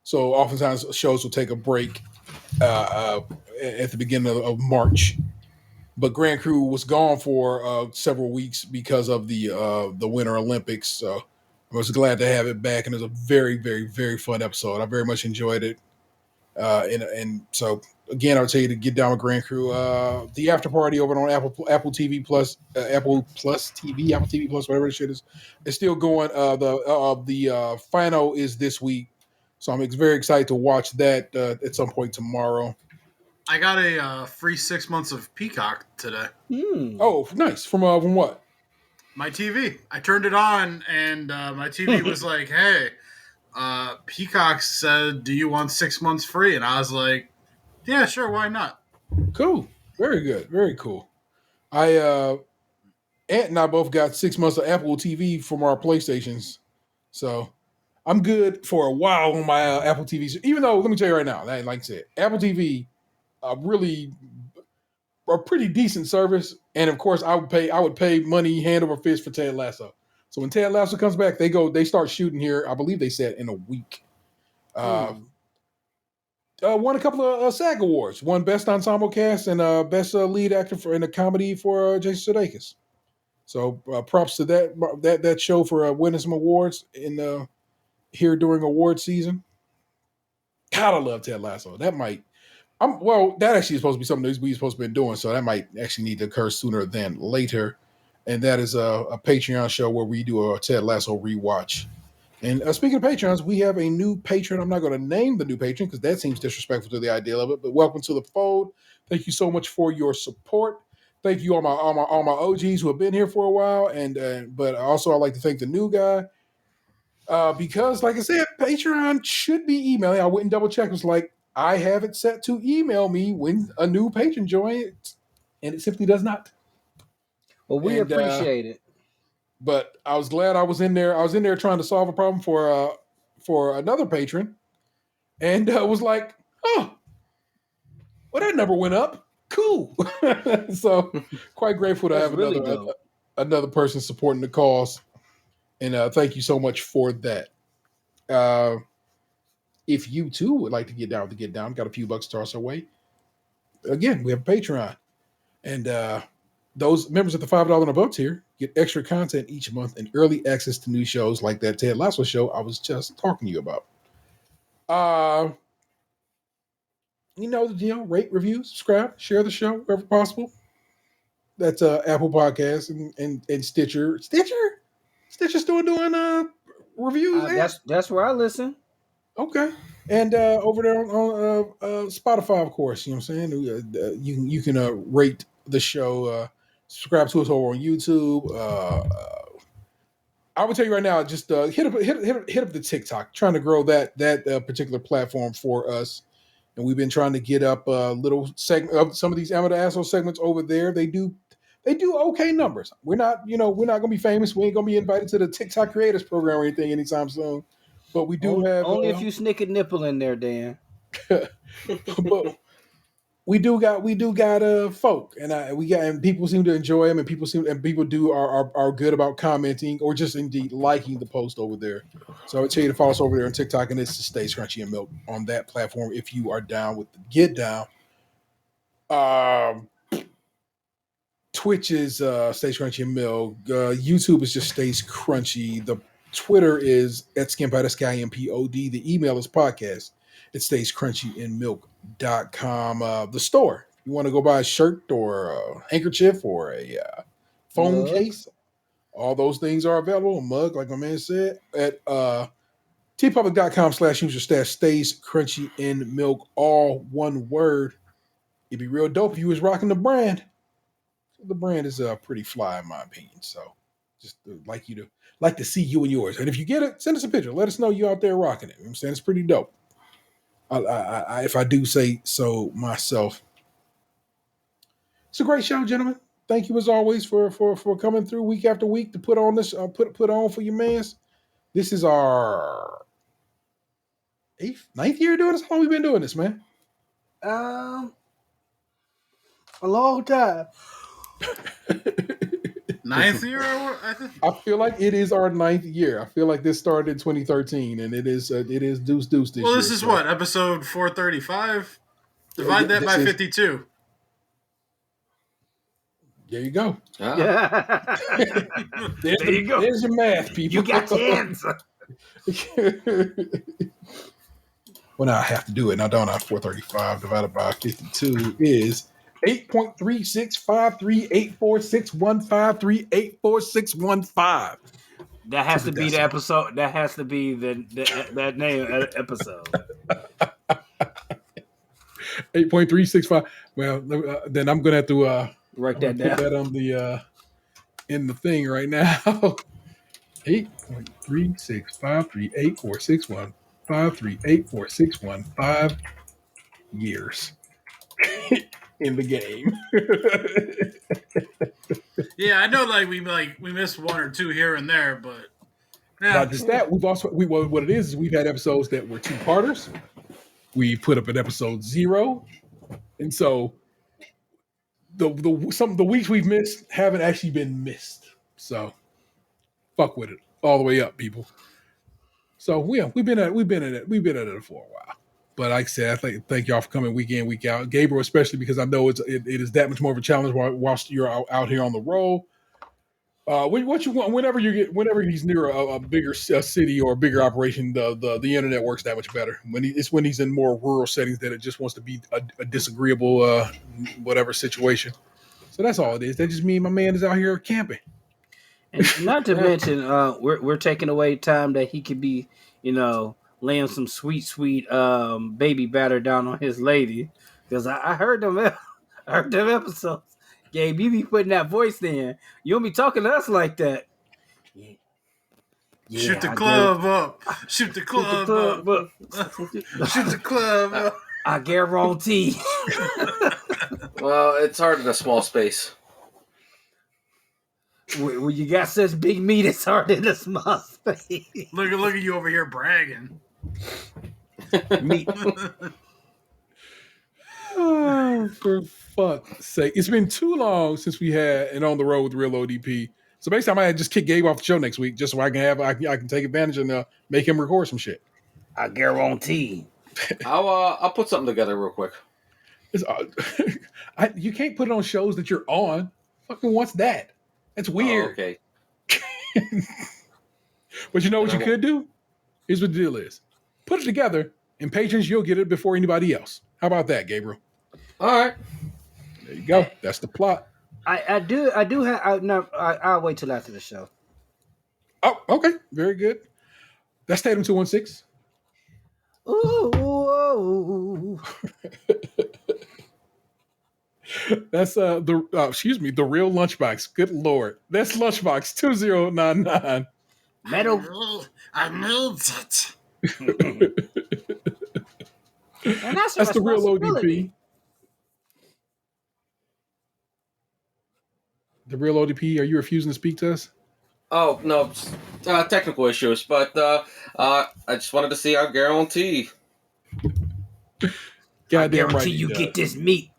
so oftentimes shows will take a break at the beginning of March. But Grand Crew was gone for several weeks because of the Winter Olympics. So I was glad to have it back, and it was a very, very, very fun episode. I very much enjoyed it. And so again, I would tell you to get down with Grand Crew. The after party over on Apple TV Plus, Apple TV Plus, whatever the shit is still going. The final is this week, so I'm very excited to watch that at some point tomorrow. I got a free 6 months of Peacock today. Oh, nice. From what? My TV. I turned it on, and my TV was like, "Hey, Peacock said, do you want 6 months free?" And I was like, "Yeah, sure, why not?" Cool. Very good. Very cool. Aunt and I both got 6 months of Apple TV from our PlayStations, so I'm good for a while on my Apple TV. Even though, let me tell you right now, like I said, Apple TV. Really a pretty decent service, and of course I would pay money hand over fist for Ted Lasso. So when Ted Lasso comes back, they start shooting here. I believe they said in a week. Won a couple of SAG awards. Won Best Ensemble Cast and Best Lead Actor in a Comedy for Jason Sudeikis. So props to that show for winning some awards in here during award season. God, I love Ted Lasso. That actually is supposed to be something that we're supposed to be doing, so that might actually need to occur sooner than later. And that is a Patreon show where we do a Ted Lasso rewatch. And speaking of Patreons, we have a new patron. I'm not going to name the new patron because that seems disrespectful to the idea of it. But welcome to the fold. Thank you so much for your support. Thank you all my OGs who have been here for a while. And but also I'd like to thank the new guy. Because, like I said, Patreon should be emailing. I went and double checked. It was like, I have it set to email me when a new patron joins, and it simply does not. Well, we appreciate it. But I was glad I was in there. I was in there trying to solve a problem for another patron, and was like, oh, well, that number went up. Cool. So quite grateful to have another person supporting the cause. And thank you so much for that. If you too would like to get down, got a few bucks to toss our way. Again, we have a Patreon. And those members at the $5 and above tier get extra content each month and early access to new shows like that Ted Lasso show I was just talking to you about. You know the deal. Rate, review, subscribe, share the show wherever possible. That's Apple Podcasts and Stitcher. Stitcher's still doing reviews. That's where I listen. Okay. And over there on Spotify, of course, you know what I'm saying? You can rate the show, subscribe to us over on YouTube. I would tell you right now, just hit up the TikTok, trying to grow that particular platform for us. And we've been trying to get up little segment of some of these amateur asshole segments over there. They do okay numbers. We're not gonna be famous. We ain't gonna be invited to the TikTok creators program or anything anytime soon. But we do have only if you sneak a nipple in there, Dan. But we do got folk, and people seem to enjoy them, and people are good about commenting or just indeed liking the post over there. So I would tell you to follow us over there on TikTok, and it's Stays Crunchy and Milk on that platform if you are down with the get down. Twitch is Stays Crunchy and Milk. YouTube is just Stays Crunchy. The Twitter is at @SkyMPOD. The email is podcast. It stays crunchyandmilk.com. The store, you want to go buy a shirt or a handkerchief or a phone case, all those things are available. A mug, like my man said, at tpublic.com/user stays crunchy and milk, all one word. It'd be real dope if you was rocking the brand. The brand is pretty fly in my opinion. So just like to see you and yours. And if you get it, send us a picture. Let us know you out there rocking it. You know what I'm saying? It's pretty dope. If I do say so myself. It's a great show, gentlemen. thank you as always for coming through week after week to put on this put on for your mans. This is our 9th year doing this. How long we been doing this, man? A long time. 9th year, I feel like it is our 9th year. I feel like this started in 2013, and it is deuce this year. Well, this is what, episode 435? Divide that by 52. There you go. Yeah. There you go. There's your math, people. You got your answer. Well, now I have to do it. Now, don't I? 435 divided by 52 is 8.3653846153846115. That has to be the episode. That has to be that name of the episode. 8.365. Well, then I'm gonna have to write that down. Put that on the in the thing right now. 8.365384615384615 years in the game. Yeah, I know. Like we missed one or two here and there, but not just that. We've also what it is we've had episodes that were 2-parters. We put up an episode 0, and so some of the weeks we've missed haven't actually been missed. So fuck with it all the way up, people. So yeah, we've been at it for a while. But like I said, I thank y'all for coming week in, week out. Gabriel, especially because I know it is that much more of a challenge whilst you're out here on the road. What you want whenever he's near a bigger city or a bigger operation, the internet works that much better. When he's in more rural settings that it just wants to be a disagreeable whatever situation. So that's all it is. That just means my man is out here camping. And not to mention, we're taking away time that he could be, laying some sweet baby batter down on his lady. Because I heard them episodes. Gabe, you be putting that voice in. You don't be talking to us like that. Yeah, shoot the club up. Shoot the club up. Shoot the club up. I guarantee. Well, it's hard in a small space. When you got such big meat, it's hard in a small space. Look at you over here bragging. Meat. Oh, for fuck's sake. It's been too long since we had an On the Road with Real ODP. So basically, I might just kick Gabe off the show next week just so I can take advantage and make him record some shit. I guarantee. I'll put something together real quick. You can't put it on shows that you're on. Fucking what's that? That's weird. Oh, okay. But you know what you could do? Here's what the deal is. Put it together, and patrons, you'll get it before anybody else. How about that, Gabriel? All right. There you go. That's the plot. I'll wait till after the show. Oh, okay. Very good. That's Tatum 216. Ooh. That's the real Lunchbox. Good Lord. That's Lunchbox 2099. Metal. I need it. And that's the real ODP. The real ODP, are you refusing to speak to us? Oh, no. Technical issues, but I just wanted to see our guarantee. Goddamn right. You get this meat.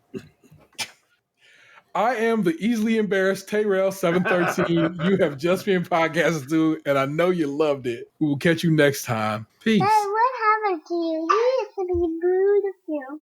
I am the easily embarrassed Tayrell 713. You have just been podcasting to, and I know you loved it. We will catch you next time. Peace. Hey, what happened to you? You used to be beautiful.